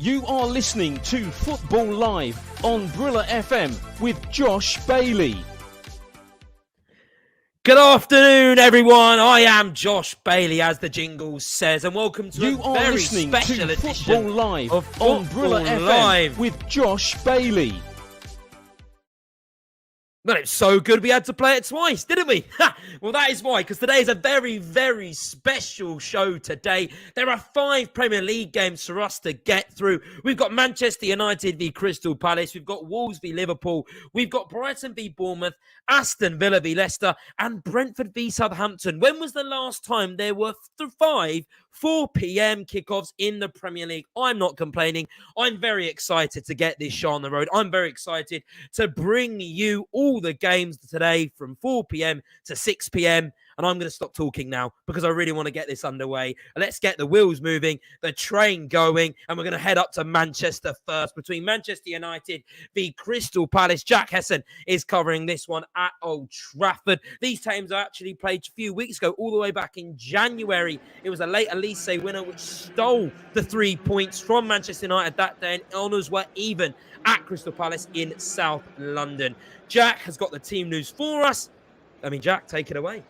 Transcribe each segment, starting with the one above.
You are listening to Football Live on Brilla FM with Josh Bailey. Good afternoon, everyone. I am Josh Bailey, as the jingle says, and welcome to a very special edition Football Live of on Brilla FM with Josh Bailey. Well, it's so good we had to play it twice, didn't we? Well, that is why, because today is a very, very special show today. There are 5 Premier League games for us to get through. We've got Manchester United v Crystal Palace. We've got Wolves v Liverpool. We've got Brighton v Bournemouth, Aston Villa v Leicester, and Brentford v Southampton. When was the last time there were 5 4 p.m. kickoffs in the Premier League? I'm not complaining. I'm very excited to get this show on the road. I'm very excited to bring you all the games today from 4 p.m. to 6 p.m. And I'm going to stop talking now because I really want to get this underway. Let's get the wheels moving, the train going, and we're going to head up to Manchester first between Manchester United v Crystal Palace. Jack Hesson is covering this one at Old Trafford. These teams are actually played a few weeks ago, all the way back in January. It was a late Elise winner which stole the 3 points from Manchester United that day, and honours were even at Crystal Palace in South London. Jack has got the team news for us. Jack, take it away.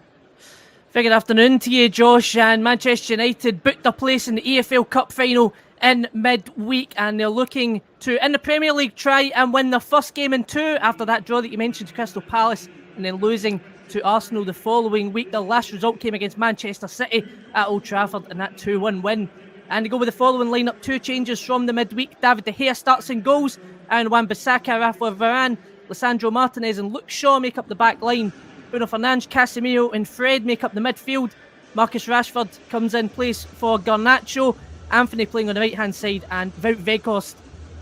Very good afternoon to you, Josh. And Manchester United booked a place in the EFL Cup final in midweek, and they're looking to, in the Premier League, try and win their first game in 2 after that draw that you mentioned to Crystal Palace, and then losing to Arsenal the following week. Their last result came against Manchester City at Old Trafford in that 2-1 win. And they go with the following lineup: 2 changes from the midweek. David De Gea starts in goals, and Wan-Bissaka, Rafa Varane, Lisandro Martinez and Luke Shaw make up the back line. Bruno Fernandes, Casemiro and Fred make up the midfield. Marcus Rashford comes in place for Garnacho. Anthony playing on the right-hand side, and Wout Weghorst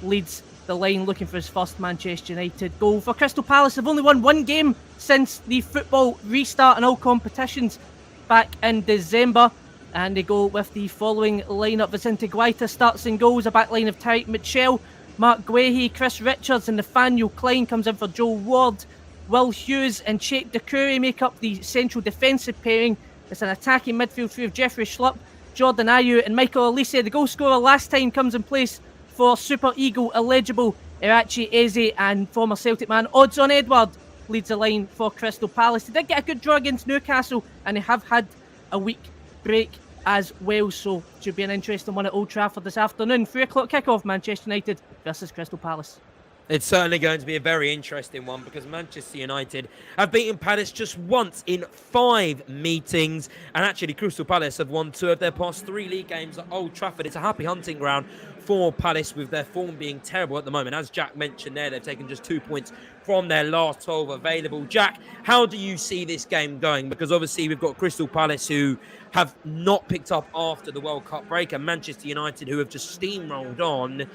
leads the line, looking for his first Manchester United goal. For Crystal Palace, they've only won 1 game since the football restart in all competitions back in December. And they go with the following lineup: Vicente Guaita starts in goals, a back line of Tariq Mitchell, Mark Guehi, Chris Richards and Nathaniel Klein comes in for Joel Ward. Will Hughes and Sheikh Doucouré make up the central defensive pairing. It's an attacking midfield three of Jeffrey Schlupp, Jordan Ayew and Michael Olise. The goal scorer last time comes in place for Super Eagle eligible Irachi Eze, and former Celtic man Odds-on Edward leads the line for Crystal Palace. They did get a good draw against Newcastle, and they have had a week break as well, so should be an interesting one at Old Trafford this afternoon. 3 o'clock kickoff, Manchester United versus Crystal Palace. It's certainly going to be a very interesting one because Manchester United have beaten Palace just once in 5 meetings, and actually Crystal Palace have won 2 of their past 3 league games at Old Trafford. It's a happy hunting ground for Palace, with their form being terrible at the moment. As Jack mentioned there, they've taken just 2 points from their last 12 available. Jack, how do you see this game going? Because obviously we've got Crystal Palace, who have not picked up after the World Cup break, and Manchester United, who have just steamrolled on.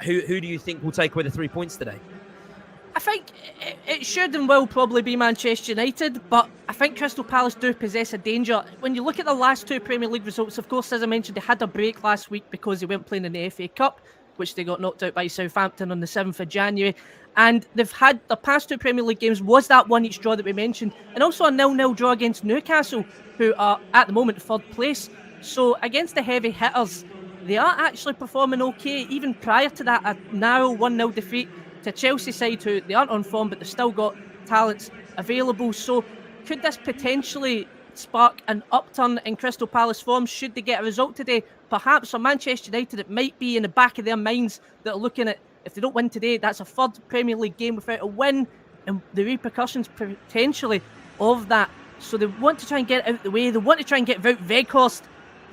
Who do you think will take away the 3 points today? I think it should and will probably be Manchester United, but I think Crystal Palace do possess a danger. When you look at the last 2 Premier League results, of course, as I mentioned, they had a break last week because they weren't playing in the FA Cup, which they got knocked out by Southampton on the 7th of January. And they've had the past 2 Premier League games was that 1-1 draw that we mentioned, and also a 0-0 draw against Newcastle, who are at the moment 3rd place. So against the heavy hitters, they are actually performing okay, even prior to that, a narrow 1-0 defeat to Chelsea side, who they aren't on form, but they've still got talents available. So could this potentially spark an upturn in Crystal Palace form should they get a result today? Perhaps for Manchester United, it might be in the back of their minds that are looking at, if they don't win today, that's a 3rd Premier League game without a win, and the repercussions potentially of that. So they want to try and get it out of the way. They want to try and get Wout Weghorst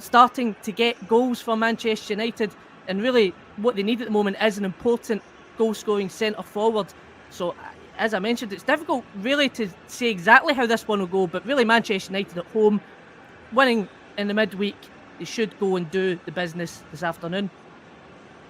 starting to get goals for Manchester United, and really what they need at the moment is an important goal-scoring centre forward. So as I mentioned, it's difficult really to say exactly how this one will go, but really Manchester United at home, winning in the midweek, they should go and do the business this afternoon.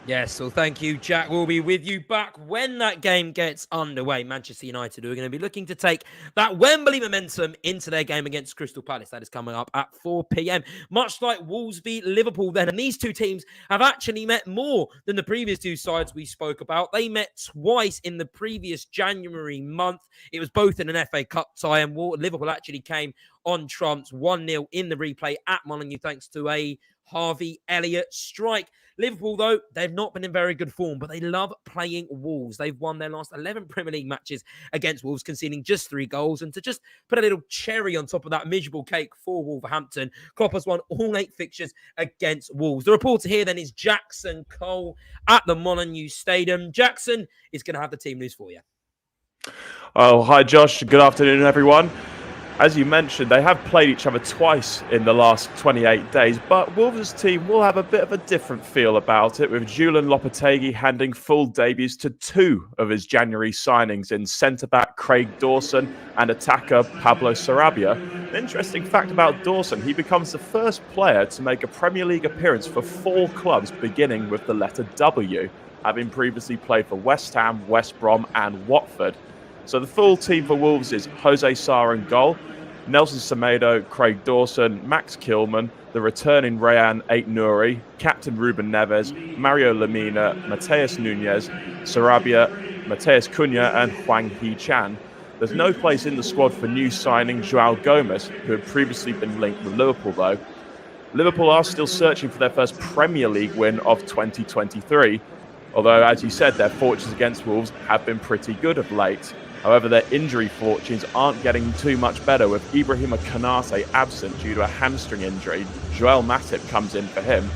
Yes, well, thank you, Jack. We'll be with you back when that game gets underway. Manchester United, who are going to be looking to take that Wembley momentum into their game against Crystal Palace. That is coming up at 4 p.m. Much like Wolves v Liverpool then. And these 2 teams have actually met more than the previous 2 sides we spoke about. They met twice in the previous January month. It was both in an FA Cup tie, and Liverpool actually came on trumps 1-0 in the replay at Molineux, thanks to a Harvey Elliott strike. Liverpool, though, they've not been in very good form, but they love playing Wolves. They've won their last 11 Premier League matches against Wolves, conceding just 3 goals. And to just put a little cherry on top of that miserable cake for Wolverhampton, Klopp has won all 8 fixtures against Wolves. The reporter here then is Jackson Cole at the Molineux Stadium. Jackson is going to have the team news for you. Oh, hi Josh. Good afternoon, everyone. As you mentioned, they have played each other twice in the last 28 days, but Wolves' team will have a bit of a different feel about it, with Julian Lopetegui handing full debuts to 2 of his January signings in centre-back Craig Dawson and attacker Pablo Sarabia. An interesting fact about Dawson, he becomes the first player to make a Premier League appearance for 4 clubs beginning with the letter W, having previously played for West Ham, West Brom and Watford. So the full team for Wolves is Jose Sarr in goal, Nelson Semedo, Craig Dawson, Max Kilman, the returning Rayan Aït-Nouri, captain Ruben Neves, Mario Lemina, Mateus Nunes, Sarabia, Mateus Cunha and Hwang Hee-chan. There's no place in the squad for new signing João Gomes, who had previously been linked with Liverpool though. Liverpool are still searching for their first Premier League win of 2023, although as you said, their fortunes against Wolves have been pretty good of late. However, their injury fortunes aren't getting too much better, with Ibrahima Konate absent due to a hamstring injury. Joel Matip comes in for him.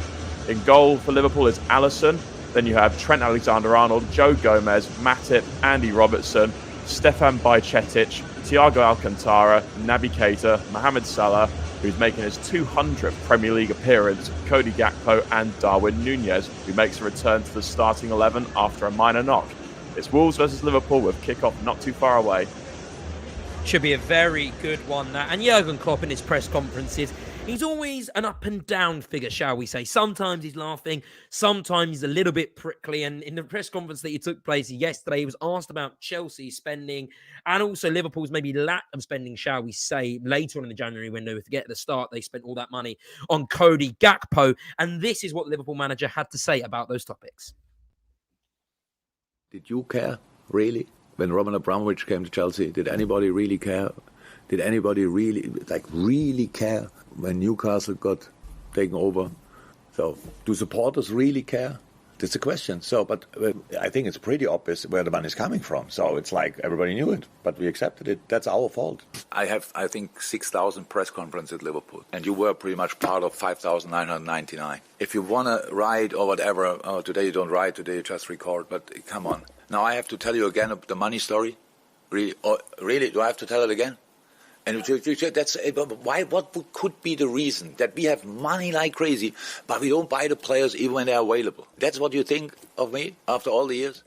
In goal for Liverpool is Alisson. Then you have Trent Alexander-Arnold, Joe Gomez, Matip, Andy Robertson, Stefan Bajcetic, Thiago Alcantara, Naby Keita, Mohamed Salah, who's making his 200th Premier League appearance, Cody Gakpo and Darwin Nunez, who makes a return to the starting 11 after a minor knock. It's Wolves versus Liverpool with kickoff not too far away. Should be a very good one, that. And Jurgen Klopp in his press conferences, he's always an up and down figure, shall we say. Sometimes he's laughing, sometimes he's a little bit prickly. And in the press conference that took place yesterday, he was asked about Chelsea's spending and also Liverpool's maybe lack of spending, shall we say, later on in the January window. Forget at the start, they spent all that money on Cody Gakpo. And this is what Liverpool manager had to say about those topics. Did you care, really? When Roman Abramovich came to Chelsea, did anybody really care? Did anybody really care when Newcastle got taken over? So, do supporters really care? That's the question. So, but I think it's pretty obvious where the money is coming from. So it's like everybody knew it, but we accepted it. That's our fault. I think, 6,000 press conferences at Liverpool, and you were pretty much part of 5,999. If you want to write or whatever, today you don't write, today you just record, but come on. Now I have to tell you again the money story? Really? Really? Do I have to tell it again? And that's why. What could be the reason that we have money like crazy, but we don't buy the players even when they're available? That's what you think of me after all the years?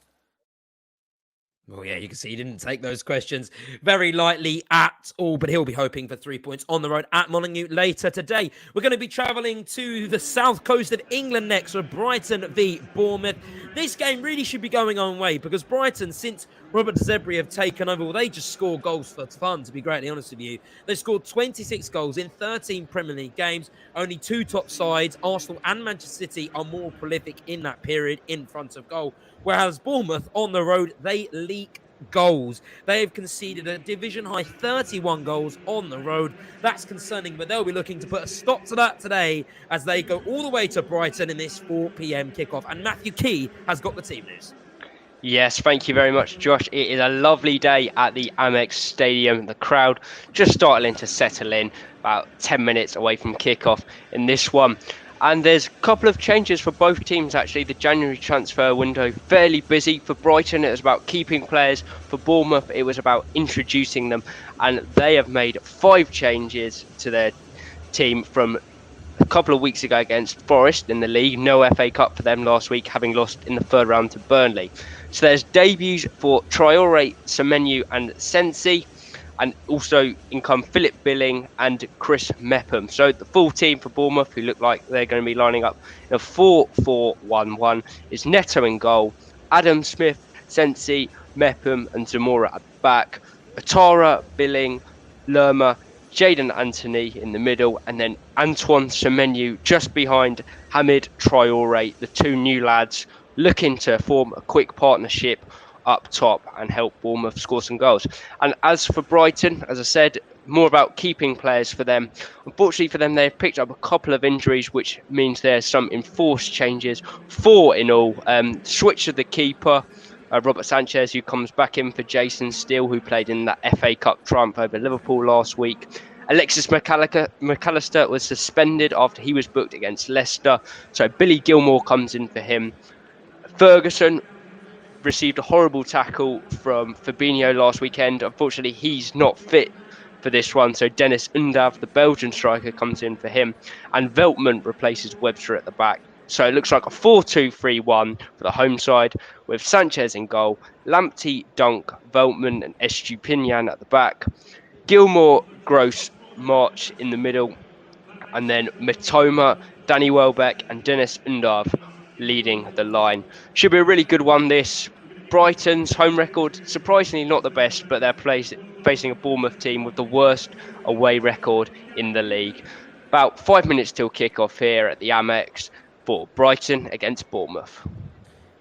Well, yeah, you can see he didn't take those questions very lightly at all, but he'll be hoping for 3 points on the road at Molineux later today. We're going to be travelling to the south coast of England next for Brighton v Bournemouth. This game really should be going our way because Brighton, since Robert De Zerbi have taken over, well, they just score goals for fun, to be greatly honest with you. They scored 26 goals in 13 Premier League games. Only 2 top sides, Arsenal and Manchester City, are more prolific in that period in front of goal. Whereas Bournemouth, on the road, they leak goals. They have conceded a division-high 31 goals on the road. That's concerning, but they'll be looking to put a stop to that today as they go all the way to Brighton in this 4 p.m. kickoff. And Matthew Key has got the team news. Yes, thank you very much, Josh. It is a lovely day at the Amex Stadium. The crowd just starting to settle in, about 10 minutes away from kickoff in this one. And there's a couple of changes for both teams, actually. The January transfer window, fairly busy. For Brighton, it was about keeping players. For Bournemouth, it was about introducing them. And they have made 5 changes to their team from a couple of weeks ago against Forest in the league. No FA Cup for them last week, having lost in the third round to Burnley. So there's debuts for Traore, Semenyo and Sensi. And also in come Philip Billing and Chris Mepham. So the full team for Bournemouth, who look like they're going to be lining up in a 4-4-1-1, is Neto in goal, Adam Smith, Sensi, Mepham and Zamora at the back, Atara, Billing, Lerma, Jadon Anthony in the middle, and then Antoine Semenyo just behind Hamid Traore, the 2 new lads looking to form a quick partnership up top and help Bournemouth score some goals. And as for Brighton, as I said, more about keeping players for them. Unfortunately for them, they've picked up a couple of injuries, which means there's some enforced changes, 4 in all. Switch of the keeper, Robert Sanchez, who comes back in for Jason Steele, who played in that FA Cup triumph over Liverpool last week. Alexis McAllister was suspended after he was booked against Leicester, so Billy Gilmour comes in for him. Ferguson received a horrible tackle from Fabinho last weekend. Unfortunately, he's not fit for this one, so Dennis Undav, the Belgian striker, comes in for him, and Veltman replaces Webster at the back. So it looks like a 4-2-3-1 for the home side, with Sanchez in goal, Lamptey, Dunk, Veltman and Estupinian at the back, Gilmour, Gross, March in the middle, and then Mitoma, Danny Welbeck and Dennis Undav leading the line. Should be a really good one, this. Brighton's home record, surprisingly not the best, but they're facing a Bournemouth team with the worst away record in the league. About 5 minutes till kick-off here at the Amex for Brighton against Bournemouth.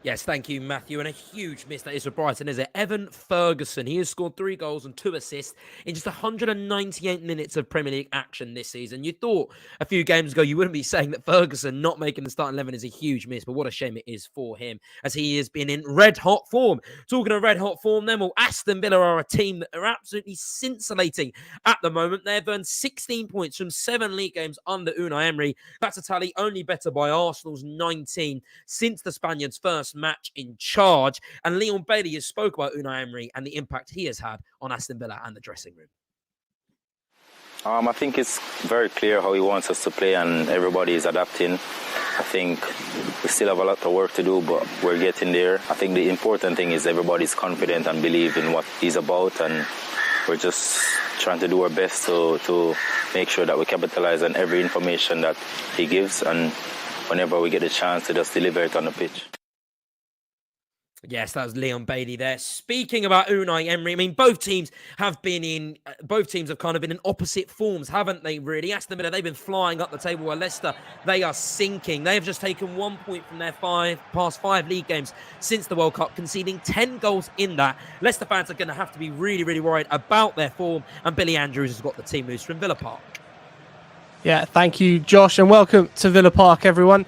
Yes, thank you, Matthew. And a huge miss that is for Brighton, is it? Evan Ferguson. He has scored 3 goals and 2 assists in just 198 minutes of Premier League action this season. You thought a few games ago you wouldn't be saying that Ferguson not making the starting 11 is a huge miss, but what a shame it is for him, as he has been in red-hot form. Talking of red-hot form, then, well, Aston Villa are a team that are absolutely scintillating at the moment. They've earned 16 points from 7 league games under Unai Emery. That's a tally only better by Arsenal's 19 since the Spaniards' first match in charge. And Leon Bailey has spoke about Unai Emery and the impact he has had on Aston Villa and the dressing room. I think it's very clear how he wants us to play, and everybody is adapting. I think we still have a lot of work to do, but we're getting there. I think the important thing is everybody's confident and believe in what he's about, and we're just trying to do our best to make sure that we capitalize on every information that he gives, and whenever we get a chance to just deliver it on the pitch. Yes, that was Leon Bailey there. Speaking about Unai Emery, I mean, both teams have kind of been in opposite forms, haven't they, really? Aston Villa, they've been flying up the table, while Leicester, they are sinking. They have just taken 1 point from their past 5 league games since the World Cup, conceding 10 goals in that. Leicester fans are going to have to be really, really worried about their form, and Billy Andrews has got the team loose from Villa Park. Yeah, thank you, Josh, and welcome to Villa Park, everyone.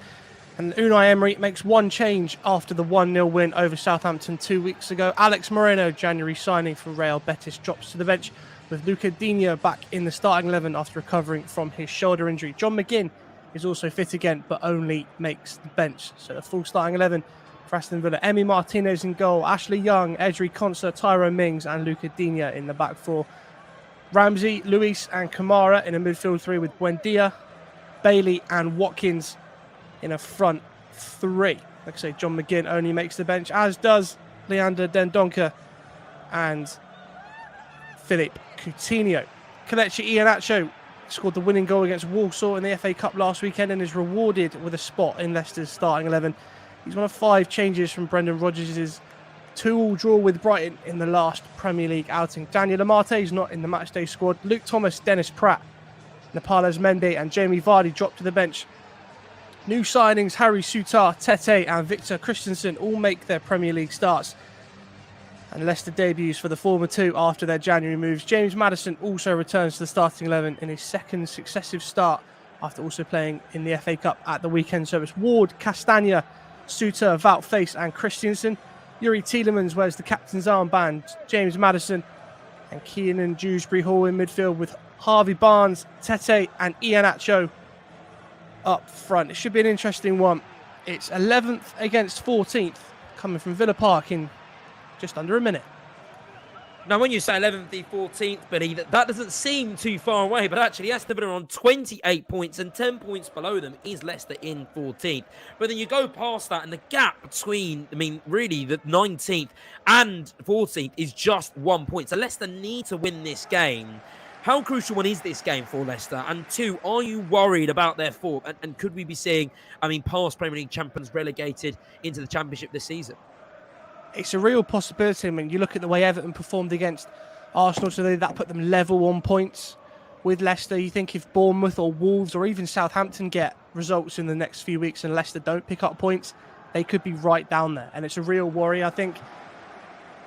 And Unai Emery makes one change after the 1-0 win over Southampton 2 weeks ago. Alex Moreno, January signing for Real Betis, drops to the bench, with Luca Digne back in the starting 11 after recovering from his shoulder injury. John McGinn is also fit again, but only makes the bench. So the full starting 11 for Aston Villa: Emi Martinez in goal, Ashley Young, Edri Konsa, Tyrone Mings and Luca Digne in the back four. Ramsey, Luis and Kamara in a midfield 3 with Buendia, Bailey and Watkins in a front 3. Like I say, John McGinn only makes the bench, as does Leander Dendoncker and Philip Coutinho. Kelechi Iheanacho scored the winning goal against Walsall in the FA Cup last weekend and is rewarded with a spot in Leicester's starting 11. He's one of 5 changes from Brendan Rodgers' 2-2 draw with Brighton in the last Premier League outing. Daniel Amate is not in the matchday squad. Luke Thomas, Dennis Pratt, Napales Mendy and Jamie Vardy dropped to the bench. New signings Harry Souttar, Tete and Victor Christensen all make their Premier League starts. And Leicester debuts for the former 2 after their January moves. James Maddison also returns to the starting 11 in his second successive start after also playing in the FA Cup at the weekend. So it's Ward, Castagna, Souttar, Wout-Faes and Christensen. Yuri Tielemans wears the captain's armband. James Maddison and Keenan Dewsbury Hall in midfield with Harvey Barnes, Tete and Iheanacho up front. It should be an interesting one. It's 11th against 14th, coming from Villa Park in just under a minute. Now, when you say 11th, 14th, Billy, that doesn't seem too far away, but actually Aston Villa are on 28 points and 10 points below them is Leicester in 14th. But then you go past that and the gap between, really the 19th and 14th is just 1 point. So Leicester need to win this game. How crucial one is this game for Leicester? And 2, are you worried about their form? And could we be seeing, past Premier League champions relegated into the Championship this season? It's a real possibility. You look at the way Everton performed against Arsenal today, that put them level on points with Leicester. You think if Bournemouth or Wolves or even Southampton get results in the next few weeks and Leicester don't pick up points, they could be right down there. And it's a real worry. I think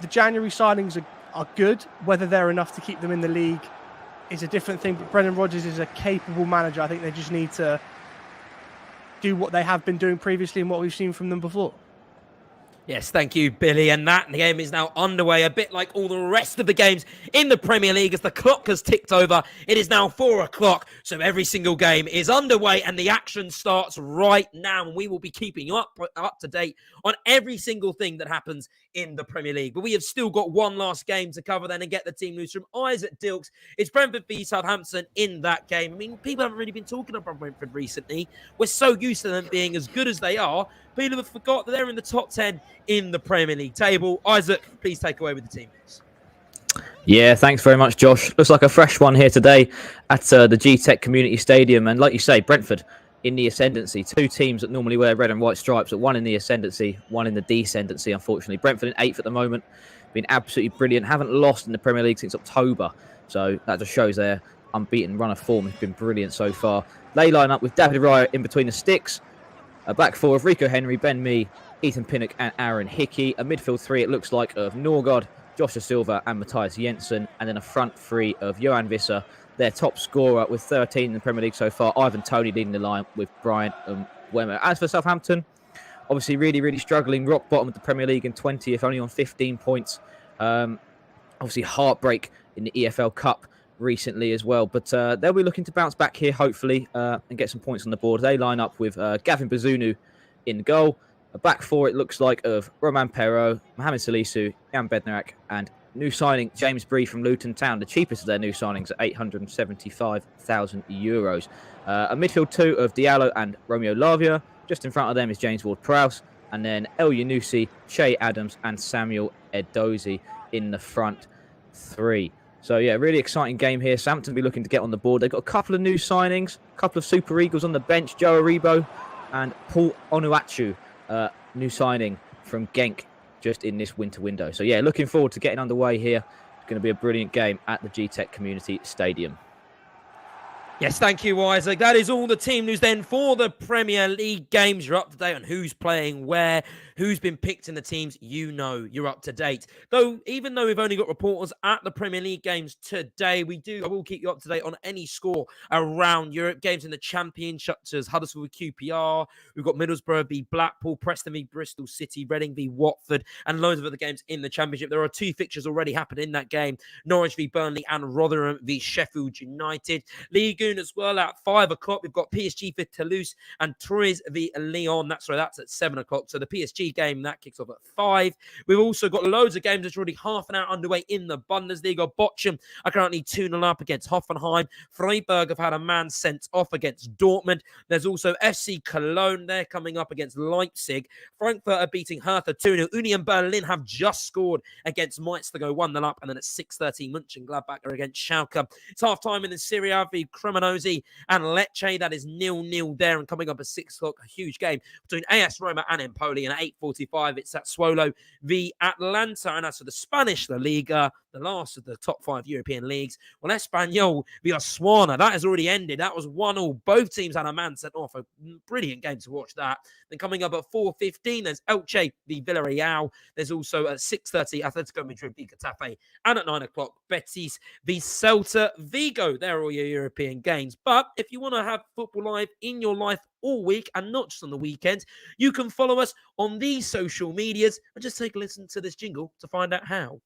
the January signings are good. Whether they're enough to keep them in the league is a different thing. But Brendan Rodgers is a capable manager. I think they just need to do what they have been doing previously and what we've seen from them before. Yes, thank you, Billy. And that game is now underway, a bit like all the rest of the games in the Premier League as the clock has ticked over. It is now 4 o'clock, so every single game is underway and the action starts right now. And we will be keeping you up to date on every single thing that happens in the Premier League. But we have still got one last game to cover then and get the team news from Isaac Dilkes. It's Brentford v Southampton in that game. I mean, people haven't really been talking about Brentford recently. We're so used to them being as good as they are. People have forgot that they're in the top 10 in the Premier League table. Isaac, please take away with the team news. Yeah, thanks very much, Josh. Looks like a fresh one here today at the G-Tech Community Stadium. And like you say, Brentford in the ascendancy. 2 teams that normally wear red and white stripes, but one in the ascendancy, one in the descendancy, unfortunately. Brentford in 8th at the moment. Been absolutely brilliant. Haven't lost in the Premier League since October. So that just shows their unbeaten run of form has been brilliant so far. They line up with David Raya in between the sticks. A back 4 of Rico Henry, Ben Mee, Ethan Pinnock and Aaron Hickey. A midfield 3, it looks like, of Norgard, Joshua Silva and Matthias Jensen. And then a front 3 of Johan Visser, their top scorer with 13 in the Premier League so far. Ivan Toney leading the line with Brian Wemmer. As for Southampton, obviously really, really struggling. Rock bottom of the Premier League in 20th, only on 15 points. Obviously heartbreak in the EFL Cup recently as well. But they'll be looking to bounce back here, hopefully, and get some points on the board. They line up with Gavin Bazunu in goal. A back 4, it looks like, of Roman Perrault, Mohamed Salisu, Jan Bednarak, and new signing James Bree from Luton Town, the cheapest of their new signings at €875,000. A midfield 2 of Diallo and Romeo Lavia. Just in front of them is James Ward-Prowse. And then El Yunusi, Shay Adams, and Samuel Edozie in the front 3. So, yeah, really exciting game here. Southampton will be looking to get on the board. They've got a couple of new signings, a couple of Super Eagles on the bench, Joe Aribo and Paul Onuachu, new signing from Genk just in this winter window. So, yeah, looking forward to getting underway here. It's going to be a brilliant game at the G-Tech Community Stadium. Yes, thank you, Isaac. That is all the team news then for the Premier League games. You're up to date on who's playing where, who's been picked in the teams. You know you're up to date. Even though we've only got reporters at the Premier League games today, I will keep you up to date on any score around Europe. Games in the Championship, such as Huddersfield v QPR. We've got Middlesbrough v Blackpool, Preston v Bristol City, Reading v Watford, and loads of other games in the Championship. There are 2 fixtures already happening in that game. Norwich v Burnley and Rotherham v Sheffield United. Ligue 1 as well at 5 o'clock. We've got PSG v Toulouse and Troyes v Lyon. That's at 7 o'clock. So the PSG game, that kicks off at 5. We've also got loads of games that's already half an hour underway in the Bundesliga. Bochum are currently 2-0 up against Hoffenheim. Freiburg have had a man sent off against Dortmund. There's also FC Cologne. They're coming up against Leipzig. Frankfurt are beating Hertha 2-0. Union Berlin have just scored against Mainz to go 1-0 up. And then at 6:30, Mönchengladbach are against Schalke. It's half-time in the Serie A v Cremonese and Lecce. That is 0-0 there. And coming up at 6 o'clock, a huge game between AS Roma and Empoli. And at 8:45, it's at Sassuolo v Atlanta. And as for the Spanish La Liga, the last of the top 5 European leagues, well, Espanyol v Osasuna, that has already ended. That was 1-1. Both teams had a man sent off. A brilliant game to watch that. Then coming up at 4:15, there's Elche v Villarreal. There's also at 6:30, Atletico Madrid v Getafe. And at 9 o'clock, Betis v Celta Vigo. They're all your European games. But if you want to have football live in your life all week and not just on the weekends, you can follow us on these social medias and just take a listen to this jingle to find out how.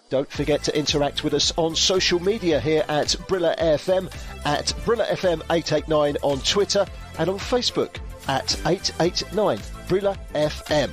Don't forget to interact with us on social media here at Brilla FM, at Brilla FM 889 on Twitter and on Facebook at 889 Brilla FM.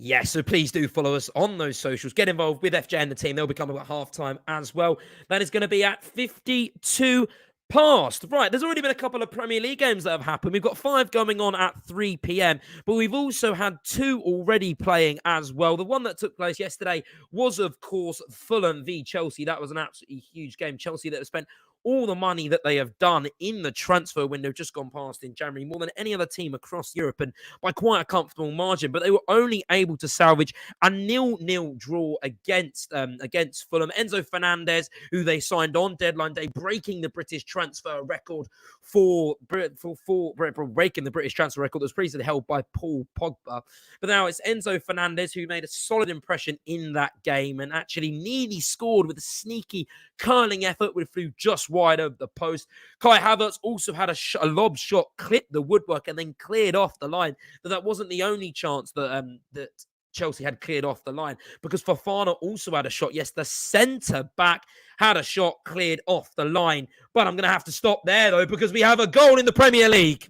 Yes, so please do follow us on those socials. Get involved with FJ and the team. They'll be coming at halftime as well. That is going to be at 52 past. Right, there's already been a couple of Premier League games that have happened. We've got 5 going on at 3 p.m, but we've also had 2 already playing as well. The one that took place yesterday was, of course, Fulham v Chelsea. That was an absolutely huge game. Chelsea that have spent all the money that they have done in the transfer window just gone past in January, more than any other team across Europe, and by quite a comfortable margin. But they were only able to salvage a 0-0 draw against Fulham. Enzo Fernandez, who they signed on deadline day, breaking the British transfer record for breaking the British transfer record that was previously held by Paul Pogba. But now it's Enzo Fernandez who made a solid impression in that game and actually nearly scored with a sneaky curling effort, which flew just wide of the post. Kai Havertz also had a lob shot, clipped the woodwork, and then cleared off the line. But that wasn't the only chance that Chelsea had cleared off the line, because Fofana also had a shot. Yes, the centre-back had a shot cleared off the line. But I'm going to have to stop there, though, because we have a goal in the Premier League.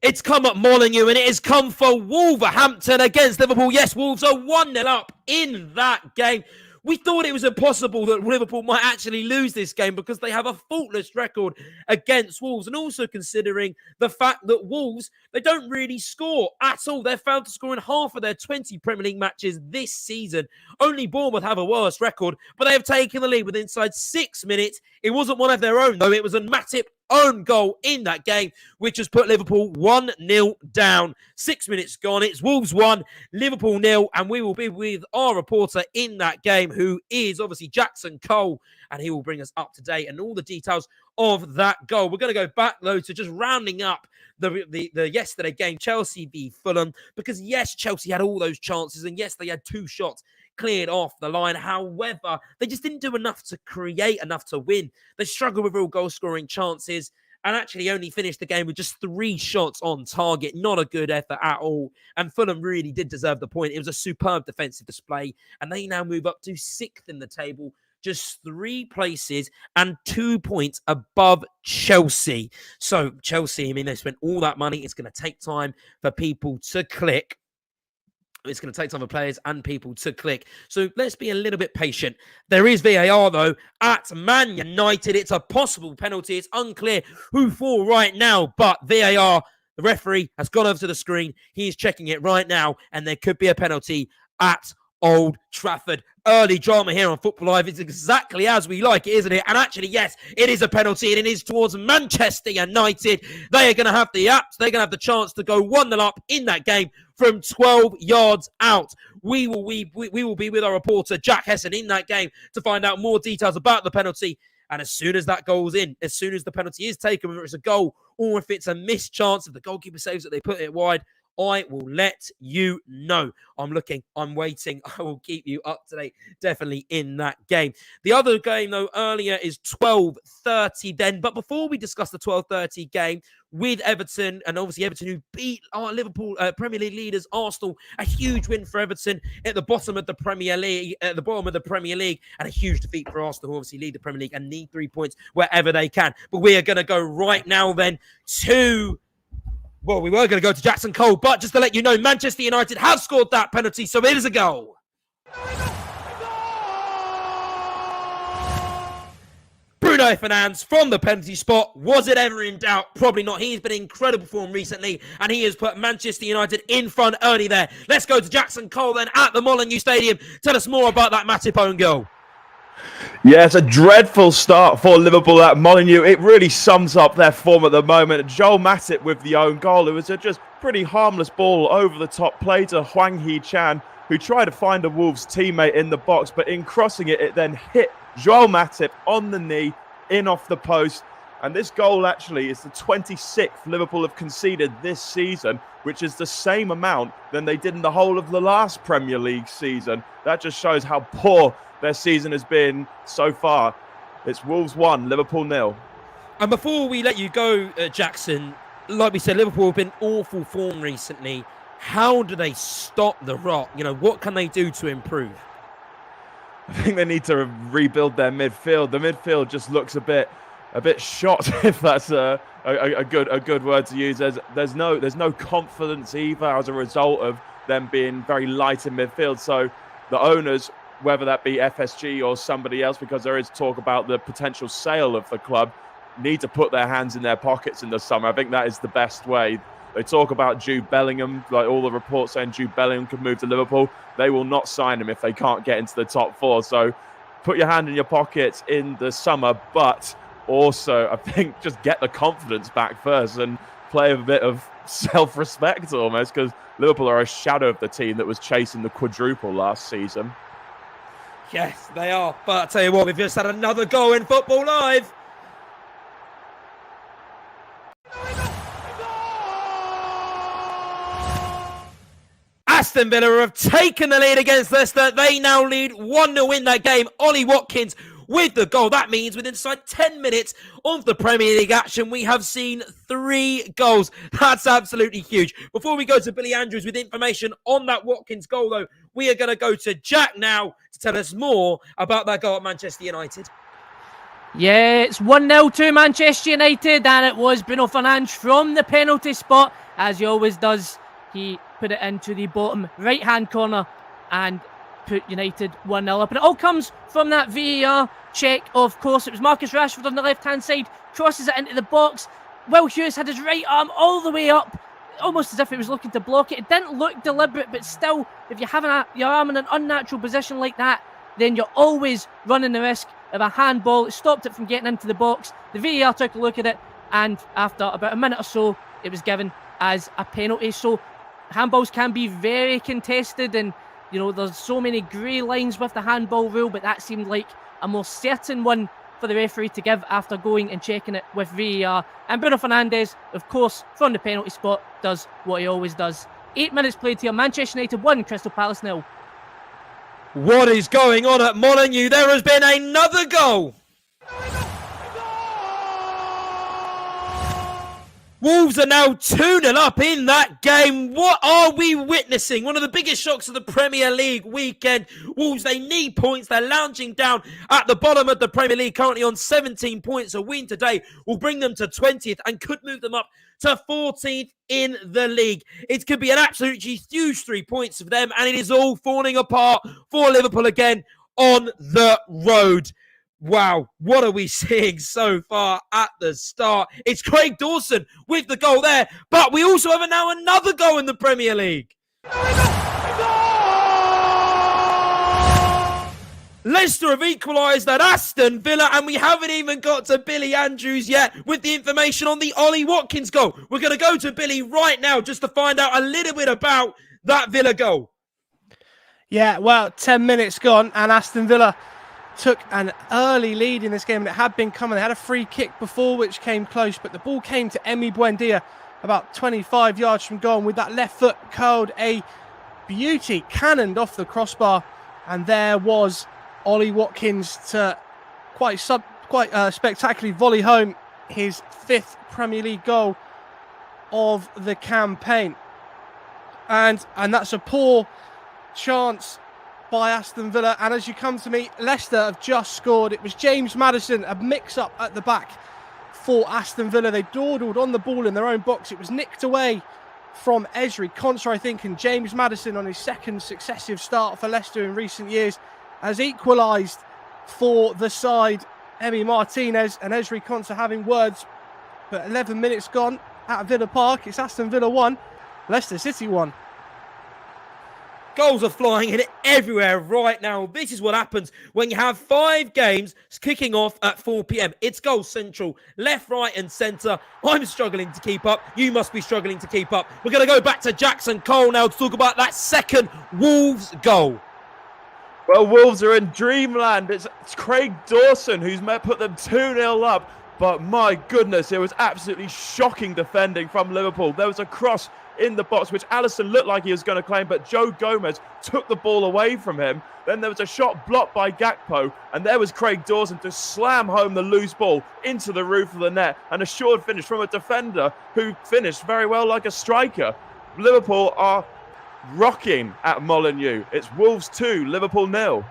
It's come at Molineux, and it has come for Wolverhampton against Liverpool. Yes, Wolves are 1-0 up in that game. We thought it was impossible that Liverpool might actually lose this game because they have a faultless record against Wolves. And also considering the fact that Wolves, they don't really score at all. They're failed to score in half of their 20 Premier League matches this season. Only Bournemouth have a worse record, but they have taken the lead with inside 6 minutes. It wasn't one of their own, though. It was a Matip own goal in that game, which has put Liverpool 1-0 down. 6 minutes gone. It's Wolves 1, Liverpool 0, and we will be with our reporter in that game, who is obviously Jackson Cole, and he will bring us up to date and all the details of that goal. We're going to go back, though, to just rounding up the yesterday game, Chelsea v Fulham, because yes, Chelsea had all those chances, and yes, they had 2 shots cleared off the line. However, they just didn't do enough to create enough to win. They struggled with real goal-scoring chances and actually only finished the game with just 3 shots on target. Not a good effort at all. And Fulham really did deserve the point. It was a superb defensive display, and they now move up to 6th in the table, just 3 places and 2 points above Chelsea. So Chelsea, I mean, they spent all that money. It's going to take time for people to click. It's going to take time for players and people to click. So let's be a little bit patient. There is VAR, though, at Man United. It's a possible penalty. It's unclear who for right now, but VAR, the referee, has gone over to the screen. He is checking it right now, and there could be a penalty at Old Trafford. Early drama here on Football Live. It's exactly as we like it, isn't it? And actually, yes, it is a penalty, and it is towards Manchester United. They are going to have the apps. They're going to have the chance to go 1-0 up in that game from 12 yards out. We will be with our reporter, Jack Hesson, in that game to find out more details about the penalty. And as soon as that goes in, as soon as the penalty is taken, whether it's a goal or if it's a missed chance, if the goalkeeper saves it, they put it wide, I will let you know. I'm looking, I'm waiting. I will keep you up to date, definitely, in that game. The other game, though, earlier is 12:30 then. But before we discuss the 12:30 game with Everton, and obviously Everton who beat our Liverpool Premier League leaders, Arsenal, a huge win for Everton at the bottom of the Premier League, and a huge defeat for Arsenal, who obviously lead the Premier League and need 3 points wherever they can. But we are going to go right now then to... Well, we were going to go to Jackson Cole, but just to let you know, Manchester United have scored that penalty, so it is a goal. Bruno Fernandes from the penalty spot. Was it ever in doubt? Probably not. He's been in incredible form recently, and he has put Manchester United in front early there. Let's go to Jackson Cole then at the Molineux Stadium. Tell us more about that Matip own goal. Yeah, it's a dreadful start for Liverpool at Molineux. It really sums up their form at the moment. Joel Matip with the own goal. It was a just pretty harmless ball over the top play to Hwang Hee-chan, who tried to find a Wolves teammate in the box, but in crossing it, it then hit Joel Matip on the knee, in off the post. And this goal actually is the 26th Liverpool have conceded this season, which is the same amount than they did in the whole of the last Premier League season. That just shows how poor their season has been so far. It's Wolves 1, Liverpool 0. And before we let you go, Jackson, like we said, Liverpool have been awful form recently. How do they stop the rot? You know, what can they do to improve? I think they need to rebuild their midfield. The midfield just looks a bit shot, if that's a good word to use. There's no confidence either as a result of them being very light in midfield. So the owners, whether that be FSG or somebody else, because there is talk about the potential sale of the club, need to put their hands in their pockets in the summer. I think that is the best way. They talk about Jude Bellingham, like all the reports saying Jude Bellingham could move to Liverpool. They will not sign him if they can't get into the top 4. So put your hand in your pocket in the summer, but also I think just get the confidence back first and play a bit of self-respect almost, because Liverpool are a shadow of the team that was chasing the quadruple last season. Yes, they are. But I tell you what, we've just had another goal in Football Live. Aston Villa have taken the lead against Leicester. They now lead 1-0 in that game. Ollie Watkins with the goal. That means within inside 10 minutes of the Premier League action, we have seen 3 goals. That's absolutely huge. Before we go to Billy Andrews with information on that Watkins goal, though, we are going to go to Jack now to tell us more about that goal at Manchester United. Yeah, it's 1-0 to Manchester United, and it was Bruno Fernandes from the penalty spot, as he always does. He put it into the bottom right-hand corner and put United 1-0 up. And it all comes from that VAR check, of course. It was Marcus Rashford on the left-hand side, crosses it into the box. Will Hughes had his right arm all the way up, almost as if he was looking to block it. It didn't look deliberate, but still, if you have your arm in an unnatural position like that, then you're always running the risk of a handball. It stopped it from getting into the box. The VAR took a look at it, and after about a minute or so, it was given as a penalty. So handballs can be very contested, and there's so many grey lines with the handball rule, but that seemed like a more certain one for the referee to give after going and checking it with VAR. And Bruno Fernandes, of course, from the penalty spot, does what he always does. 8 minutes played here. Manchester United 1, Crystal Palace 0. What is going on at Molineux? There has been another goal. Wolves are now 2-0 up in that game. What are we witnessing? One of the biggest shocks of the Premier League weekend. Wolves, they need points. They're lounging down at the bottom of the Premier League, currently on 17 points. A win today will bring them to 20th and could move them up to 14th in the league. It could be an absolutely huge 3 points for them, and it is all falling apart for Liverpool again on the road. Wow, what are we seeing so far at the start? It's Craig Dawson with the goal there, but we also have now another goal in the Premier League. Leicester have equalised at Aston Villa, and we haven't even got to Billy Andrews yet with the information on the Ollie Watkins goal. We're going to go to Billy right now just to find out a little bit about that Villa goal. Yeah, well, 10 minutes gone, and Aston Villa took an early lead in this game, and it had been coming. They had a free kick before, which came close, but the ball came to Emi Buendia about 25 yards from goal, and with that left foot curled a beauty, cannoned off the crossbar, and there was Ollie Watkins to quite spectacularly volley home his 5th Premier League goal of the campaign. And that's a poor chance by Aston Villa. And as you come to me, Leicester have just scored. It was James Maddison, a mix-up at the back for Aston Villa. They dawdled on the ball in their own box. It was nicked away from Ezri Konsa, I think, and James Maddison, on his 2nd successive start for Leicester in recent years, has equalised for the side. Emi Martinez and Ezri Konsa having words, but 11 minutes gone at Villa Park. It's Aston Villa 1, Leicester City 1. Goals are flying in everywhere right now. This is what happens when you have 5 games kicking off at 4 p.m. It's goal central, left, right and centre. I'm struggling to keep up. You must be struggling to keep up. We're going to go back to Jackson Cole now to talk about that second Wolves goal. Well, Wolves are in dreamland. It's Craig Dawson who's put them 2-0 up. But my goodness, it was absolutely shocking defending from Liverpool. There was a cross in the box, which Alisson looked like he was going to claim, but Joe Gomez took the ball away from him. Then there was a shot blocked by Gakpo, and there was Craig Dawson to slam home the loose ball into the roof of the net. An assured finish from a defender who finished very well like a striker. Liverpool are rocking at Molineux. It's Wolves 2, Liverpool 0.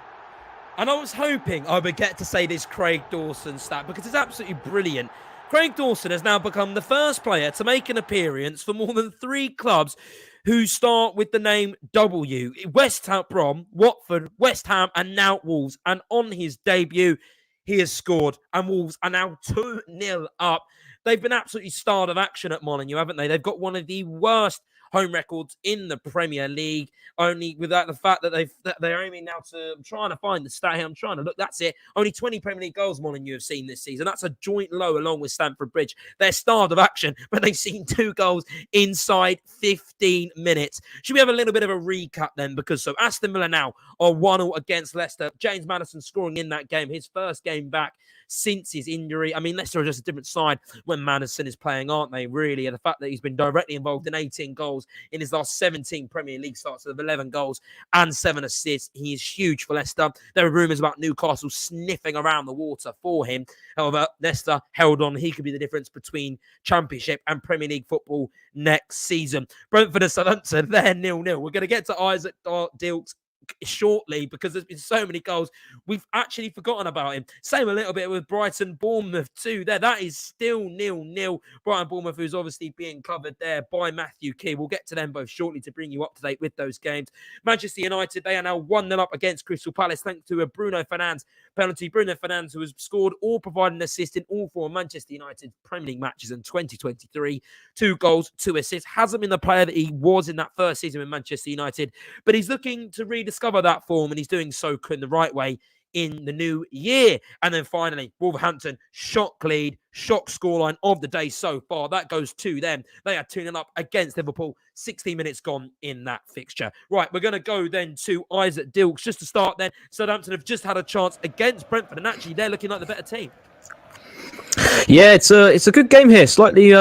And I was hoping I would get to say this Craig Dawson stat because it's absolutely brilliant. Craig Dawson has now become the first player to make an appearance for more than 3 clubs who start with the name W. West Ham, Brom, Watford, West Ham, and now Wolves. And on his debut, he has scored, and Wolves are now 2-0 up. they've been absolutely starved of action at Molineux, haven't they? They've got one of the worst home records in the Premier League, only without the fact that they're aiming now to, I'm trying to find the stat here, I'm trying to look, that's it, only 20 Premier League goals Molineux have seen this season. That's a joint low along with Stamford Bridge. They're starved of action, but they've seen 2 goals inside 15 minutes. Should we have a little bit of a recap then? Because so Aston Villa now are 1-0 against Leicester. James Maddison scoring in that game, his first game back since his injury. I mean, Leicester are just a different side when Maddison is playing, aren't they, really? And the fact that he's been directly involved in 18 goals in his last 17 Premier League starts with 11 goals and 7 assists. He is huge for Leicester. There are rumours about Newcastle sniffing around the water for him. However, Leicester held on. He could be the difference between Championship and Premier League football next season. Brentford and Southampton, they're 0-0. We're going to get to Isaac Dilkes shortly because there's been so many goals we've actually forgotten about him. Same a little bit with Brighton Bournemouth too there. That is still 0-0. Brighton Bournemouth, who's obviously being covered there by Matthew Key. We'll get to them both shortly to bring you up to date with those games. Manchester United, they are now 1-0 up against Crystal Palace thanks to a Bruno Fernandes penalty. Bruno Fernandes, who has scored or provided an assist in all 4 Manchester United Premier League matches in 2023. 2 goals, 2 assists. Hasn't been the player that he was in that first season with Manchester United, but he's looking to rediscover that form, and he's doing so in the right way in the new year. And then finally, Wolverhampton, shock lead, shock scoreline of the day so far. That goes to them. They are 2-0 up against Liverpool. 16 minutes gone in that fixture. Right, we're going to go then to Isaac Dilkes. Just to start then, Southampton have just had a chance against Brentford, and actually they're looking like the better team. Yeah, it's a good game here. Slightly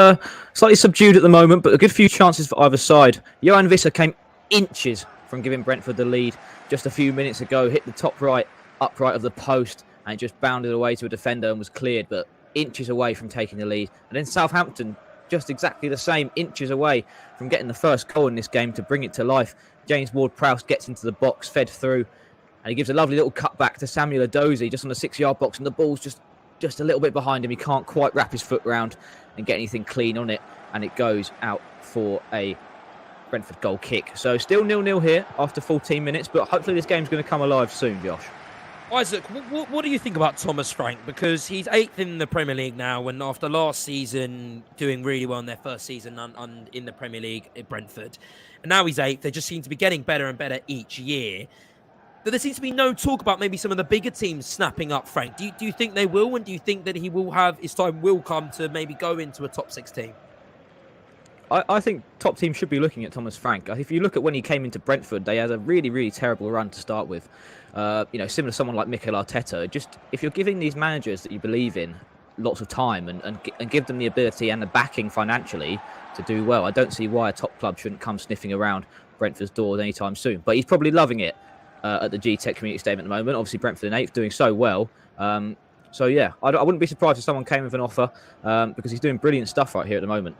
subdued at the moment, but a good few chances for either side. Johan Visser came inches from giving Brentford the lead just a few minutes ago, hit the top right, upright of the post, and just bounded away to a defender and was cleared, but inches away from taking the lead. And then Southampton, just exactly the same, inches away from getting the first goal in this game to bring it to life. James Ward-Prowse gets into the box, fed through, and he gives a lovely little cut back to Samuel Edozie just on the 6-yard box, and the ball's just a little bit behind him. He can't quite wrap his foot round and get anything clean on it, and it goes out for a Brentford goal kick. So still 0-0 here after 14 minutes, but hopefully this game's going to come alive soon, Josh. Isaac, what do you think about Thomas Frank? Because he's 8th in the Premier League now, and after last season doing really well in their first season in the Premier League at Brentford, and now he's 8th. They just seem to be getting better and better each year. But there seems to be no talk about maybe some of the bigger teams snapping up Frank. Do you think they will, and do you think that he will have his time will come to maybe go into a top 6 team? I think top teams should be looking at Thomas Frank. If you look at when he came into Brentford, they had a really, really terrible run to start with. Similar to someone like Mikel Arteta. Just if you're giving these managers that you believe in lots of time and give them the ability and the backing financially to do well, I don't see why a top club shouldn't come sniffing around Brentford's doors anytime soon. But he's probably loving it at the GTEC Community Stadium at the moment. Obviously, Brentford in 8th, doing so well. So yeah, I wouldn't be surprised if someone came with an offer because he's doing brilliant stuff right here at the moment.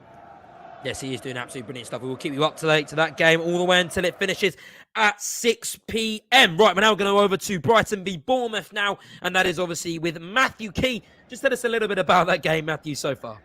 Yes, he is doing absolutely brilliant stuff. We will keep you up to date to that game all the way until it finishes at 6 p.m. Right, we're now going to go over to Brighton v Bournemouth now, and that is obviously with Matthew Key. Just tell us a little bit about that game, Matthew, so far.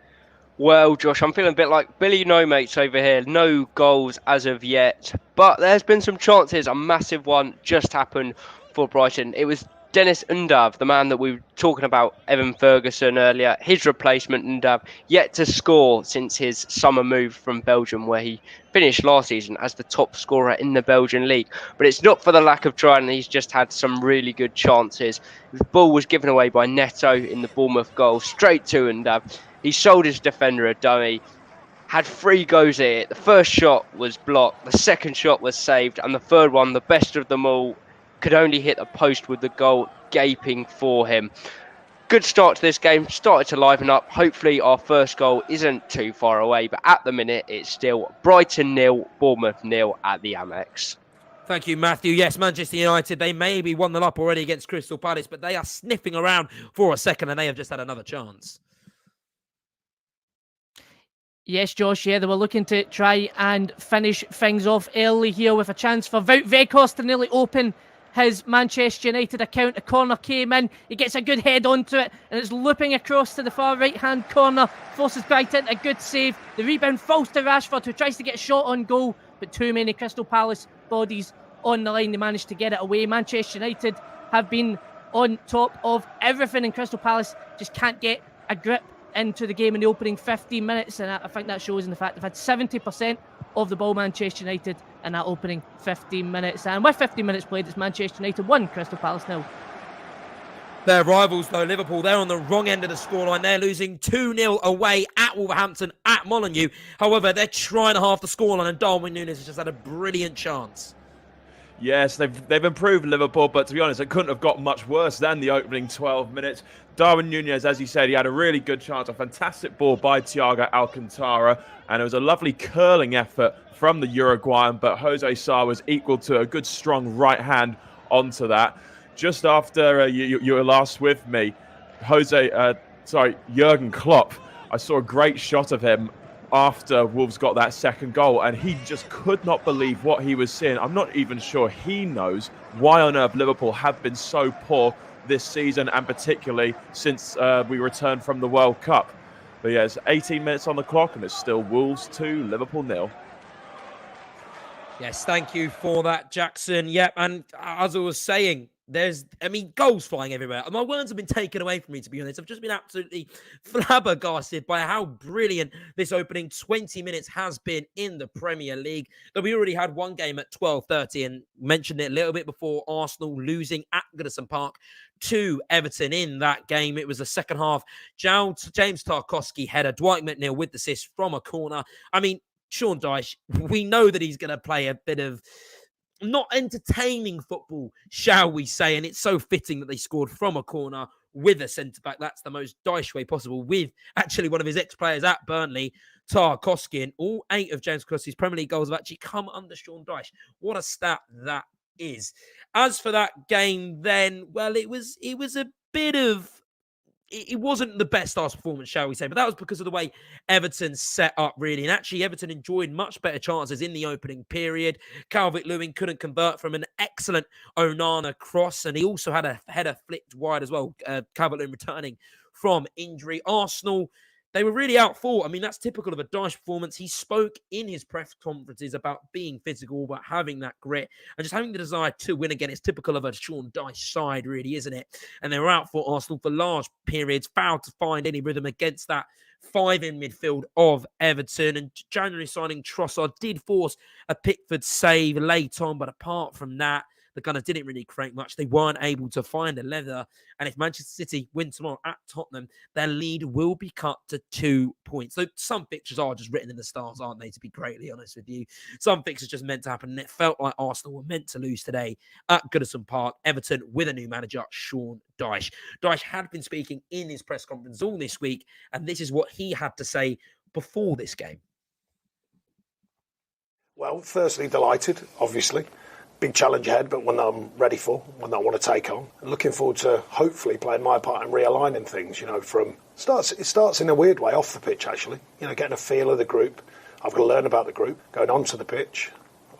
Well, Josh, I'm feeling a bit like Billy No Mates over here. No goals as of yet, but there's been some chances. A massive one just happened for Brighton. It was Dennis Undav, the man that we were talking about, Evan Ferguson earlier, his replacement Undav, yet to score since his summer move from Belgium, where he finished last season as the top scorer in the Belgian league. But it's not for the lack of trying, he's just had some really good chances. The ball was given away by Neto in the Bournemouth goal, straight to Undav. He sold his defender a dummy, had 3 goes at it. The first shot was blocked, the second shot was saved, and the third one, the best of them all, could only hit the post with the goal gaping for him. Good start to this game, started to liven up. Hopefully our first goal isn't too far away, but at the minute it's still Brighton 0, Bournemouth 0 at the Amex. Thank you, Matthew. Yes, Manchester United, they may be 1-0 up already against Crystal Palace, but they are sniffing around for a second and they have just had another chance. Yes, Josh, yeah, they were looking to try and finish things off early here with a chance for Wout Weghorst to nearly open his Manchester United account. A corner came in, he gets a good head onto it, and it's looping across to the far right-hand corner, forces Brighton a good save. The rebound falls to Rashford, who tries to get a shot on goal, but too many Crystal Palace bodies on the line. They managed to get it away. Manchester United have been on top of everything, and Crystal Palace just can't get a grip into the game in the opening 15 minutes, and I think that shows in the fact they've had 70% of the ball, Manchester United, in that opening 15 minutes. And with 15 minutes played, it's Manchester United 1, Crystal Palace 0. Their rivals, though, Liverpool, they're on the wrong end of the scoreline. They're losing 2-0 away at Wolverhampton, at Molineux. However, they're trying to half the scoreline, and Darwin Núñez has just had a brilliant chance. Yes, they've improved Liverpool, but to be honest, it couldn't have got much worse than the opening 12 minutes. Darwin Núñez, as you said, he had a really good chance, a fantastic ball by Thiago Alcantara, and it was a lovely curling effort from the Uruguayan, but Jose Sá was equal to a good, strong right hand onto that. Just after you were last with me, Jurgen Klopp, I saw a great shot of him after Wolves got that second goal, and he just could not believe what he was seeing. I'm not even sure he knows why on earth Liverpool have been so poor this season, and particularly since we returned from the World Cup. But yeah, it's 18 minutes on the clock, and it's still Wolves 2, Liverpool 0. Yes, thank you for that, Jackson. Yep, and as I was saying, goals flying everywhere. My words have been taken away from me, to be honest. I've just been absolutely flabbergasted by how brilliant this opening 20 minutes has been in the Premier League. Though we already had one game at 12:30 and mentioned it a little bit before, Arsenal losing at Goodison Park to Everton in that game. It was the second half. James Tarkowski header, Dwight McNeil with the assist from a corner. I mean, Sean Dyche, we know that he's going to play a bit of not entertaining football, shall we say, and it's so fitting that they scored from a corner with a centre-back. That's the most Dyche way possible, with actually one of his ex-players at Burnley, Tarkowski, and all 8 of James Tarkowski's Premier League goals have actually come under Sean Dyche. What a stat that is. As for that game then, well, it was a bit of... It wasn't the best Arsenal performance, shall we say, but that was because of the way Everton set up, really. And actually, Everton enjoyed much better chances in the opening period. Calvert-Lewin couldn't convert from an excellent Onana cross, and he also had a header flicked wide as well, Calvert-Lewin returning from injury. Arsenal, they were really outfought. I mean, that's typical of a Dyche performance. He spoke in his press conferences about being physical, about having that grit, and just having the desire to win again. It's typical of a Sean Dyche side, really, isn't it? And they were outfought, Arsenal, for large periods, failed to find any rhythm against that 5 in midfield of Everton. And January signing Trossard did force a Pickford save late on, but apart from that, the Gunners didn't really create much. They weren't able to find a leather. And if Manchester City win tomorrow at Tottenham, their lead will be cut to 2 points. So some fixtures are just written in the stars, aren't they, to be greatly honest with you? Some fixtures just meant to happen. And it felt like Arsenal were meant to lose today at Goodison Park. Everton with a new manager, Sean Dyche. Dyche had been speaking in his press conference all this week, and this is what he had to say before this game. Well, firstly, delighted, obviously. Big challenge ahead, but one that I'm ready for, one that I want to take on. And looking forward to hopefully playing my part in realigning things, it starts in a weird way off the pitch, actually. Getting a feel of the group. I've got to learn about the group, going onto the pitch.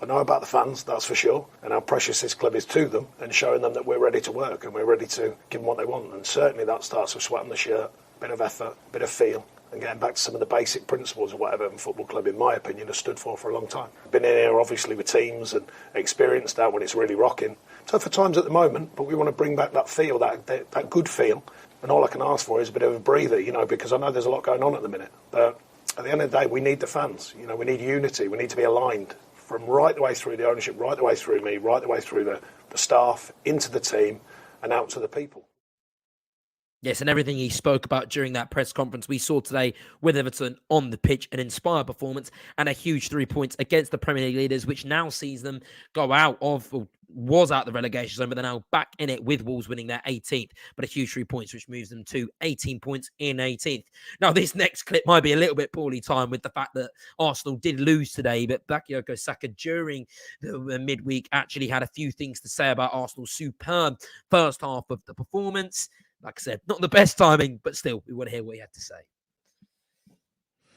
I know about the fans, that's for sure, and how precious this club is to them, and showing them that we're ready to work and we're ready to give them what they want. And certainly that starts with sweat on the shirt, a bit of effort, a bit of feel, and getting back to some of the basic principles of what Everton Football Club, in my opinion, has stood for a long time. Been in here, obviously, with teams and experienced that when it's really rocking. Tougher times at the moment, but we want to bring back that feel, that good feel. And all I can ask for is a bit of a breather, because I know there's a lot going on at the minute. But at the end of the day, we need the fans. We need unity. We need to be aligned from right the way through the ownership, right the way through me, right the way through the staff, into the team and out to the people. Yes, and everything he spoke about during that press conference we saw today with Everton on the pitch, an inspired performance and a huge 3 points against the Premier League leaders, which now sees them go out of, or was out the relegation zone, but they're now back in it with Wolves winning their 18th, but a huge 3 points, which moves them to 18 points in 18th. Now, this next clip might be a little bit poorly timed with the fact that Arsenal did lose today, but Bakayoko Saka during the midweek actually had a few things to say about Arsenal's superb first half of the performance. Like I said, not the best timing, but still, we want to hear what he had to say.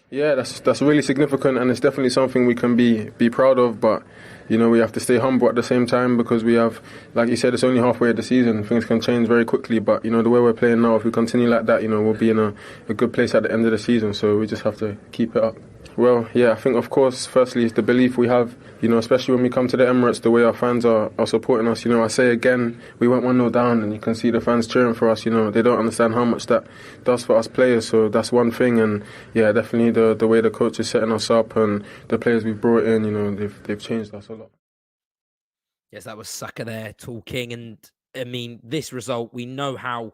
Yeah, that's really significant, and it's definitely something we can be proud of. But we have to stay humble at the same time, because we have, like you said, it's only halfway of the season. Things can change very quickly. But the way we're playing now, if we continue like that, we'll be in a good place at the end of the season. So we just have to keep it up. Well, yeah, I think, of course, firstly, it's the belief we have, especially when we come to the Emirates, the way our fans are supporting us. I say again, we went 1-0 down and you can see the fans cheering for us. They don't understand how much that does for us players, so that's one thing. And, yeah, definitely the way the coach is setting us up and the players we've brought in, they've changed us a lot. Yes, that was Saka there talking. And, I mean, this result, we know how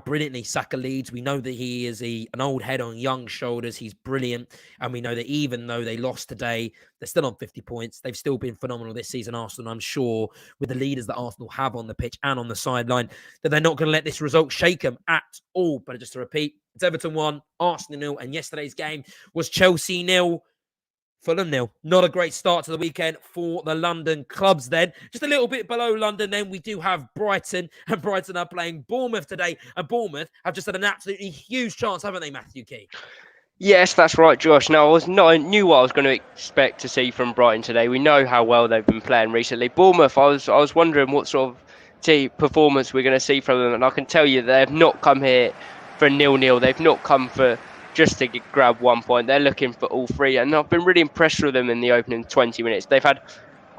brilliantly Saka leads. We know that he is an old head on young shoulders. He's brilliant. And we know that even though they lost today, they're still on 50 points. They've still been phenomenal this season, Arsenal. I'm sure with the leaders that Arsenal have on the pitch and on the sideline, that they're not going to let this result shake them at all. But just to repeat, it's Everton 1, Arsenal 0. And yesterday's game was Chelsea 0. Fulham 0. Not a great start to the weekend for the London clubs then. Just a little bit below London then, we do have Brighton. And Brighton are playing Bournemouth today. And Bournemouth have just had an absolutely huge chance, haven't they, Matthew Key? Yes, that's right, Josh. Now, I knew what I was going to expect to see from Brighton today. We know how well they've been playing recently. Bournemouth, I was wondering what sort of performance we're going to see from them. And I can tell you they've not come here for 0-0. They've not come for just to grab 1 point. They're looking for all three, and I've been really impressed with them in the opening 20 minutes. They've had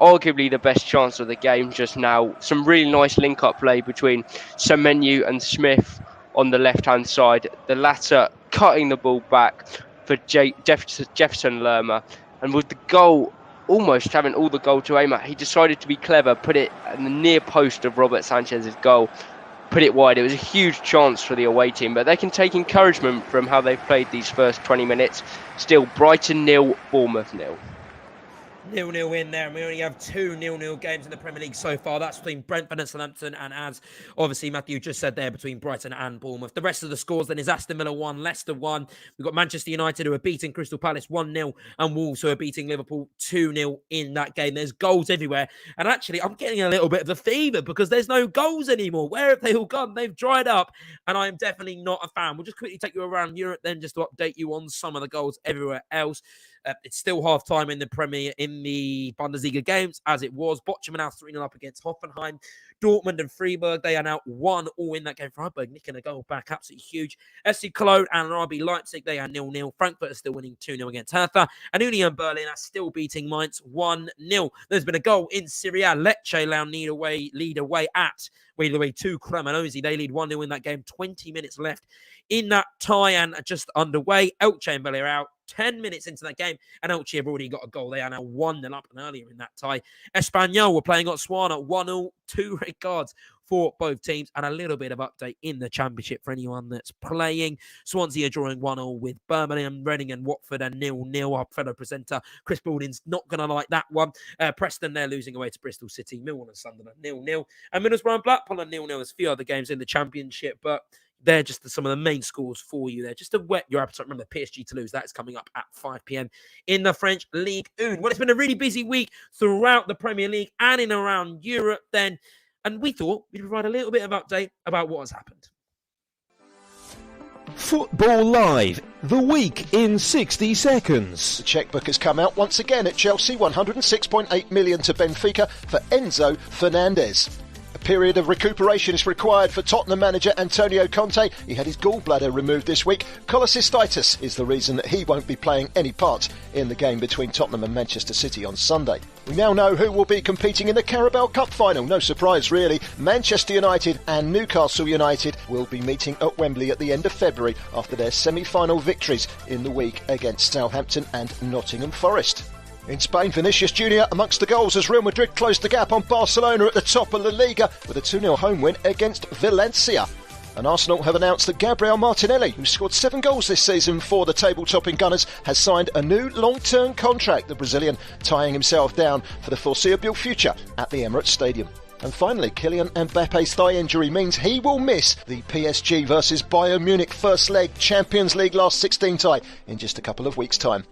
arguably the best chance of the game just now. Some really nice link-up play between Semenyo and Smith on the left-hand side. The latter cutting the ball back for Jefferson Lerma, and with the goal almost having all the goal to aim at, he decided to be clever, put it in the near post of Robert Sanchez's goal, put it wide. It was a huge chance for the away team, but they can take encouragement from how they've played these first 20 minutes. Still, Brighton 0, Bournemouth 0. 0-0 in there, and we only have 2 0-0 games in the Premier League so far. That's between Brentford and Southampton, and as obviously Matthew just said there, between Brighton and Bournemouth. The rest of the scores then is Aston Villa 1, Leicester 1. We've got Manchester United who are beating Crystal Palace 1-0, and Wolves who are beating Liverpool 2-0 in that game. There's goals everywhere, and actually I'm getting a little bit of a fever because there's no goals anymore. Where have they all gone? They've dried up, and I am definitely not a fan. We'll just quickly take you around Europe then, just to update you on some of the goals everywhere else. It's still half-time in the Bundesliga games, as it was. Bochum are now 3-0 up against Hoffenheim. Dortmund and Freiburg, they are now 1-1 in that game. Freiburg nicking a goal back, absolutely huge. FC Cologne and RB Leipzig, they are 0-0. Frankfurt are still winning 2-0 against Hertha. And Union Berlin are still beating Mainz 1-0. There's been a goal in Serie A. Lecce now lead away to Cremonese. They lead 1-0 in that game. 20 minutes left in that tie and just underway. Elche and Villa are out 10 minutes into that game, and Elche have already got a goal. They are now 1-0 up and earlier in that tie. Espanyol were playing Otsuana 1-0, 2 red cards for both teams, and a little bit of update in the Championship for anyone that's playing. Swansea are drawing 1-0 with Birmingham, Reading and Watford are 0-0. Our fellow presenter Chris Balding's not going to like that one. Preston, they're losing away to Bristol City. Millwall and Sunderland 0-0. And Middlesbrough and Blackpool are 0-0. There's a few other games in the Championship, but they're just some of the main scores for you there. Just to whet your appetite. Remember, PSG Toulouse, that is coming up at 5 p.m. in the French Ligue 1. Well, it's been a really busy week throughout the Premier League and in around Europe then. And we thought we'd provide a little bit of update about what has happened. Football Live, the week in 60 seconds. The chequebook has come out once again at Chelsea, 106.8 million to Benfica for Enzo Fernandez. A period of recuperation is required for Tottenham manager Antonio Conte. He had his gallbladder removed this week. Cholecystitis is the reason that he won't be playing any part in the game between Tottenham and Manchester City on Sunday. We now know who will be competing in the Carabao Cup final. No surprise really. Manchester United and Newcastle United will be meeting at Wembley at the end of February after their semi-final victories in the week against Southampton and Nottingham Forest. In Spain, Vinicius Jr. amongst the goals as Real Madrid closed the gap on Barcelona at the top of La Liga with a 2-0 home win against Valencia. And Arsenal have announced that Gabriel Martinelli, who scored 7 goals this season for the table-topping Gunners, has signed a new long-term contract, the Brazilian tying himself down for the foreseeable future at the Emirates Stadium. And finally, Kylian Mbappe's thigh injury means he will miss the PSG versus Bayern Munich first leg Champions League last 16 tie in just a couple of weeks' time.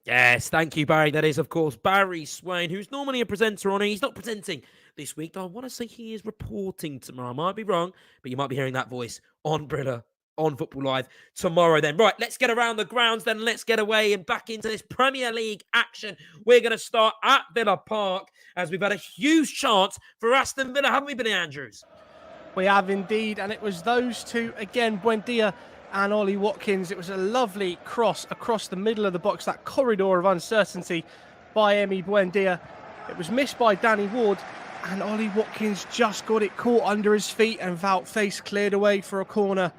Yes, thank you, Barry. That is, of course, Barry Swain, who's normally a presenter on it. He's not presenting this week. I want to say he is reporting tomorrow. I might be wrong, but you might be hearing that voice on Brilla, on Football Live tomorrow then. Right, let's get around the grounds then. Let's get away and back into this Premier League action. We're going to start at Villa Park as we've had a huge chance for Aston Villa, haven't we, Billy Andrews? We have indeed, and it was those two again. Buendia and Ollie Watkins. It was a lovely cross across the middle of the box, that corridor of uncertainty by Emi Buendia. It was missed by Danny Ward, and Ollie Watkins just got it caught under his feet, and Wout Faes cleared away for a corner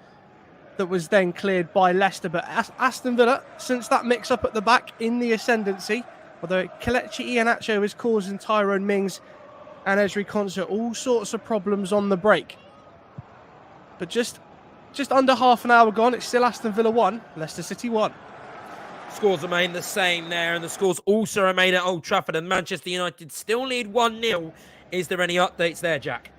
that was then cleared by Leicester. But Aston Villa, since that mix-up at the back, in the ascendancy, although Kelechi Iheanacho is causing Tyrone Mings and Ezri Konsa all sorts of problems on the break. But just under half an hour gone, it's still Aston Villa 1, Leicester City 1. Scores remain the same there, and the scores also remain at Old Trafford, and Manchester United still lead 1-0. Is there any updates there, Jack?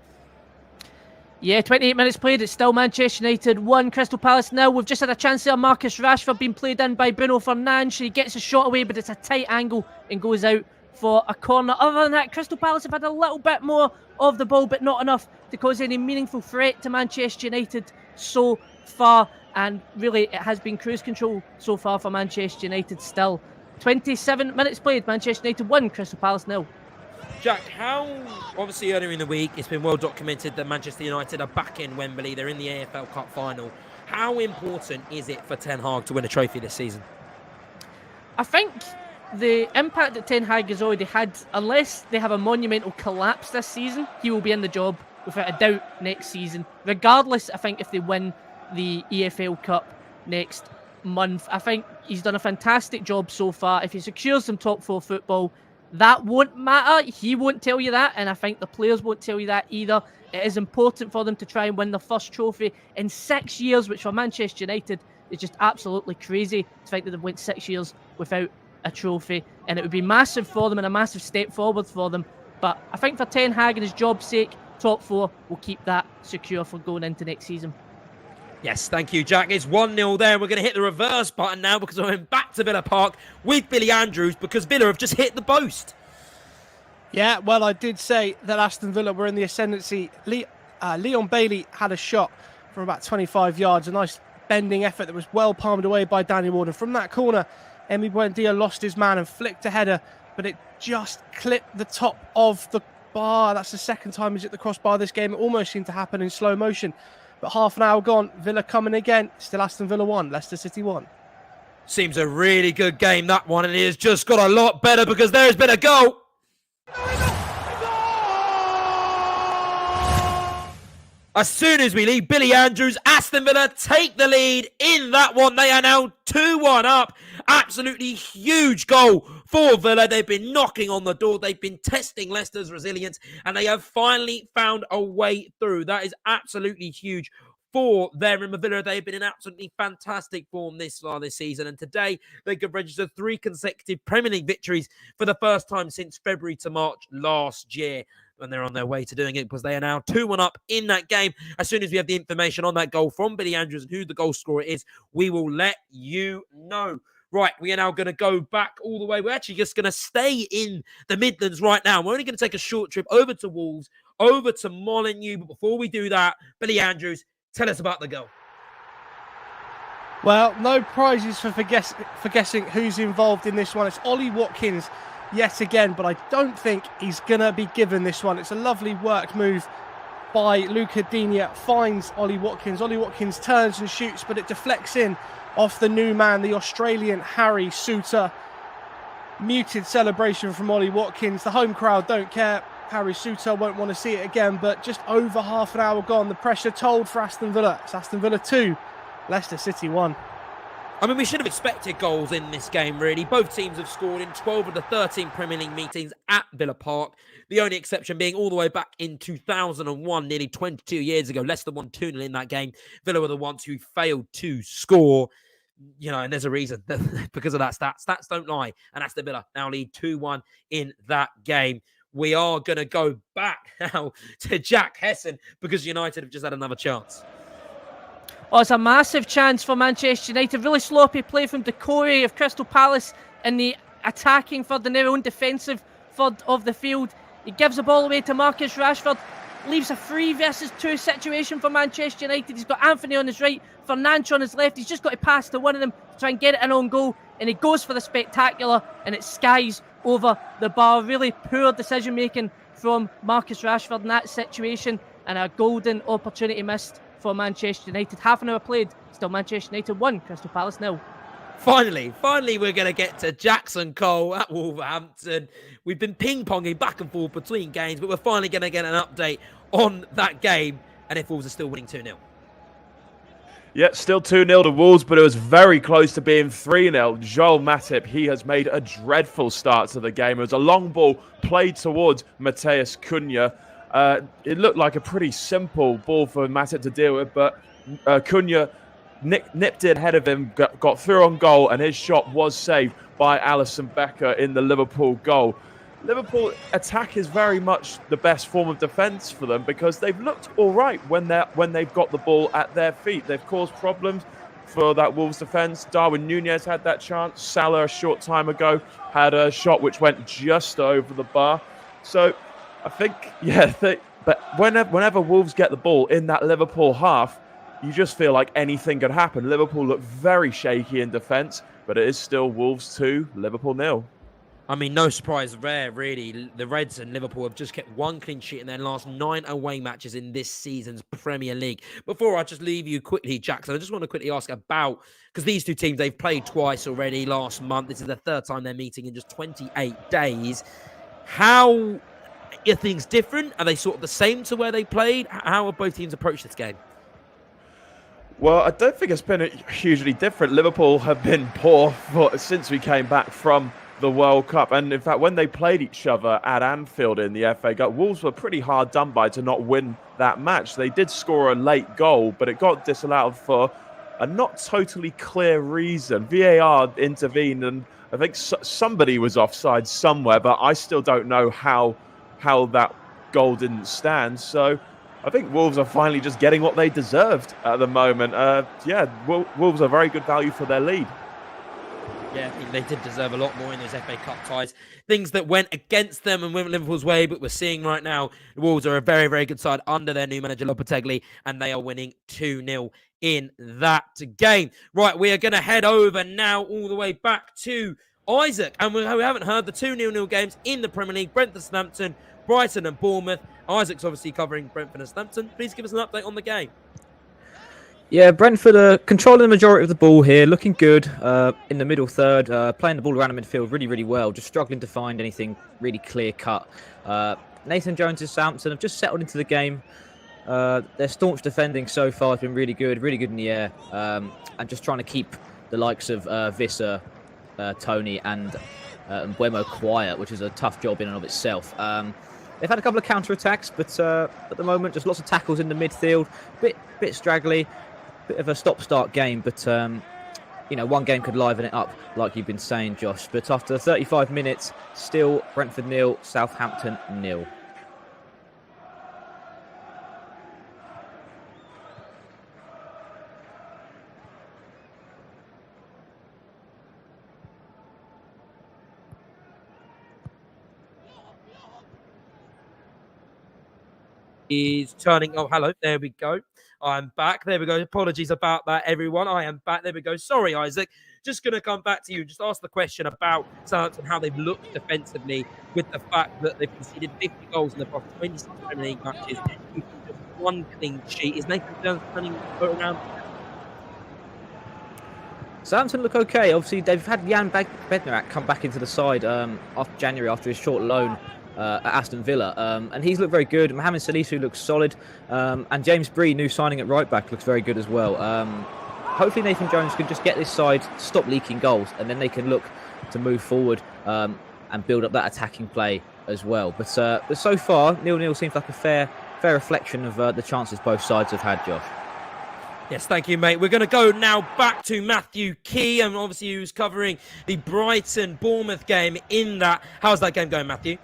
Yeah, 28 minutes played. It's still Manchester United 1, Crystal Palace 0. We've just had a chance there. Marcus Rashford being played in by Bruno Fernandes. He gets a shot away, but it's a tight angle and goes out for a corner. Other than that, Crystal Palace have had a little bit more of the ball, but not enough to cause any meaningful threat to Manchester United so far. And really, it has been cruise control so far for Manchester United still. 27 minutes played. Manchester United 1, Crystal Palace 0. Jack, how, obviously earlier in the week, it's been well documented that Manchester United are back in Wembley. They're in the AFL Cup final. How important is it for Ten Hag to win a trophy this season? I think the impact that Ten Hag has already had, unless they have a monumental collapse this season, he will be in the job without a doubt next season. Regardless, I think if they win the EFL Cup next month, I think he's done a fantastic job so far. If he secures some top 4 football, that won't matter. He won't tell you that, and I think the players won't tell you that either. It is important for them to try and win the first trophy in 6 years, which for Manchester United is just absolutely crazy to think that they've went 6 years without a trophy, and it would be massive for them and a massive step forward for them. But I think for Ten Hag and his job's sake, top 4 will keep that secure for going into next season. Yes, thank you, Jack. It's 1-0 there. We're going to hit the reverse button now because we're back to Villa Park with Billy Andrews because Villa have just hit the post. Yeah, well, I did say that Aston Villa were in the ascendancy. Leon Bailey had a shot from about 25 yards, a nice bending effort that was well palmed away by Danny Ward. And from that corner, Emi Buendia lost his man and flicked a header, but it just clipped the top of the bar. That's the second time he's hit the crossbar this game. It almost seemed to happen in slow motion. But half an hour gone, Villa coming again. Still Aston Villa 1, Leicester City 1. Seems a really good game, that one, and it has just got a lot better because there has been a goal. As soon as we leave, Billy Andrews, Aston Villa take the lead in that one. They are now 2-1 up. Absolutely huge goal for Villa. They've been knocking on the door. They've been testing Leicester's resilience, and they have finally found a way through. That is absolutely huge for them in Villa. They've been in absolutely fantastic form this far this season, and today they could register 3 consecutive Premier League victories for the first time since February to March last year. And they're on their way to doing it because they are now 2-1 up in that game. As soon as we have the information on that goal from Billy Andrews and who the goal scorer is, we will let you know. Right, we are now going to go back all the way. We're actually just going to stay in the Midlands right now. We're only going to take a short trip over to Wolves, over to Molineux. But before we do that, Billy Andrews, tell us about the goal. Well, no prizes for guessing who's involved in this one. It's Ollie Watkins yet again, but I don't think he's going to be given this one. It's a lovely worked move by Luca Digne, finds Ollie Watkins. Ollie Watkins turns and shoots, but it deflects in off the new man, the Australian Harry Souttar. Muted celebration from Ollie Watkins. The home crowd don't care. Harry Souttar won't want to see it again, but just over half an hour gone. The pressure told for Aston Villa. It's Aston Villa 2, Leicester City 1. I mean, we should have expected goals in this game, really. Both teams have scored in 12 of the 13 Premier League meetings at Villa Park. The only exception being all the way back in 2001, nearly 22 years ago. Leicester won 2-0 in that game. Villa were the ones who failed to score. You know, and there's a reason because of that stat. Stats don't lie. And Aston Villa now lead 2-1 in that game. We are going to go back now to Jack Hesson because United have just had another chance. Oh, it's a massive chance for Manchester United. Really sloppy play from Decore of Crystal Palace in the attacking third and their own defensive third of the field. He gives the ball away to Marcus Rashford. Leaves a 3 versus 2 situation for Manchester United. He's got Anthony on his right, Fernandes on his left. He's just got to pass to one of them to try and get it in on goal. And he goes for the spectacular and it skies over the bar. Really poor decision making from Marcus Rashford in that situation. And a golden opportunity missed for Manchester United. Half an hour played, still Manchester United 1, Crystal Palace 0. Finally, we're going to get to Jackson Cole at Wolverhampton. We've been ping-ponging back and forth between games, but we're finally going to get an update on that game and if Wolves are still winning 2-0. Yeah, still 2-0 to Wolves, but it was very close to being 3-0. Joel Matip, he has made a dreadful start to the game. It was a long ball played towards Mateus Cunha. It looked like a pretty simple ball for Matip to deal with, but Cunha nipped it ahead of him, got through on goal, and his shot was saved by Alisson Becker in the Liverpool goal. Liverpool attack is very much the best form of defence for them because they've looked all right when they've got the ball at their feet. They've caused problems for that Wolves defence. Darwin Núñez had that chance. Salah a short time ago had a shot which went just over the bar. So I think, but whenever Wolves get the ball in that Liverpool half, you just feel like anything could happen. Liverpool look very shaky in defence, but it is still Wolves 2, Liverpool 0. I mean, no surprise there, really. The Reds and Liverpool have just kept one clean sheet in their last 9 away matches in this season's Premier League. Before I just leave you quickly, Jackson, I just want to quickly ask about, because these two teams, they've played twice already last month. This is the third time they're meeting in just 28 days. How are things different? Are they sort of the same to where they played? How have both teams approached this game? Well, I don't think it's been hugely different. Liverpool have been poor since we came back from the World Cup. And in fact, when they played each other at Anfield in the FA Cup, Wolves were pretty hard done by to not win that match. They did score a late goal, but it got disallowed for a not totally clear reason. VAR intervened, and I think somebody was offside somewhere, but I still don't know how that goal didn't stand. So I think Wolves are finally just getting what they deserved at the moment. Wolves are very good value for their lead. Yeah, I think they did deserve a lot more in those FA Cup ties. Things that went against them and went Liverpool's way, but we're seeing right now the Wolves are a very, very good side under their new manager, Lopetegui, and they are winning 2-0 in that game. Right, we are going to head over now all the way back to Isaac, and we haven't heard the 2-0 games in the Premier League, Brentford, Southampton, Brighton and Bournemouth. Isaac's obviously covering Brentford and Southampton. Please give us an update on the game. Yeah, Brentford are controlling the majority of the ball here, looking good in the middle third, playing the ball around the midfield really, really well, just struggling to find anything really clear-cut. Nathan Jones' Southampton have just settled into the game. Their staunch defending so far has been really good in the air, and just trying to keep the likes of Visser, Tony and Mbeumo quiet, which is a tough job in and of itself. They've had a couple of counter-attacks, but at the moment, just lots of tackles in the midfield, bit straggly. Bit of a stop-start game, but one game could liven it up, like you've been saying, Josh. But after 35 minutes, still Brentford 0, Southampton 0. Is turning. Oh, hello. There we go. I'm back. There we go. Apologies about that, everyone. I am back. There we go. Sorry, Isaac. Just going to come back to you. Just ask the question about Southampton, how they've looked defensively with the fact that they've conceded 50 goals in the past 26 Premier League matches. Just one clean sheet. Is Nathan Jones turning around? Southampton look okay. Obviously, they've had Jan Bednarak come back into the side after January after his short loan at Aston Villa, and he's looked very good. Mohamed Salisu looks solid, and James Bree, new signing at right back, looks very good as well. Hopefully Nathan Jones can just get this side stop leaking goals, and then they can look to move forward and build up that attacking play as well. But so far 0-0 seems like a fair reflection of the chances both sides have had, Josh. Yes, thank you, mate. We're going to go now back to Matthew Key, and obviously who's covering the Brighton-Bournemouth game in that. How's that game going, Matthew?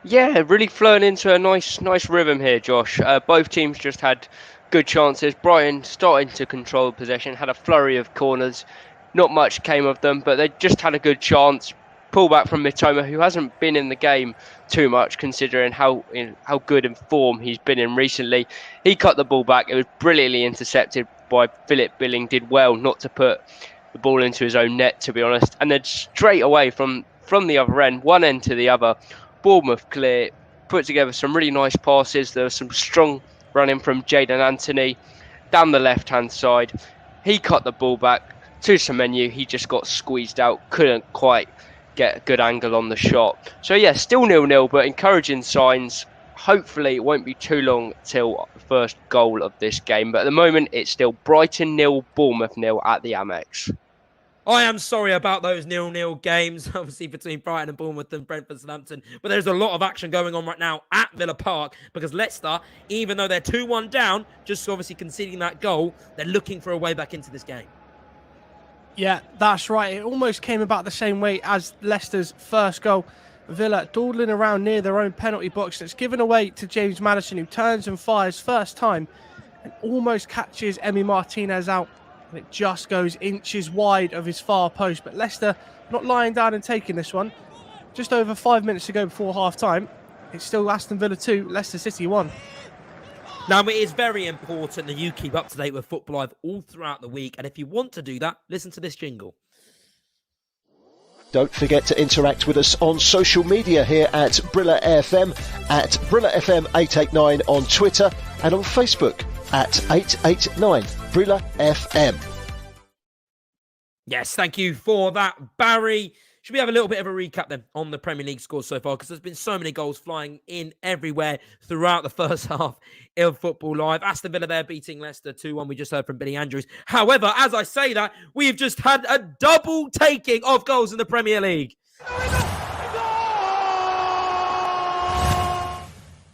Yeah, really flowing into a nice rhythm here, Josh. Both teams just had good chances. Brighton starting to control possession, had a flurry of corners. Not much came of them, but they just had a good chance. Pull back from Mitoma, who hasn't been in the game too much, considering how good in form he's been in recently. He cut the ball back. It was brilliantly intercepted by Philip Billing. Did well not to put the ball into his own net, to be honest. And then straight away from the other end, one end to the other, Bournemouth clear, put together some really nice passes. There was some strong running from Jadon Anthony, down the left-hand side. He cut the ball back to Semenyo. He just got squeezed out, couldn't quite get a good angle on the shot. So yeah, still 0-0, but encouraging signs. Hopefully it won't be too long till the first goal of this game. But at the moment, it's still Brighton 0, Bournemouth 0 at the Amex. I am sorry about those 0-0 games, obviously between Brighton and Bournemouth and Brentford Southampton. But there's a lot of action going on right now at Villa Park because Leicester, even though they're 2-1 down, just obviously conceding that goal, they're looking for a way back into this game. Yeah, that's right. It almost came about the same way as Leicester's first goal. Villa dawdling around near their own penalty box. It's given away to James Maddison, who turns and fires first time and almost catches Emi Martinez out. And it just goes inches wide of his far post. But Leicester not lying down and taking this one. Just over 5 minutes to go before half-time. It's still Aston Villa 2, Leicester City 1. Now, it is very important that you keep up to date with Football Live all throughout the week. And if you want to do that, listen to this jingle. Don't forget to interact with us on social media here at Brilla FM, at Brilla FM 889 on Twitter and on Facebook at 889 Brilla FM. Yes, thank you for that, Barry. Should we have a little bit of a recap then on the Premier League scores so far? Because there's been so many goals flying in everywhere throughout the first half of Football Live. Aston Villa there beating Leicester 2-1. We just heard from Billy Andrews. However, as I say that, we've just had a double taking of goals in the Premier League.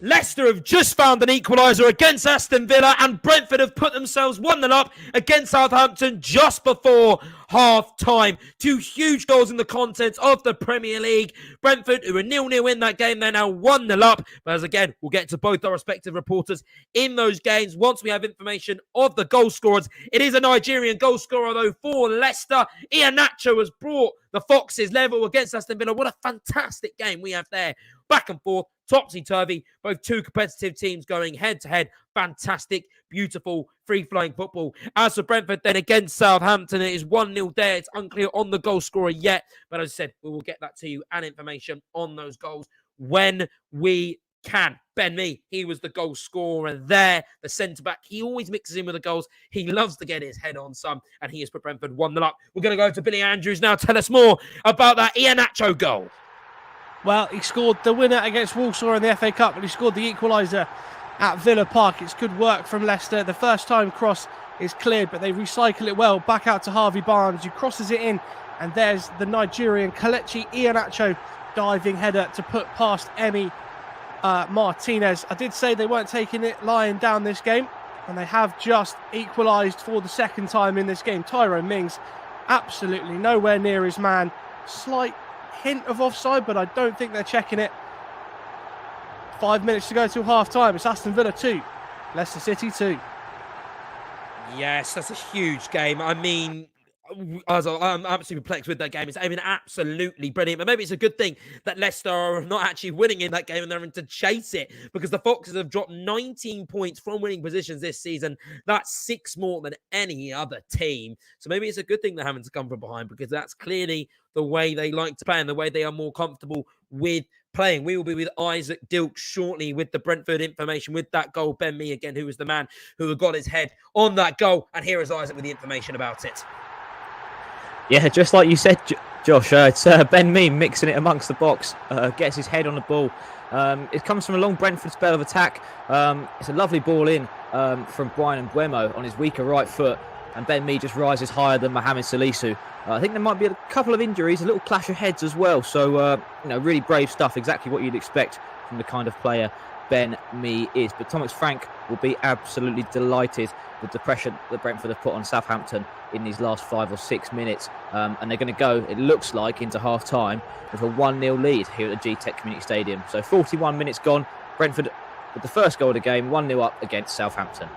Leicester have just found an equaliser against Aston Villa, and Brentford have put themselves 1-0 up against Southampton just before half-time. Two huge goals in the contents of the Premier League. Brentford, who were 0-0 in that game, they're now 1-0 up. But as again, we'll get to both our respective reporters in those games once we have information of the goal scorers. It is a Nigerian goal scorer, though, for Leicester. Iheanacho has brought the Foxes level against Aston Villa. What a fantastic game we have there. Back and forth, topsy-turvy, both two competitive teams going head-to-head. Fantastic, beautiful, free-flowing football. As for Brentford, then against Southampton, it is 1-0 there. It's unclear on the goal scorer yet, but as I said, we will get that to you and information on those goals when we can. Ben Mee, he was the goal scorer there, the centre-back. He always mixes in with the goals. He loves to get his head on some, and he has put Brentford 1-0 up. We're going to go to Billy Andrews now. Tell us more about that Iheanacho goal. Well, he scored the winner against Walsall in the FA Cup, and he scored the equaliser at Villa Park. It's good work from Leicester. The first time cross is cleared, but they recycle it well. Back out to Harvey Barnes, who crosses it in, and there's the Nigerian Kelechi Iheanacho diving header to put past Emi Martinez. I did say they weren't taking it lying down this game, and they have just equalised for the second time in this game. Tyrone Mings, absolutely nowhere near his man. Slight hint of offside, but I don't think they're checking it. 5 minutes to go till half-time. It's Aston Villa 2, Leicester City 2. Yes, that's a huge game. I mean, I'm absolutely perplexed with that game. It's absolutely brilliant. But maybe it's a good thing that Leicester are not actually winning in that game and they're having to chase it, because the Foxes have dropped 19 points from winning positions this season. That's 6 more than any other team. So maybe it's a good thing they're having to come from behind, because that's clearly the way they like to play and the way they are more comfortable with playing. We will be with Isaac Dilkes shortly with the Brentford information, with that goal. Ben Mee again, who was the man who got his head on that goal. And here is Isaac with the information about it. Yeah, just like you said, Josh, it's Ben Mee mixing it amongst the box, gets his head on the ball. It comes from a long Brentford spell of attack. It's a lovely ball in from Brian Mbeumo on his weaker right foot, and Ben Mee just rises higher than Mohamed Salisu. I think there might be a couple of injuries, a little clash of heads as well. So, really brave stuff, exactly what you'd expect from the kind of player Ben Mee is. But Thomas Frank will be absolutely delighted with the pressure that Brentford have put on Southampton in these last 5 or 6 minutes. And they're going to go, it looks like, into half-time with a 1-0 lead here at the GTEC Community Stadium. So 41 minutes gone. Brentford with the first goal of the game, 1-0 up against Southampton.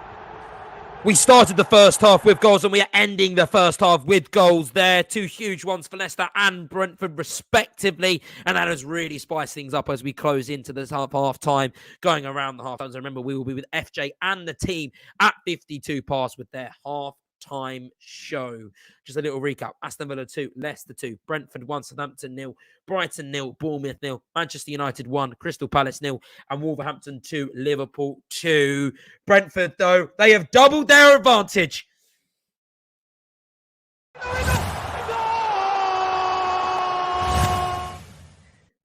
We started the first half with goals and we are ending the first half with goals there. 2 huge ones for Leicester and Brentford respectively. And that has really spiced things up as we close into this half time, going around the half times. Remember, we will be with FJ and the team at 52 past with their half half-time show. Just a little recap. Aston Villa 2, Leicester 2, Brentford 1, Southampton 0, Brighton 0, Bournemouth 0, Manchester United 1, Crystal Palace 0, and Wolverhampton 2, Liverpool 2. Brentford, though, they have doubled their advantage.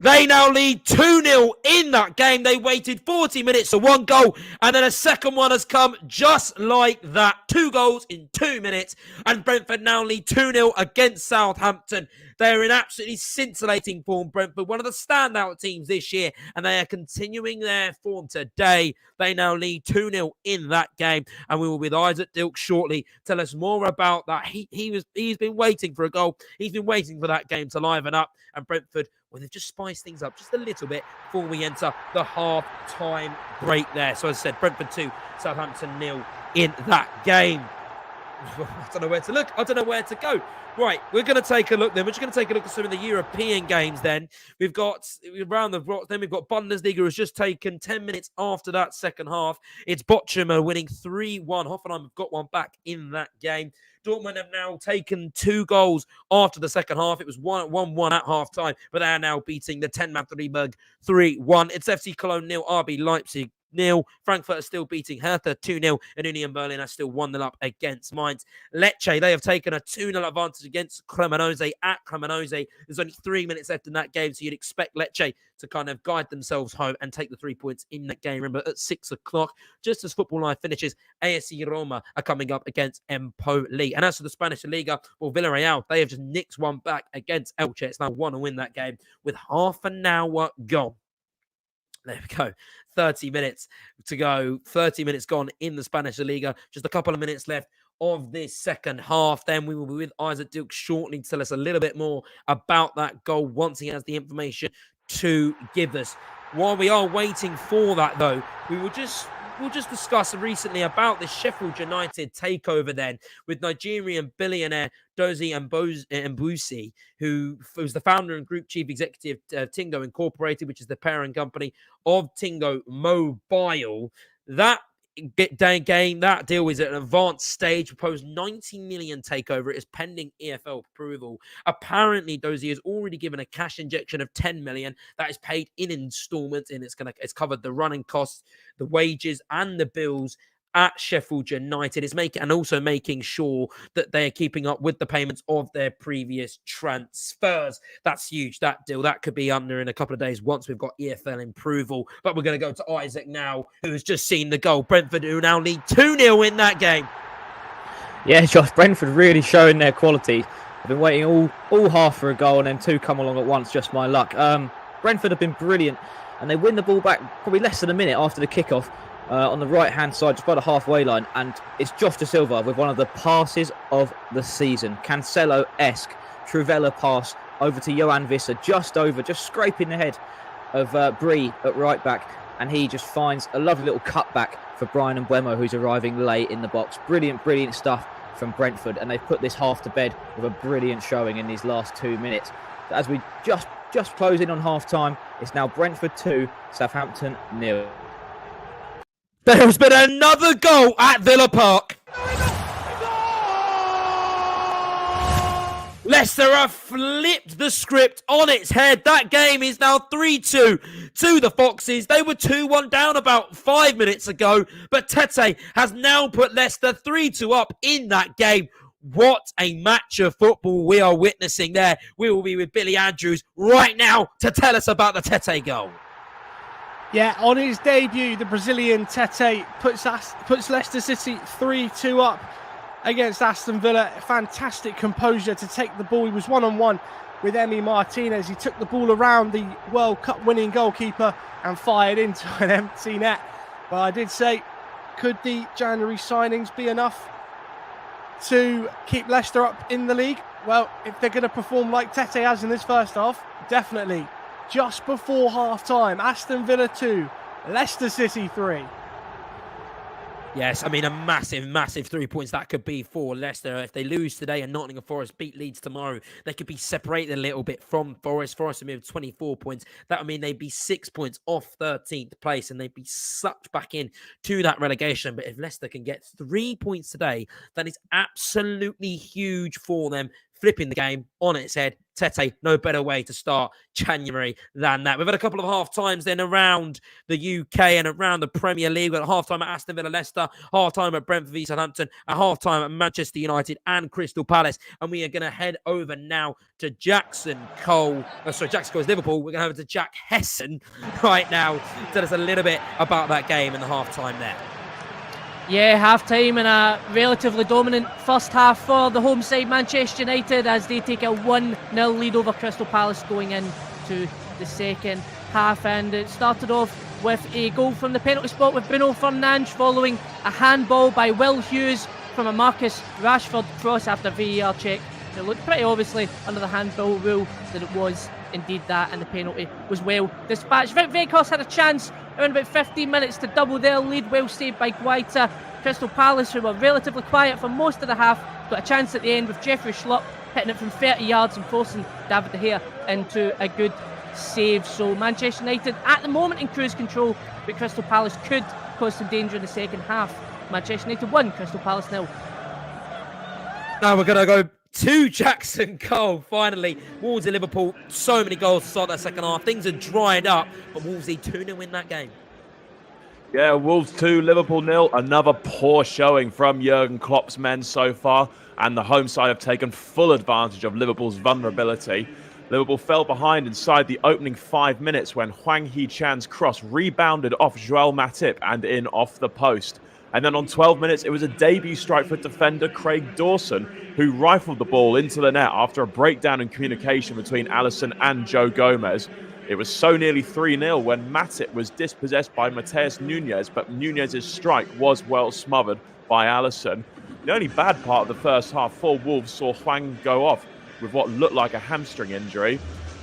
They now lead 2-0 in that game. They waited 40 minutes for one goal, and then a second one has come just like that. 2 goals in 2 minutes, and Brentford now lead 2-0 against Southampton. They're in absolutely scintillating form, Brentford, one of the standout teams this year, and they are continuing their form today. They now lead 2-0 in that game, and we will be with Isaac Dilkes shortly. Tell us more about that. He's been waiting for a goal. He's been waiting for that game to liven up, and Brentford, well, they've just spiced things up just a little bit before we enter the half-time break there. So as I said, Brentford 2, Southampton 0 in that game. I don't know where to look. I don't know where to go. Right, we're going to take a look then. We're just going to take a look at some of the European games then. We've got around the block. Then we've got Bundesliga who's just taken 10 minutes after that second half. It's Bochum winning 3-1. Hoffenheim have got one back in that game. Dortmund have now taken 2 goals after the second half. It was 1-1 at half-time, but they are now beating the 10-man Freiburg 3-1. It's FC Cologne 0, RB Leipzig 0. Frankfurt are still beating Hertha 2-0, and Union Berlin are still 1-0 up against Mainz. Lecce, they have taken a 2-0 advantage against Cremonese at Cremonese. There's only 3 minutes left in that game, so you'd expect Lecce to kind of guide themselves home and take the 3 points in that game. Remember, at 6 o'clock, just as Football Live finishes, ASC Roma are coming up against Empoli. And as for the Spanish Liga, well, Villarreal, they have just nicked one back against Elche. It's now 1-0 that game with half an hour gone. There we go. 30 minutes to go. 30 minutes gone in the Spanish Liga. Just a couple of minutes left of this second half. Then we will be with Isaac Dilkes shortly to tell us a little bit more about that goal once he has the information to give us. While we are waiting for that, though, we'll just discuss recently about the Sheffield United takeover then with Nigerian billionaire Dozie Mbusi, who was the founder and group chief executive of Tingo Incorporated, which is the parent company of Tingo Mobile. That deal is at an advanced stage. Proposed 90 million takeover. It is pending EFL approval. Apparently, Dozie has already given a cash injection of 10 million that is paid in installments, and it's covered the running costs, the wages, and the bills at Sheffield United. It's making sure that they are keeping up with the payments of their previous transfers. That's huge, that deal. That could be under in a couple of days once we've got EFL approval. But we're going to go to Isaac now, who's just seen the goal. Brentford, who now lead 2-0 in that game. Yeah, Josh, Brentford really showing their quality. I've been waiting all half for a goal, and then 2 come along at once. Just my luck. Brentford have been brilliant, and they win the ball back probably less than a minute after the kickoff. On the right-hand side, just by the halfway line, and it's Josh Da Silva with one of the passes of the season. Cancelo-esque Trivela pass over to Johan Visser, just scraping the head of Bree at right-back, and he just finds a lovely little cutback for Brian Mbeumo, who's arriving late in the box. Brilliant stuff from Brentford, and they've put this half to bed with a brilliant showing in these last 2 minutes. So as we just close in on half-time, it's now Brentford 2, Southampton 0. There's been another goal at Villa Park. Leicester have flipped the script on its head. That game is now 3-2 to the Foxes. They were 2-1 down about 5 minutes ago, but Tete has now put Leicester 3-2 up in that game. What a match of football we are witnessing there. We will be with Billy Andrews right now to tell us about the Tete goal. Yeah, on his debut, the Brazilian Tete puts Leicester City 3-2 up against Aston Villa. Fantastic composure to take the ball. He was one-on-one with Emi Martinez. He took the ball around the World Cup winning goalkeeper and fired into an empty net. But I did say, could the January signings be enough to keep Leicester up in the league? Well, if they're going to perform like Tete has in this first half, definitely. Just before half-time, Aston Villa 2, Leicester City 3. Yes, I mean, a massive, massive 3 points that could be for Leicester. If they lose today and Nottingham Forest beat Leeds tomorrow, they could be separated a little bit from Forest. Forest would move 24 points. That would mean they'd be 6 points off 13th place and they'd be sucked back in to that relegation. But if Leicester can get 3 points today, that is absolutely huge for them, flipping the game on its head. Tete, no better way to start January than that. We've had a couple of half times then around the UK and around the Premier League. We've got half time at Aston Villa, Leicester, half time at Brentford v Southampton, a half time at Manchester United and Crystal Palace. And we are going to head over now to Jackson Cole's Liverpool. We're going to head to Jack Hesson right now to tell us a little bit about that game and the half time there. Yeah, half-time and a relatively dominant first half for the home side Manchester United as they take a 1-0 lead over Crystal Palace going into the second half. And it started off with a goal from the penalty spot with Bruno Fernandes following a handball by Will Hughes from a Marcus Rashford cross after VAR check. It looked pretty obviously under the handball rule that it was indeed that, and the penalty was well dispatched. Vegas had a chance around about 15 minutes to double their lead, well saved by Guaita. Crystal Palace, who were relatively quiet for most of the half, got a chance at the end with Jeffrey Schlupp hitting it from 30 yards and forcing David De Gea into a good save. So Manchester United at the moment in cruise control, but Crystal Palace could cause some danger in the second half. Manchester United 1, Crystal Palace 0. Now we're going to go to Jackson Cole, finally. Wolves at Liverpool, so many goals to start that second half. Things are dried up, but Wolves need 2-0 win that game. Yeah, Wolves 2, Liverpool 0. Another poor showing from Jurgen Klopp's men so far, and the home side have taken full advantage of Liverpool's vulnerability. Liverpool fell behind inside the opening 5 minutes when Hwang Hee-chan's cross rebounded off Joel Matip and in off the post. And then on 12 minutes, it was a debut strike for defender Craig Dawson, who rifled the ball into the net after a breakdown in communication between Alisson and Joe Gomez. It was so nearly 3-0 when Matip was dispossessed by Mateus Nunes, but Nunes' strike was well smothered by Alisson. The only bad part of the first half for Wolves saw Hwang go off with what looked like a hamstring injury.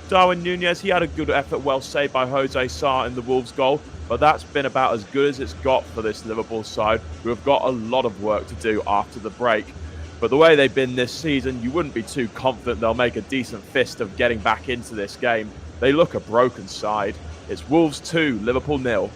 Darwin Nunes, he had a good effort, well saved by Jose Sarr in the Wolves goal, but that's been about as good as it's got for this Liverpool side, who have got a lot of work to do after the break. But the way they've been this season, you wouldn't be too confident they'll make a decent fist of getting back into this game. They look a broken side. It's Wolves 2, Liverpool 0.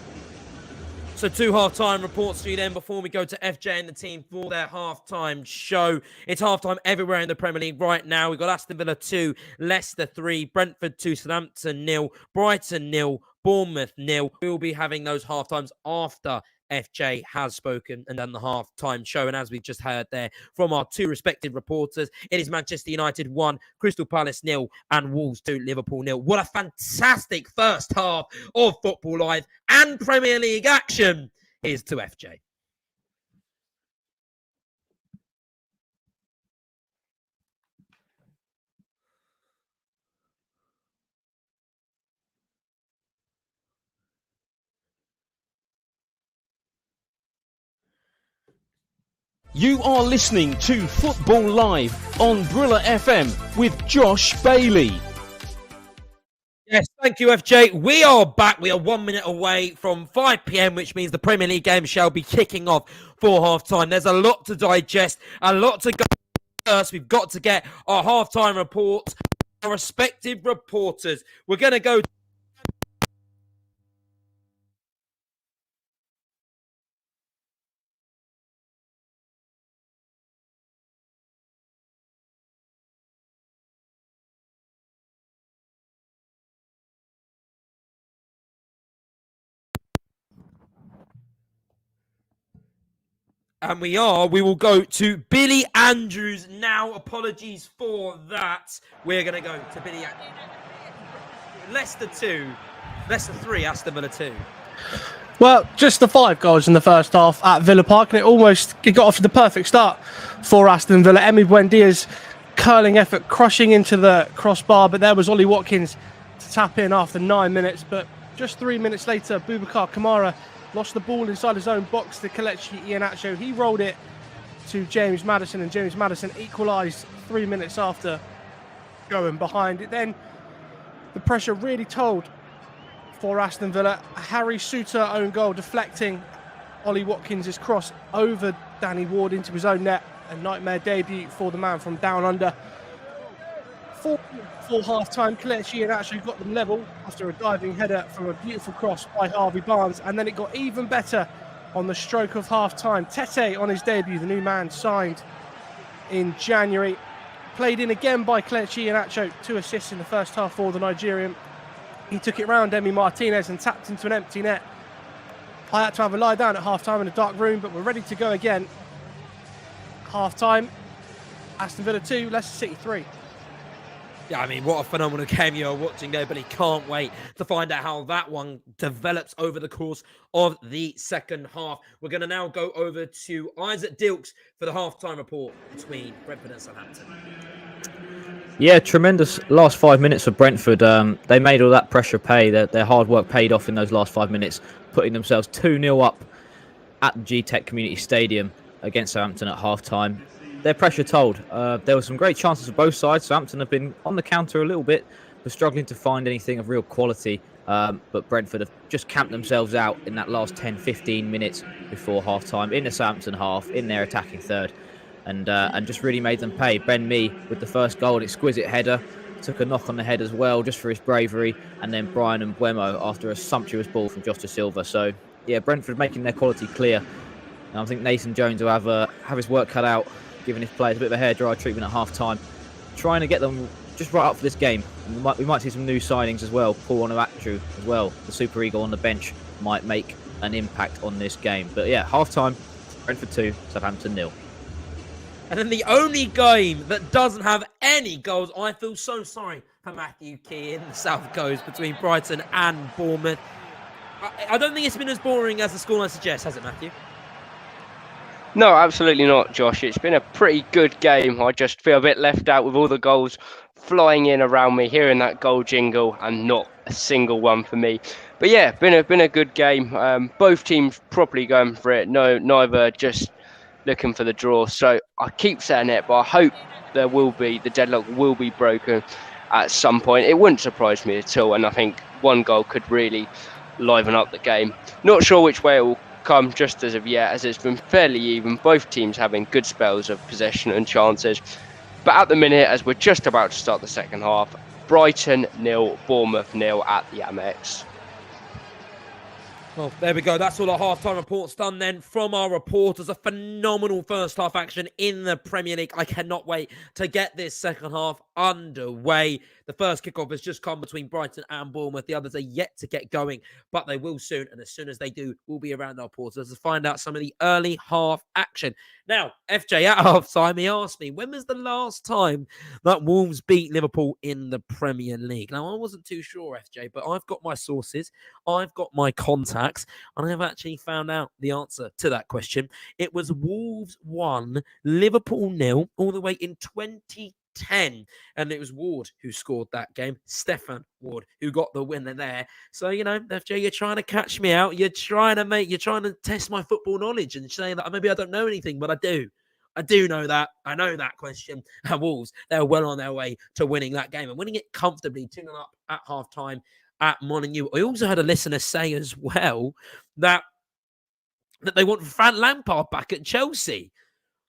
So 2 half-time reports for you then before we go to FJ and the team for their half-time show. It's half-time everywhere in the Premier League right now. We've got Aston Villa 2, Leicester 3, Brentford 2, Southampton 0, Brighton 0, Bournemouth 0. We will be having those half-times after FJ has spoken and done the half-time show. And as we've just heard there from our two respective reporters, it is Manchester United 1, Crystal Palace 0, and Wolves 2, Liverpool 0. What a fantastic first half of Football Live and Premier League action. Here's to FJ. You are listening to Football Live on Brilla FM with Josh Bailey. Yes, thank you, FJ. We are back. We are 1 minute away from 5 p.m, which means the Premier League game shall be kicking off for half-time. There's a lot to digest, a lot to go. First, we've got to get our half-time reports, our respective reporters. We're going to go... And we will go to Billy Andrews now. Apologies for that. We're going to go to Billy Andrews. Leicester 2, Leicester 3, Aston Villa 2. Well, just the 5 goals in the first half at Villa Park, and it got off to the perfect start for Aston Villa. Emi Buendia's curling effort crushing into the crossbar, but there was Ollie Watkins to tap in after 9 minutes. But just 3 minutes later, Boubacar Kamara lost the ball inside his own box to Kelechi Iheanacho. He rolled it to James Maddison, and James Maddison equalised 3 minutes after going behind it. Then the pressure really told for Aston Villa. A Harry Souttar own goal deflecting Ollie Watkins' cross over Danny Ward into his own net. A nightmare debut for the man from down under. Full half-time, Kelechi had actually got them level after a diving header from a beautiful cross by Harvey Barnes, and then it got even better on the stroke of half-time. Tete on his debut, the new man signed in January, played in again by Kelechi Iheanacho, 2 assists in the first half for the Nigerian. He took it round Emi Martinez and tapped into an empty net. I had to have a lie down at half-time in a dark room, but we're ready to go again. Half-time, Aston Villa 2, Leicester City 3. Yeah, I mean, what a phenomenal game you're watching there, but he can't wait to find out how that one develops over the course of the second half. We're going to now go over to Isaac Dilkes for the half-time report between Brentford and Southampton. Yeah, tremendous last 5 minutes for Brentford. They made all that pressure pay. Their hard work paid off in those last 5 minutes, putting themselves 2-0 up at the G-Tech Community Stadium against Southampton at half-time. Their pressure told. There were some great chances for both sides. Southampton have been on the counter a little bit, but struggling to find anything of real quality. But Brentford have just camped themselves out in that last 10-15 minutes before half-time, in the Southampton half, in their attacking third, and just really made them pay. Ben Mee with the first goal, an exquisite header, took a knock on the head as well, just for his bravery, and then Brian and Mbeumo after a sumptuous ball from Joshua Silva. So, yeah, Brentford making their quality clear. And I think Nathan Jones will have his work cut out, giving his players a bit of a hairdryer treatment at half-time, trying to get them just right up for this game. And we might see some new signings as well. Paul Onuachu as well, the Super Eagle on the bench, might make an impact on this game. But yeah, half-time, Brentford 2, Southampton 0. And then the only game that doesn't have any goals, I feel so sorry for Matthew Key in the South Coast between Brighton and Bournemouth. I don't think it's been as boring as the scoreline suggests, has it, Matthew? No, absolutely not, Josh. It's been a pretty good game. I just feel a bit left out with all the goals flying in around me, hearing that goal jingle, and not a single one for me. But yeah, been a good game. Both teams properly going for it. No, neither just looking for the draw. So I keep saying it, but I hope the deadlock will be broken at some point. It wouldn't surprise me at all, and I think one goal could really liven up the game. Not sure which way it will come just as of yet, as it's been fairly even, both teams having good spells of possession and chances. But at the minute, as we're just about to start the second half, Brighton 0, Bournemouth 0 at the Amex. Well, there we go. That's all our half-time reports done then from our reporters. A phenomenal first half action in the Premier League. I cannot wait to get this second half underway. The first kickoff has just come between Brighton and Bournemouth. The others are yet to get going, but they will soon. And as soon as they do, we'll be around our portals to find out some of the early half action. Now, FJ, at half-time, he asked me, when was the last time that Wolves beat Liverpool in the Premier League? Now, I wasn't too sure, FJ, but I've got my sources, I've got my contacts, and I've actually found out the answer to that question. It was Wolves 1, Liverpool 0, all the way in 2010. And it was Ward who scored that game. Stefan Ward who got the winner there. So, you know, FJ, you're trying to catch me out. You're trying to test my football knowledge and saying that maybe I don't know anything, but I do. I do know that. I know that question. Wolves, they're well on their way to winning that game and winning it comfortably, 2-0 up at half-time at Molineux. I also had a listener say as well that they want Frank Lampard back at Chelsea.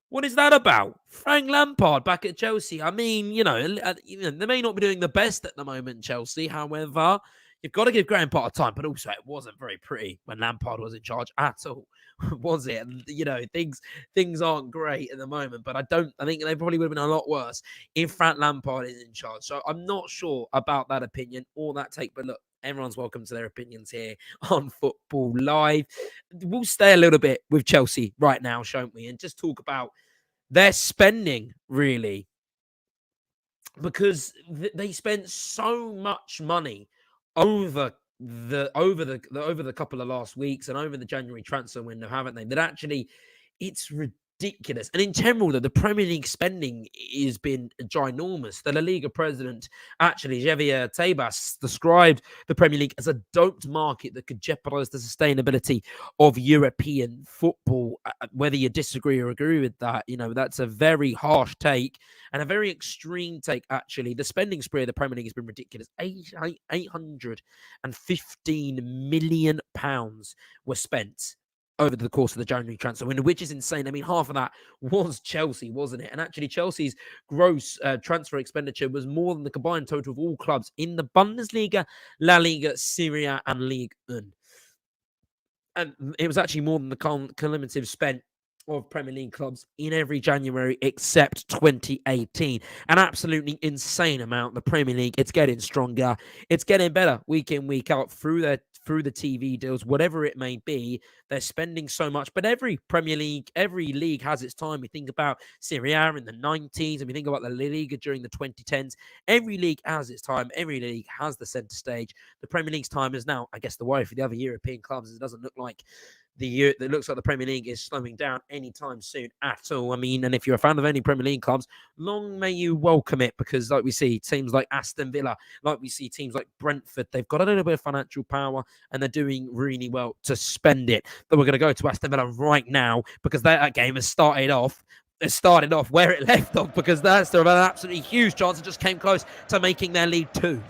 What is that about? Frank Lampard back at Chelsea. I mean, they may not be doing the best at the moment, Chelsea. However, you've got to give Graham Potter time. But also, it wasn't very pretty when Lampard was in charge at all, was it? And, things aren't great at the moment. But I think they probably would have been a lot worse if Frank Lampard is in charge. So I'm not sure about that opinion or that take. But look, everyone's welcome to their opinions here on Football Live. We'll stay a little bit with Chelsea right now, shan't we? And just talk about their spending, really. Because they spent so much money over the couple of last weeks and over the January transfer window, haven't they? That actually, it's ridiculous. And in general, the Premier League spending has been ginormous. The La Liga president, actually, Javier Tebas, described the Premier League as a doped market that could jeopardize the sustainability of European football. Whether you disagree or agree with that, that's a very harsh take and a very extreme take, actually. The spending spree of the Premier League has been ridiculous. £815 million were spent over the course of the January transfer window, which is insane. I mean, half of that was Chelsea, wasn't it? And actually, Chelsea's gross transfer expenditure was more than the combined total of all clubs in the Bundesliga, La Liga, Serie A, and Ligue 1. And it was actually more than the cumulative spent of Premier League clubs in every January except 2018. An absolutely insane amount. The Premier League, it's getting stronger. It's getting better week in, week out through the TV deals, whatever it may be. They're spending so much. But every Premier League, every league has its time. We think about Serie A in the 90s, and we think about the La Liga during the 2010s. Every league has its time. Every league has the centre stage. The Premier League's time is now. I guess the worry for the other European clubs is it doesn't look like it looks like the Premier League is slowing down anytime soon at all. I mean, and if you're a fan of any Premier League clubs, long may you welcome it, because like we see teams like Aston Villa, like we see teams like Brentford, they've got a little bit of financial power and they're doing really well to spend it. But we're going to go to Aston Villa right now, because that game has started off where it left off, because that's an absolutely huge chance. It just came close to making their lead 2.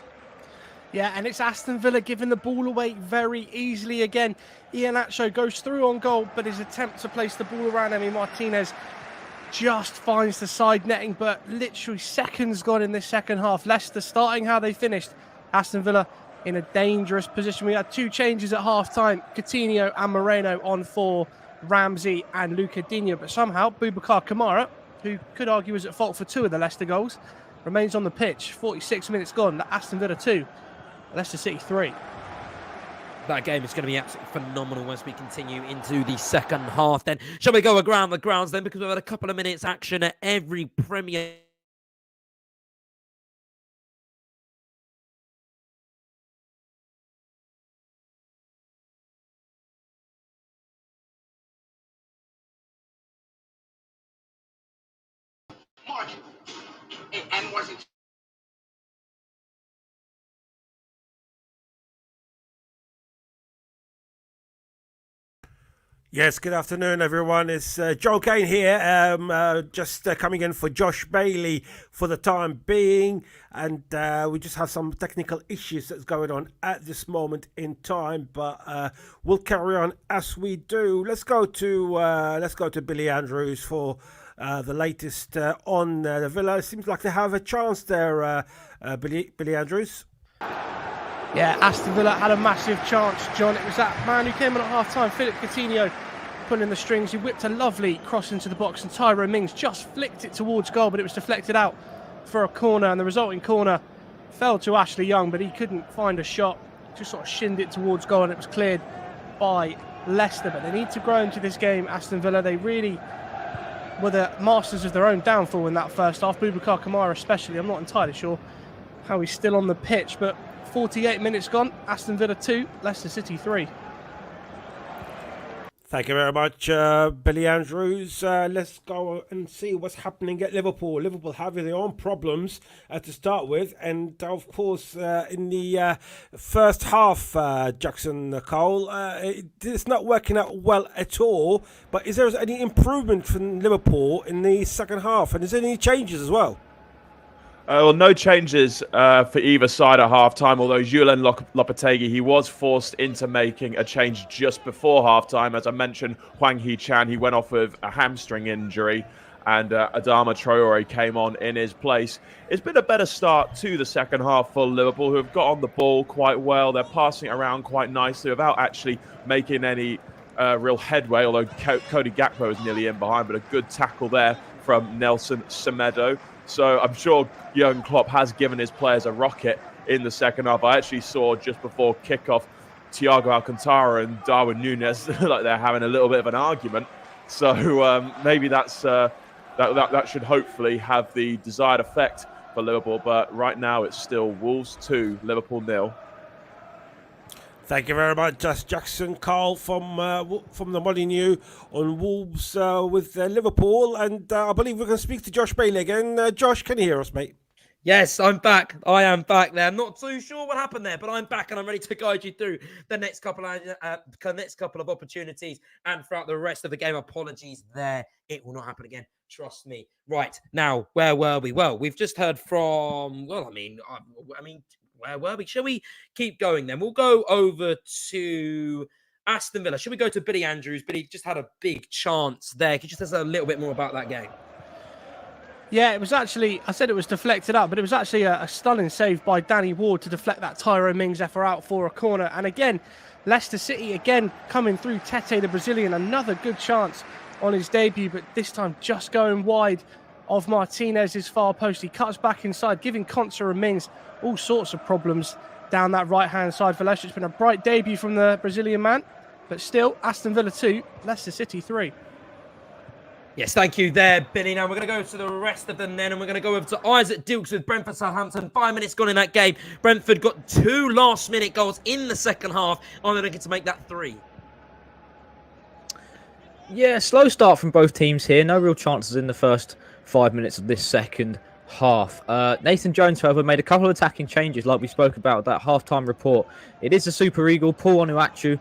Yeah, and it's Aston Villa giving the ball away very easily again. Iheanacho goes through on goal, but his attempt to place the ball around Emi Martinez just finds the side netting, but literally seconds gone in this second half. Leicester starting how they finished. Aston Villa in a dangerous position. We had 2 changes at half-time. Coutinho and Moreno on for Ramsey and Luca Digne, but somehow Boubacar Kamara, who could argue was at fault for 2 of the Leicester goals, remains on the pitch. 46 minutes gone. Aston Villa 2. Leicester City 3. That game is going to be absolutely phenomenal as we continue into the second half. Then, shall we go around the grounds then? Because we've had a couple of minutes action at every Premier and was it Yes, good afternoon, everyone. It's Joel Kane here, just coming in for Josh Bailey for the time being, and we just have some technical issues that's going on at this moment in time, but we'll carry on as we do. Let's go to Billy Andrews for the latest on the Villa. It seems like they have a chance there, Billy Andrews. Yeah, Aston Villa had a massive chance, John. It was that man who came on at half-time, Philippe Coutinho, pulling the strings. He whipped a lovely cross into the box, and Tyrone Mings just flicked it towards goal, but it was deflected out for a corner, and the resulting corner fell to Ashley Young, but he couldn't find a shot. Just sort of shinned it towards goal, and it was cleared by Leicester. But they need to grow into this game, Aston Villa. They really were the masters of their own downfall in that first half. Boubacar Kamara especially. I'm not entirely sure how he's still on the pitch, but 48 minutes gone. Aston Villa 2, Leicester City 3. Thank you very much, Billy Andrews. Let's go and see what's happening at Liverpool. Liverpool having their own problems to start with. And, of course, in the first half, Jackson Cole, it's not working out well at all. But is there any improvement from Liverpool in the second half? And is there any changes as well? Well, no changes for either side at half-time, although Julian Lopetegui, he was forced into making a change just before half-time. As I mentioned, Hwang Hee-chan, he went off with a hamstring injury, and Adama Traore came on in his place. It's been a better start to the second half for Liverpool, who have got on the ball quite well. They're passing it around quite nicely without actually making any real headway, although Cody Gakpo was nearly in behind, but a good tackle there from Nelson Semedo. So I'm sure Jurgen Klopp has given his players a rocket in the second half. I actually saw just before kickoff Thiago Alcantara and Darwin Núñez like they're having a little bit of an argument. So maybe that should hopefully have the desired effect for Liverpool. But right now it's still Wolves 2, Liverpool 0. Thank you very much, Jackson Carl from the Molyneux on Wolves with Liverpool. And I believe we're going to speak to Josh Bailey again. Josh, can you hear us, mate? Yes, I'm back. I am back there. I'm not too sure what happened there, but I'm back and I'm ready to guide you through the next couple of opportunities and throughout the rest of the game. Apologies there. It will not happen again. Trust me. Right. Now, where were we? Well, we've just heard from, where were we? Shall we keep going then? We'll go over to Aston Villa. Should we go to Billy Andrews? Billy just had a big chance there. Could you just tell us a little bit more about that game? Yeah, it was actually, I said it was deflected up, but it was actually a stunning save by Danny Ward to deflect that Tyrone Mings effort out for a corner. And again, Leicester City again coming through. Tete, the Brazilian, another good chance on his debut, but this time just going wide of Martinez's far post. He cuts back inside, giving Konsa and Mings all sorts of problems down that right-hand side for Leicester. It's been a bright debut from the Brazilian man, but still, Aston Villa 2, Leicester City 3. Yes, thank you there, Billy. Now we're going to go to the rest of them then, and we're going to go over to Isaac Dilkes with Brentford Southampton. 5 minutes gone in that game. Brentford got 2 last-minute goals in the second half. Are they looking to make that 3? Yeah, slow start from both teams here. No real chances in the first 5 minutes of this second half. Nathan Jones, however, made a couple of attacking changes like we spoke about that half-time report. It is the Super Eagle, Paul Onuachu,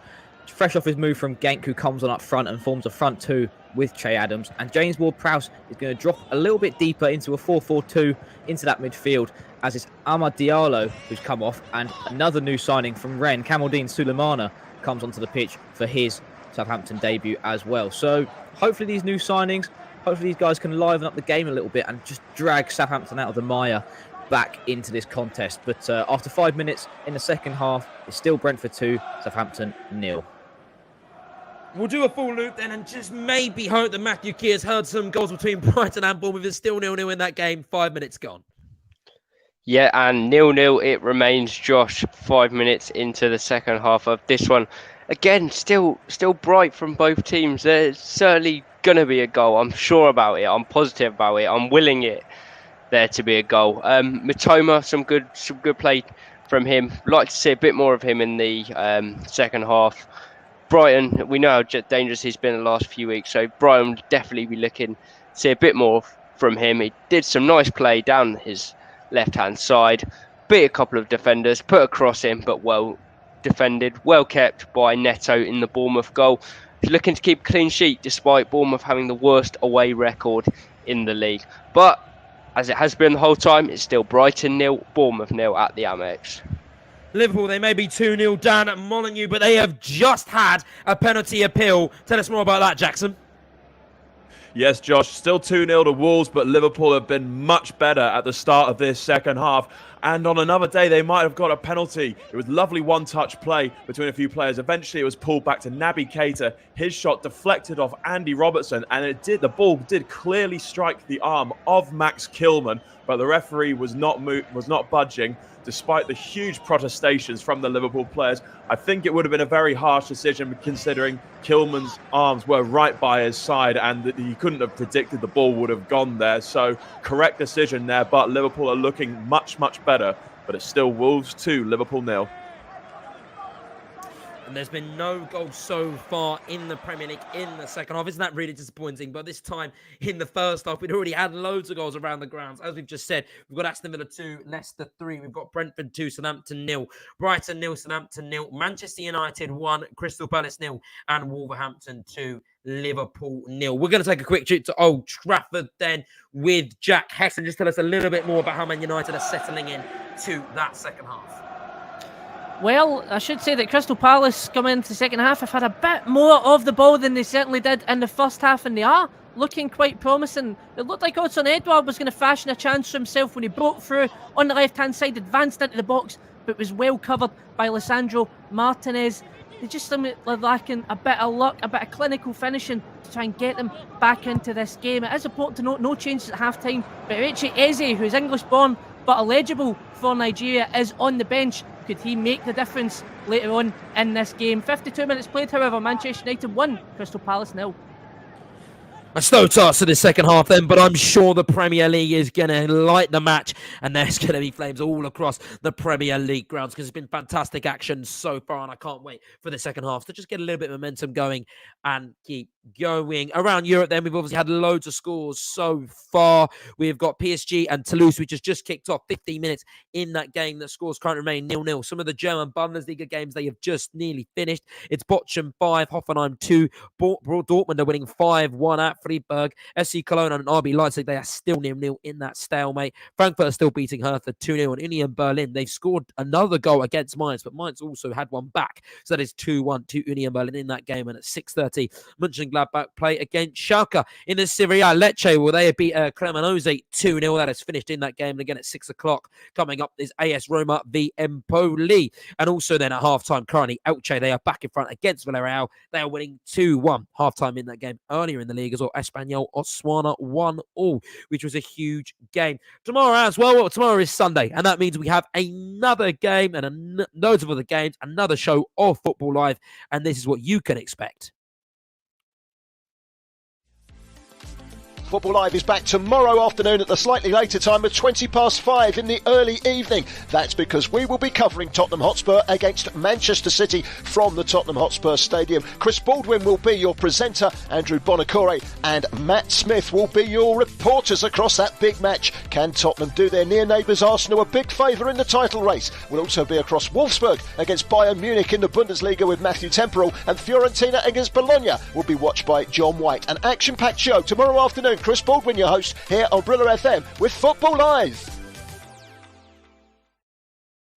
fresh off his move from Genk, who comes on up front and forms a front two with Che Adams. And James Ward-Prowse is going to drop a little bit deeper into a 4-4-2 into that midfield, as it's Amad Diallo who's come off, and another new signing from Rennes, Kamaldeen Sulemana, comes onto the pitch for his Southampton debut as well. So hopefully these new signings, hopefully these guys can liven up the game a little bit and just drag Southampton out of the mire back into this contest. But after 5 minutes in the second half, it's still Brentford 2, Southampton 0. We'll do a full loop then and just maybe hope that Matthew Key has heard some goals between Brighton and Bournemouth. It's still 0-0 in that game. 5 minutes gone. Yeah, and 0-0 it remains, Josh, 5 minutes into the second half of this one. Again, still bright from both teams. There's certainly going to be a goal. I'm sure about it. I'm positive about it. I'm willing it there to be a goal. Matoma, some good play from him. Like to see a bit more of him in the second half. Brighton, we know how dangerous he's been the last few weeks, so Brighton would definitely be looking to see a bit more from him. He did some nice play down his left-hand side, beat a couple of defenders, put a cross in, but well defended, well kept by Neto in the Bournemouth goal. He's looking to keep a clean sheet despite Bournemouth having the worst away record in the league. But as it has been the whole time, it's still Brighton 0, Bournemouth 0 at the Amex. Liverpool, they may be 2-0 down at Molineux, but they have just had a penalty appeal. Tell us more about that, Jackson. Yes, Josh, still 2-0 to Wolves, but Liverpool have been much better at the start of this second half. And on another day, they might have got a penalty. It was lovely one-touch play between a few players. Eventually, it was pulled back to Naby Keita. His shot deflected off Andy Robertson, and the ball did clearly strike the arm of Max Kilman, but the referee was not budging. Despite the huge protestations from the Liverpool players, I think it would have been a very harsh decision considering Kilman's arms were right by his side and that he couldn't have predicted the ball would have gone there. So correct decision there, but Liverpool are looking much, much better. But it's still Wolves 2, Liverpool 0. And there's been no goals so far in the Premier League in the second half. Isn't that really disappointing? But this time in the first half, we'd already had loads of goals around the grounds. As we've just said, we've got Aston Villa 2, Leicester 3. We've got Brentford 2, Southampton 0, Brighton 0, Southampton 0, Manchester United 1, Crystal Palace 0, and Wolverhampton 2, Liverpool 0. We're going to take a quick trip to Old Trafford then with Jack Hesson. Just tell us a little bit more about how Man United are settling in to that second half. Well, I should say that Crystal Palace coming into the second half have had a bit more of the ball than they certainly did in the first half, and they are looking quite promising. It looked like Odsonne Edouard was going to fashion a chance for himself when he broke through on the left-hand side, advanced into the box, but was well covered by Lisandro Martinez. They just seem lacking a bit of luck, a bit of clinical finishing to try and get them back into this game. It is important to note no changes at half-time, but Eche Eze, who's English-born but eligible for Nigeria, is on the bench. Could he make the difference later on in this game? 52 minutes played, however, Manchester United 1, Crystal Palace 0. A slow start to the second half then, but I'm sure the Premier League is going to light the match, and there's going to be flames all across the Premier League grounds because it's been fantastic action so far, and I can't wait for the second half to just get a little bit of momentum going and keep going. Around Europe, then, we've obviously had loads of scores so far. We've got PSG and Toulouse, which has just kicked off 15 minutes in that game. The scores currently remain 0-0. Some of the German Bundesliga games, they have just nearly finished. It's Bochum 5, Hoffenheim 2. Dortmund are winning 5-1 at Freiburg. SC Cologne and RB Leipzig, they are still 0-0 in that stalemate. Frankfurt are still beating Hertha 2-0. And Union Berlin, they've scored another goal against Mainz, but Mainz also had one back. So that is 2-1 to Union Berlin in that game. And at 6:30, Mönchengladbach play against Schalke in the Serie A. Lecce, will they beat Cremonese 2-0. That is finished in that game. And again at 6 o'clock, coming up is AS Roma v Empoli. And also then at halftime, currently Elche, they are back in front against Villarreal. They are winning 2-1. Halftime in that game earlier in the league as well. Espanyol Osasuna 1-1, which was a huge game. Tomorrow as well, tomorrow is Sunday, and that means we have another game and loads of other games, another show of Football Live, and this is what you can expect. Football Live is back tomorrow afternoon at the slightly later time of 5:20 in the early evening. That's because we will be covering Tottenham Hotspur against Manchester City from the Tottenham Hotspur Stadium. Chris Baldwin will be your presenter, Andrew Bonacore and Matt Smith will be your reporters across that big match. Can Tottenham do their near neighbours Arsenal a big favour in the title race? We'll also be across Wolfsburg against Bayern Munich in the Bundesliga with Matthew Temporal, and Fiorentina against Bologna will be watched by John White. An action-packed show tomorrow afternoon. Chris Baldwin, your host, here on Brilla FM with Football Live.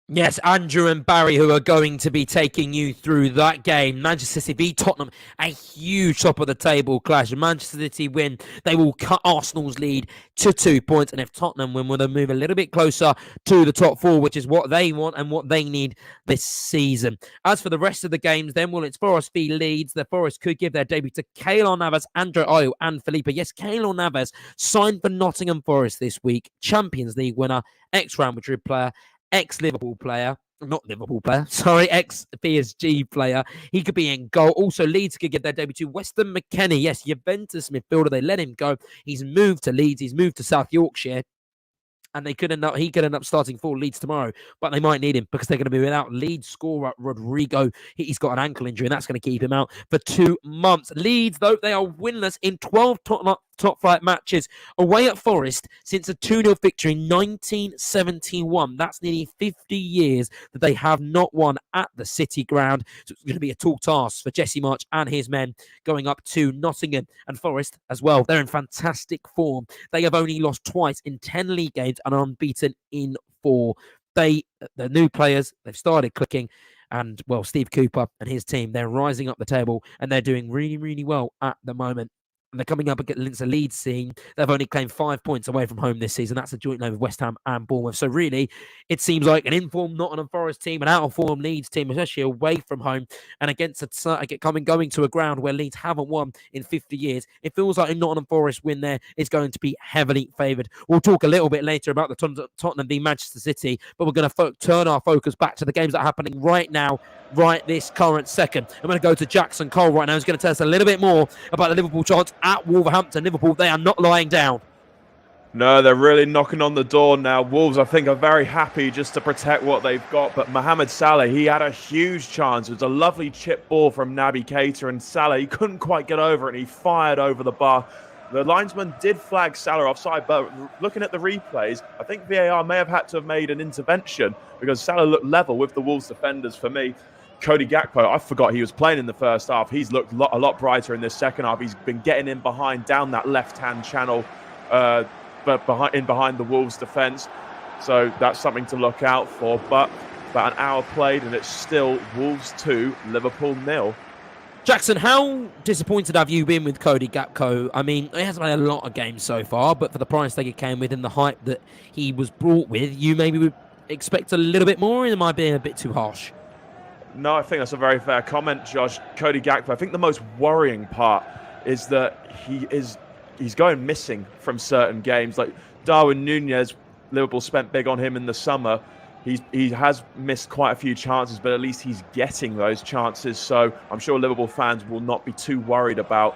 Yes, Andrew and Barry, who are going to be taking you through that game. Manchester City beat Tottenham, a huge top of the table clash. Manchester City win, they will cut Arsenal's lead to 2 points. And if Tottenham win, will they move a little bit closer to the top four, which is what they want and what they need this season. As for the rest of the games, then, well, it's Forest v Leeds. The Forest could give their debut to Keylor Navas, Andre Ayew and Felipe. Yes, Keylor Navas signed for Nottingham Forest this week. Champions League winner, ex-Real Madrid player, ex-PSG player. He could be in goal. Also, Leeds could get their debut to Weston McKennie. Yes, Juventus midfielder. They let him go. He's moved to Leeds. He's moved to South Yorkshire. And he could end up starting for Leeds tomorrow, but they might need him because they're going to be without Leeds scorer Rodrigo. He's got an ankle injury, and that's going to keep him out for 2 months. Leeds, though, they are winless in 12 top flight matches away at Forest since a 2-0 victory in 1971. That's nearly 50 years that they have not won at the City ground. So it's going to be a tall task for Jesse March and his men going up to Nottingham. And Forest as well. They're in fantastic form. They have only lost twice in 10 league games and are unbeaten in 4. The new players, they've started clicking. And, well, Steve Cooper and his team, they're rising up the table and they're doing really, really well at the moment. And they're coming up against a Leeds team. They've only claimed 5 points away from home this season. That's a joint load with West Ham and Bournemouth. So really, it seems like an informed Nottingham Forest team, an out-of-form Leeds team, especially away from home, and against going to a ground where Leeds haven't won in 50 years. It feels like a Nottingham Forest win there is going to be heavily favoured. We'll talk a little bit later about the Tottenham v Manchester City, but we're going to turn our focus back to the games that are happening right now, right this current second. I'm going to go to Jackson Cole right now. He's going to tell us a little bit more about the Liverpool chance at Wolverhampton. Liverpool, they are not lying down. No, they're really knocking on the door now. Wolves, I think, are very happy just to protect what they've got. But Mohamed Salah, he had a huge chance. It was a lovely chip ball from Naby Keita, and Salah, he couldn't quite get over it, and he fired over the bar. The linesman did flag Salah offside, but looking at the replays, I think VAR may have had to have made an intervention because Salah looked level with the Wolves defenders for me. Cody Gakpo, I forgot he was playing in the first half. He's looked a lot brighter in this second half. He's been getting in behind, down that left-hand channel, but behind the Wolves defence. So that's something to look out for. But about an hour played, and it's still Wolves 2, Liverpool 0. Jackson, how disappointed have you been with Cody Gakpo? I mean, he hasn't played a lot of games so far, but for the price tag it came with and the hype that he was brought with, you maybe would expect a little bit more, and it might be a bit too harsh. No, I think that's a very fair comment, Josh. Cody Gakpo, I think the most worrying part is that he's going missing from certain games. Like Darwin Núñez, Liverpool spent big on him in the summer. He has missed quite a few chances, but at least he's getting those chances. So I'm sure Liverpool fans will not be too worried about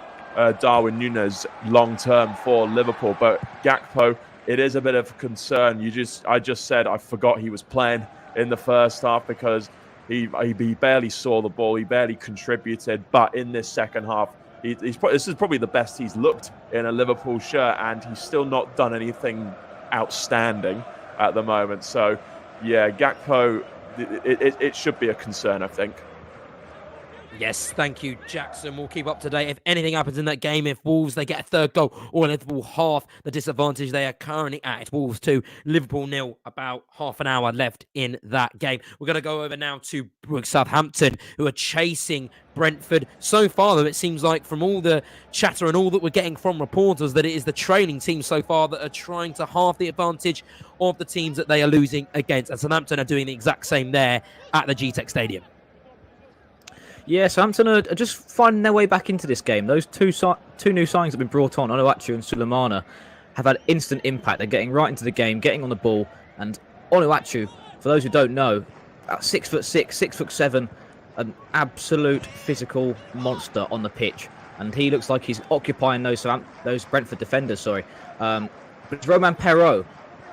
Darwin Núñez long term for Liverpool. But Gakpo, it is a bit of a concern. I just said I forgot he was playing in the first half because he barely saw the ball. He barely contributed. But in this second half, This is probably the best he's looked in a Liverpool shirt, and he's still not done anything outstanding at the moment. So, yeah, Gakpo, it should be a concern, I think. Yes, thank you, Jackson. We'll keep up to date if anything happens in that game. If Wolves, they get a third goal, or Liverpool half the disadvantage they are currently at. It's Wolves 2, Liverpool 0, about half an hour left in that game. We're going to go over now to Southampton, who are chasing Brentford. So far, though, it seems like from all the chatter and all that we're getting from reporters, that it is the training team so far that are trying to halve the advantage of the teams that they are losing against. And Southampton are doing the exact same there at the GTEC Stadium. Yeah, Southampton are just finding their way back into this game. Those two new signings that have been brought on, Onuachu and Sulemana, have had instant impact. They're getting right into the game, getting on the ball. And Onuachu, for those who don't know, about 6'6", 6'7", an absolute physical monster on the pitch. And he looks like he's occupying those Brentford defenders. But it's Romain Perraud,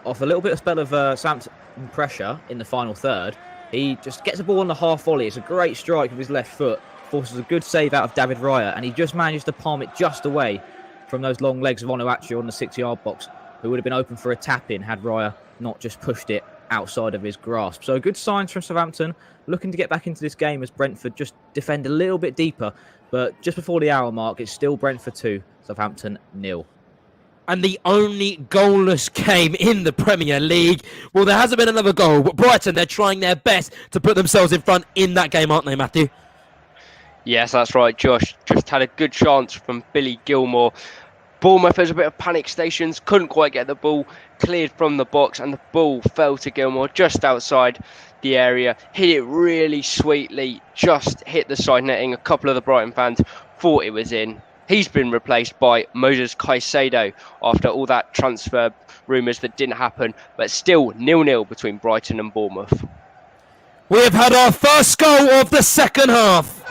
off a little bit of spell of Southampton pressure in the final third. He just gets the ball on the half volley. It's a great strike with his left foot. Forces a good save out of David Raya. And he just manages to palm it just away from those long legs of Onuachu on the 6-yard box, who would have been open for a tap-in had Raya not just pushed it outside of his grasp. So good signs from Southampton. Looking to get back into this game as Brentford just defend a little bit deeper. But just before the hour mark, it's still Brentford 2, Southampton 0. And the only goalless game in the Premier League. Well, there hasn't been another goal, but Brighton, they're trying their best to put themselves in front in that game, aren't they, Matthew? Yes, that's right, Josh. Just had a good chance from Billy Gilmore. Bournemouth, there's a bit of panic stations, couldn't quite get the ball cleared from the box, and the ball fell to Gilmore just outside the area. Hit it really sweetly, just hit the side netting. A couple of the Brighton fans thought it was in. He's been replaced by Moses Caicedo after all that transfer rumours that didn't happen, but still 0-0 between Brighton and Bournemouth. We have had our first goal of the second half.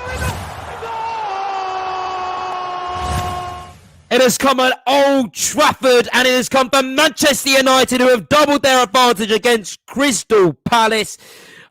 It has come at Old Trafford, and it has come from Manchester United, who have doubled their advantage against Crystal Palace.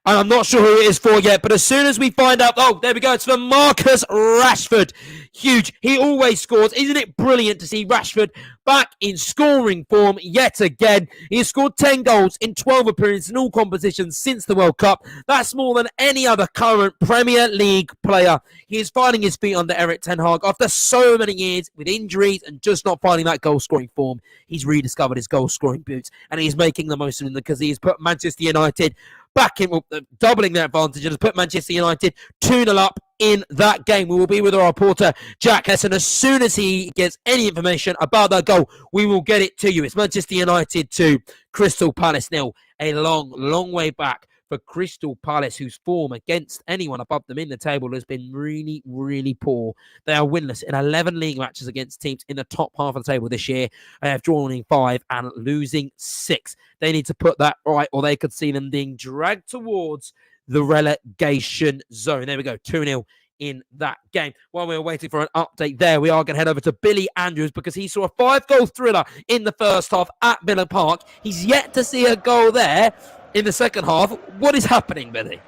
And I'm not sure who it is for yet, but as soon as we find out, oh, there we go, it's for Marcus Rashford. Huge. He always scores. Isn't it brilliant to see Rashford back in scoring form yet again? He has scored 10 goals in 12 appearances in all competitions since the World Cup. That's more than any other current Premier League player. He is finding his feet under Eric Ten Hag after so many years with injuries and just not finding that goal-scoring form. He's rediscovered his goal-scoring boots, and he's making the most of them because he has put Manchester United back in, doubling their advantage, and has put Manchester United 2-0 up in that game. We will be with our reporter, Jack Hesson. As soon as he gets any information about that goal, we will get it to you. It's Manchester United 2, Crystal Palace 0. A long, long way back for Crystal Palace, whose form against anyone above them in the table has been really, really poor. They are winless in 11 league matches against teams in the top half of the table this year. They have drawn in 5 and losing 6. They need to put that right, or they could see them being dragged towards the relegation zone. There we go, 2-0 in that game. While we're waiting for an update there, we are going to head over to Billy Andrews, because he saw a 5-goal thriller in the first half at Villa Park. He's yet to see a goal there in the second half. What is happening, Billy?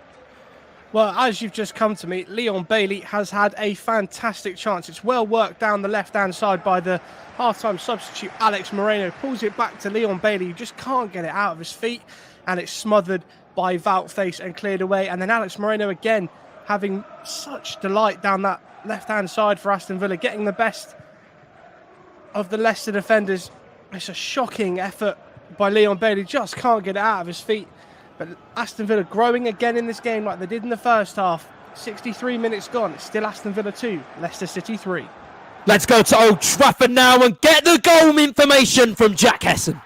Well, as you've just come to me, Leon Bailey has had a fantastic chance. It's well worked down the left-hand side by the half-time substitute, Alex Moreno. Pulls it back to Leon Bailey, who just can't get it out of his feet, and it's smothered by Wout-Face and cleared away. And then Alex Moreno again having such delight down that left-hand side for Aston Villa, getting the best of the Leicester defenders. It's a shocking effort by Leon Bailey, just can't get it out of his feet. But Aston Villa growing again in this game like they did in the first half. 63 minutes gone, it's still Aston Villa 2, Leicester City 3. Let's go to Old Trafford now and get the goal information from Jack Hesson.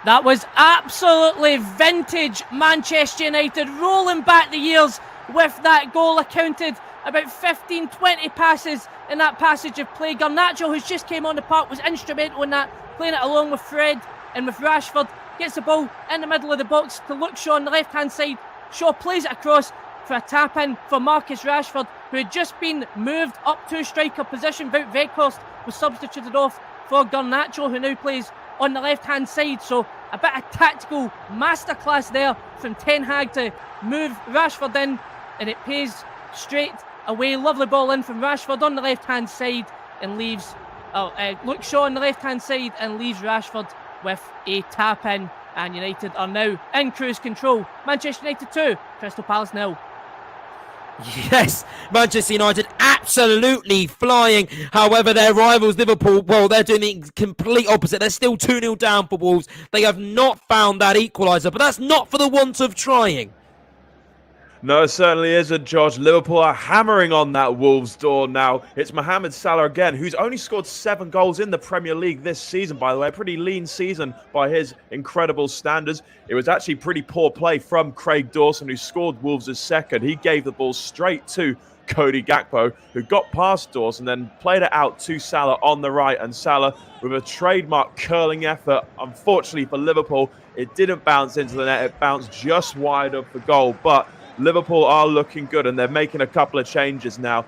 That was absolutely vintage Manchester United, rolling back the years with that goal. Accounted about 15-20 passes in that passage of play. Garnacho, who's just came on the park, was instrumental in that, playing it along with Fred and with Rashford. Gets the ball in the middle of the box to Luke Shaw on the left-hand side. Shaw plays it across for a tap-in for Marcus Rashford, who had just been moved up to striker position. Wout Weghorst was substituted off for Garnacho, who now plays on the left-hand side. So a bit of tactical masterclass there from Ten Hag to move Rashford in, and it pays straight away. Lovely ball in from Rashford on the left-hand side and leaves Luke Shaw on the left-hand side and leaves Rashford with a tap-in. And United are now in cruise control. Manchester United 2, Crystal Palace 0. Yes, Manchester United absolutely flying. However, their rivals Liverpool, well, they're doing the complete opposite. They're still 2-0 down for Wolves. They have not found that equaliser, but that's not for the want of trying. No, it certainly isn't, Josh. Liverpool are hammering on that Wolves door now. It's Mohamed Salah again, who's only scored 7 goals in the Premier League this season, by the way. A pretty lean season by his incredible standards. It was actually pretty poor play from Craig Dawson, who scored Wolves' second. He gave the ball straight to Cody Gakpo, who got past Dawson, then played it out to Salah on the right. And Salah, with a trademark curling effort, unfortunately for Liverpool, it didn't bounce into the net. It bounced just wide of the goal. But Liverpool are looking good, and they're making a couple of changes now.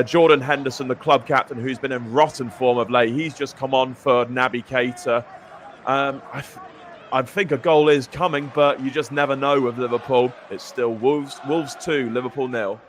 Jordan Henderson, the club captain, who's been in rotten form of late, he's just come on for Naby Keita. I think a goal is coming, but you just never know with Liverpool. It's still Wolves 2, Liverpool 0.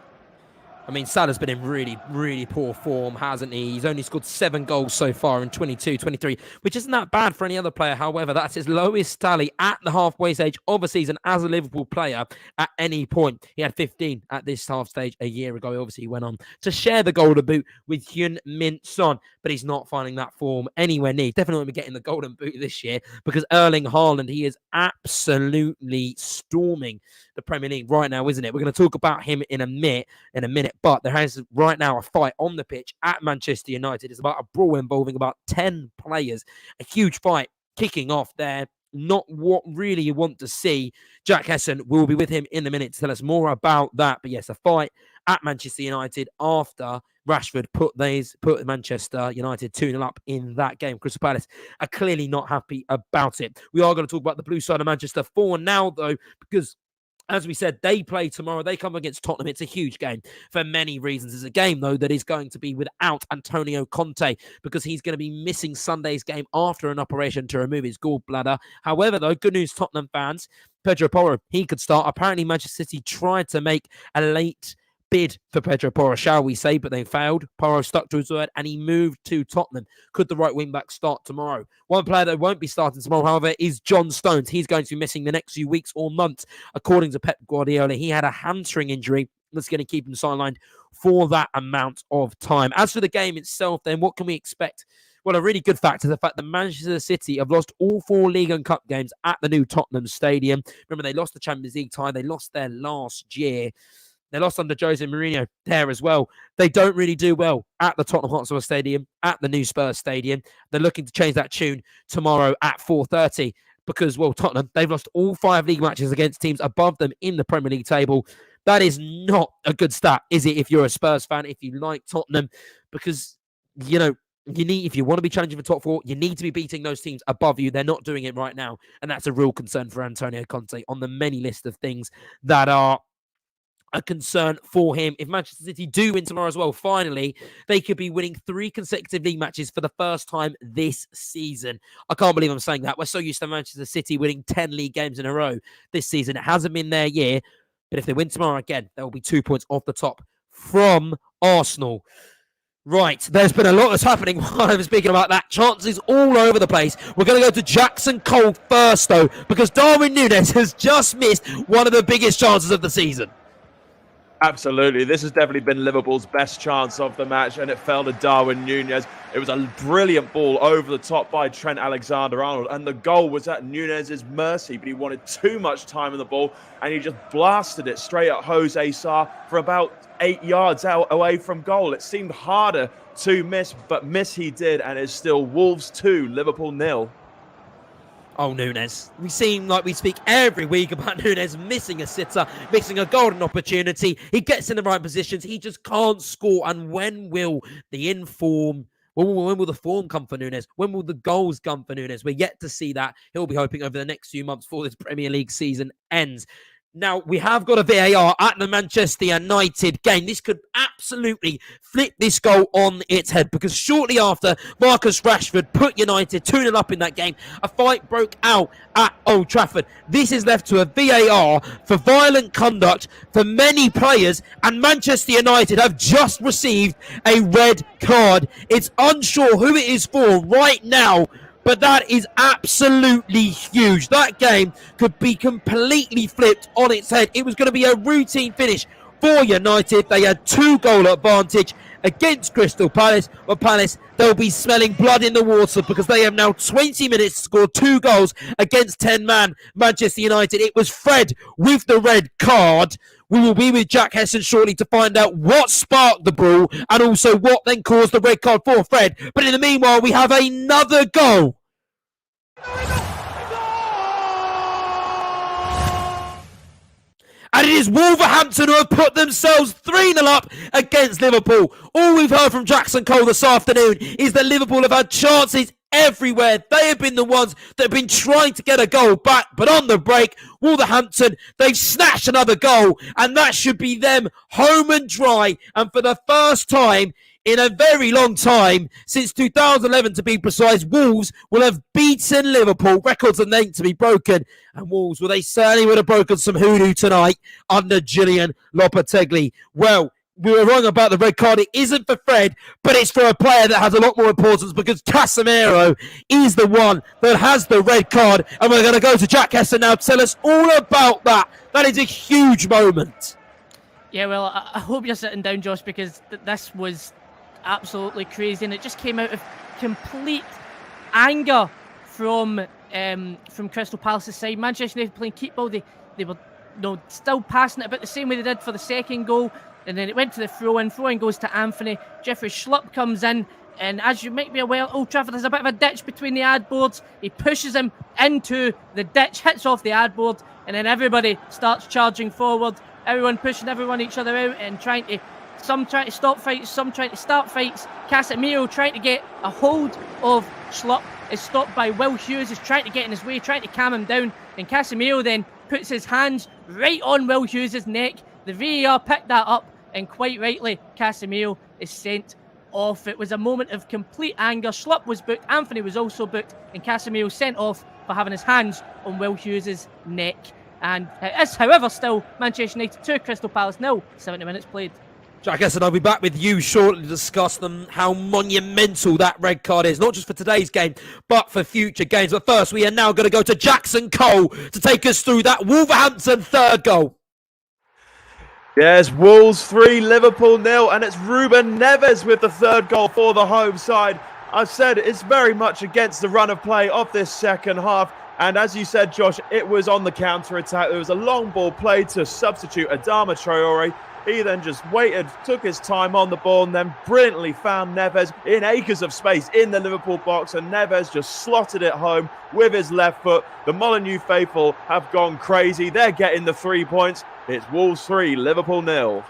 I mean, Salah's been in really, really poor form, hasn't he? He's only scored 7 goals so far in 22-23, which isn't that bad for any other player. However, that's his lowest tally at the halfway stage of a season as a Liverpool player at any point. He had 15 at this half stage a year ago. Obviously, he went on to share the golden boot with Heung-min Son, but he's not finding that form anywhere near. Definitely won't be getting the golden boot this year because Erling Haaland, he is absolutely storming the Premier League right now, isn't it? We're going to talk about him in a minute, but there is right now a fight on the pitch at Manchester United. It's about a brawl involving about 10 players, a huge fight kicking off there. Not what really you want to see. Jack Hesson will be with him in a minute to tell us more about that. But yes, a fight at Manchester United after Rashford put Manchester United 2-0 up in that game. Crystal Palace are clearly not happy about it. We are going to talk about the blue side of Manchester for now, though, because as we said, they play tomorrow. They come against Tottenham. It's a huge game for many reasons. It's a game, though, that is going to be without Antonio Conte because he's going to be missing Sunday's game after an operation to remove his gallbladder. However, though, good news, Tottenham fans. Pedro Porro, he could start. Apparently, Manchester City tried to make a late bid for Pedro Porro, shall we say, but they failed. Porro stuck to his word and he moved to Tottenham. Could the right wing back start tomorrow? One player that won't be starting tomorrow, however, is John Stones. He's going to be missing the next few weeks or months. According to Pep Guardiola, he had a hamstring injury that's going to keep him sidelined for that amount of time. As for the game itself, then what can we expect? Well, a really good fact is the fact that Manchester City have lost all 4 League and Cup games at the new Tottenham Stadium. Remember, they lost the Champions League tie. They lost there last year. They lost under Jose Mourinho there as well. They don't really do well at the Tottenham Hotspur Stadium, at the new Spurs Stadium. They're looking to change that tune tomorrow at 4:30 because, well, Tottenham, they've lost all 5 league matches against teams above them in the Premier League table. That is not a good stat, is it, if you're a Spurs fan, if you like Tottenham? Because, you know, if you want to be challenging for top 4, you need to be beating those teams above you. They're not doing it right now. And that's a real concern for Antonio Conte on the many list of things that are a concern for him. If Manchester City do win tomorrow as well, finally, they could be winning 3 consecutive league matches for the first time this season. I can't believe I'm saying that. We're so used to Manchester City winning 10 league games in a row this season. It hasn't been their year, but if they win tomorrow again, there will be 2 points off the top from Arsenal. Right, there's been a lot that's happening while I'm speaking about that. Chances all over the place. We're going to go to Jackson Cole first, though, because Darwin Núñez has just missed one of the biggest chances of the season. Absolutely. This has definitely been Liverpool's best chance of the match, and it fell to Darwin Núñez. It was a brilliant ball over the top by Trent Alexander-Arnold, and the goal was at Núñez's mercy, but he wanted too much time on the ball, and he just blasted it straight at Jose Sarr for about 8 yards out away from goal. It seemed harder to miss, but miss he did, and it's still Wolves 2, Liverpool 0. Oh, Núñez. We seem like we speak every week about Núñez missing a sitter, missing a golden opportunity. He gets in the right positions. He just can't score. And when will the inform, when will the form come for Núñez? When will the goals come for Núñez? We're yet to see that. He'll be hoping over the next few months before this Premier League season ends. Now, we have got a VAR at the Manchester United game. This could absolutely flip this goal on its head, because shortly after Marcus Rashford put United 2-0 up in that game, a fight broke out at Old Trafford. This is left to a VAR for violent conduct for many players, and Manchester United have just received a red card. It's unsure who it is for right now, but that is absolutely huge. That game could be completely flipped on its head. It was going to be a routine finish for United. They had 2-goal advantage against Crystal Palace. But Palace, they'll be smelling blood in the water, because they have now 20 minutes to score 2 goals against 10-man Manchester United. It was Fred with the red card. We will be with Jack Hesson shortly to find out what sparked the brawl and also what then caused the red card for Fred. But in the meanwhile, we have another goal. And it is Wolverhampton who have put themselves 3-0 up against Liverpool. All we've heard from Jackson Cole this afternoon is that Liverpool have had chances everywhere. They have been the ones that have been trying to get a goal back. But on the break, Wolverhampton, they've snatched another goal. And that should be them home and dry. And for the first time in a very long time, since 2011 to be precise, Wolves will have beaten Liverpool. Records are named to be broken. And Wolves, well, they certainly would have broken some hoodoo tonight under Julian Lopetegui. Well, we were wrong about the red card. It isn't for Fred, but it's for a player that has a lot more importance, because Casemiro is the one that has the red card. And we're going to go to Jack Hesson now to tell us all about that. That is a huge moment. Yeah, well, I hope you're sitting down, Josh, because this was absolutely crazy, and it just came out of complete anger from Crystal Palace's side. Manchester United playing keep ball. They were still passing it about the same way they did for the second goal, and then it went to the throw-in. Throw-in goes to Anthony. Jeffrey Schlupp comes in, and as you might be aware, Old Trafford has a bit of a ditch between the ad boards. He pushes him into the ditch, hits off the ad board, and then everybody starts charging forward. Everyone pushing each other out and some trying to stop fights, some trying to start fights. Casemiro trying to get a hold of Schlupp is stopped by Will Hughes, is trying to get in his way, trying to calm him down. And Casemiro then puts his hands right on Will Hughes' neck. The VAR picked that up, and quite rightly, Casemiro is sent off. It was a moment of complete anger. Schlupp was booked, Anthony was also booked, and Casemiro sent off for having his hands on Will Hughes' neck. And it is, however, still Manchester United 2, Crystal Palace 0, 70 minutes played. Jack Hesson, I'll be back with you shortly to discuss how monumental that red card is, not just for today's game, but for future games. But first, we are now going to go to Jackson Cole to take us through that Wolverhampton third goal. Yes, Wolves 3, Liverpool 0, and it's Ruben Neves with the third goal for the home side. I said it's very much against the run of play of this second half. And as you said, Josh, it was on the counter-attack. There was a long ball played to substitute Adama Traore. He then just waited, took his time on the ball, and then brilliantly found Neves in acres of space in the Liverpool box, and Neves just slotted it home with his left foot. The Molineux faithful have gone crazy. They're getting the 3 points. It's Wolves 3, Liverpool 0.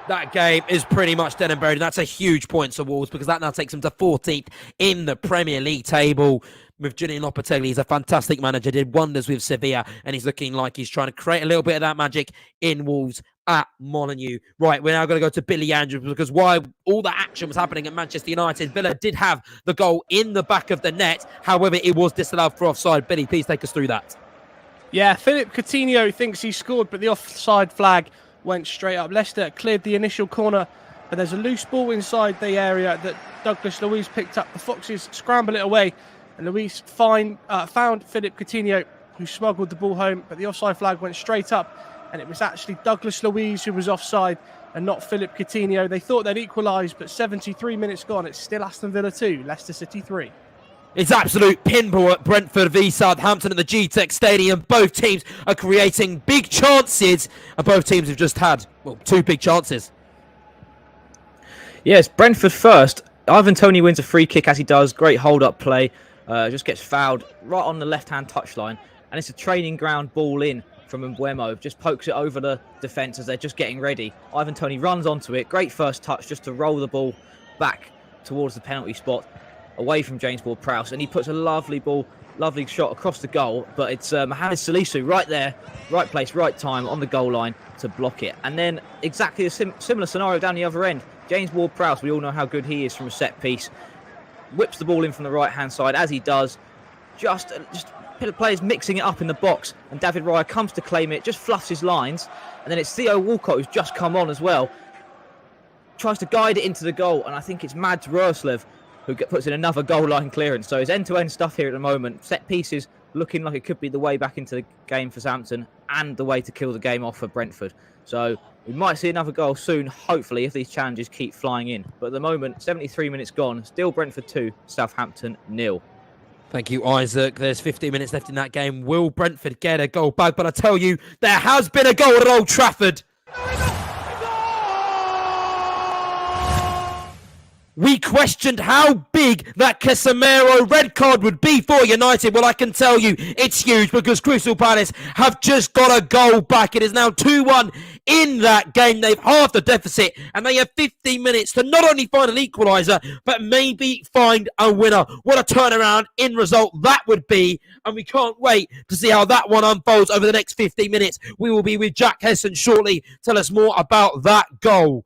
That game is pretty much dead and buried. That's a huge point for Wolves, because that now takes them to 14th in the Premier League table. With Julian Lopetegui, he's a fantastic manager, did wonders with Sevilla, and he's looking like he's trying to create a little bit of that magic in Wolves at Molineux. Right, we're now going to go to Billy Andrews, because while all the action was happening at Manchester United, Villa did have the goal in the back of the net. However, it was disallowed for offside. Billy, please take us through that. Yeah, Philip Coutinho thinks he scored, but the offside flag went straight up. Leicester cleared the initial corner, but there's a loose ball inside the area that Douglas Luiz picked up. The Foxes scramble it away, and Luiz found Philip Coutinho, who smuggled the ball home, but the offside flag went straight up, and it was actually Douglas Luiz who was offside and not Philip Coutinho. They thought they'd equalised, but 73 minutes gone. It's still Aston Villa 2, Leicester City 3. It's absolute pinball at Brentford v Southampton at the G-Tech Stadium. Both teams are creating big chances, and both teams have just had, well, 2 big chances. Yes, Brentford first. Ivan Toney wins a free kick, as he does. Great hold-up play. Just gets fouled right on the left-hand touchline, and it's a training ground ball in from Mbeumo. Just pokes it over the defence as they're just getting ready. Ivan Toney runs onto it. Great first touch just to roll the ball back towards the penalty spot, away from James Ward-Prowse, and he puts a lovely ball Lovely shot across the goal, but it's Mohamed Salisu right there, right place, right time on the goal line to block it. And then exactly a similar scenario down the other end. James Ward-Prowse, we all know how good he is from a set piece. Whips the ball in from the right-hand side, as he does. Just players mixing it up in the box, and David Raya comes to claim it, just fluffs his lines, and then it's Theo Walcott who's just come on as well. Tries to guide it into the goal, and I think it's Mads Roerslev who puts in another goal line clearance. So it's end-to-end stuff here at the moment. Set pieces looking like it could be the way back into the game for Southampton and the way to kill the game off for Brentford. So we might see another goal soon, hopefully, if these challenges keep flying in. But at the moment, 73 minutes gone, still Brentford 2, Southampton 0. Thank you, Isaac. There's 15 minutes left in that game. Will Brentford get a goal back? But I tell you, there has been a goal at Old Trafford. We questioned how big that Casemiro red card would be for United. Well, I can tell you it's huge because Crystal Palace have just got a goal back. It is now 2-1 in that game. They've halved the deficit and they have 15 minutes to not only find an equaliser, but maybe find a winner. What a turnaround in result that would be. And we can't wait to see how that one unfolds over the next 15 minutes. We will be with Jack Hesson shortly. Tell us more about that goal.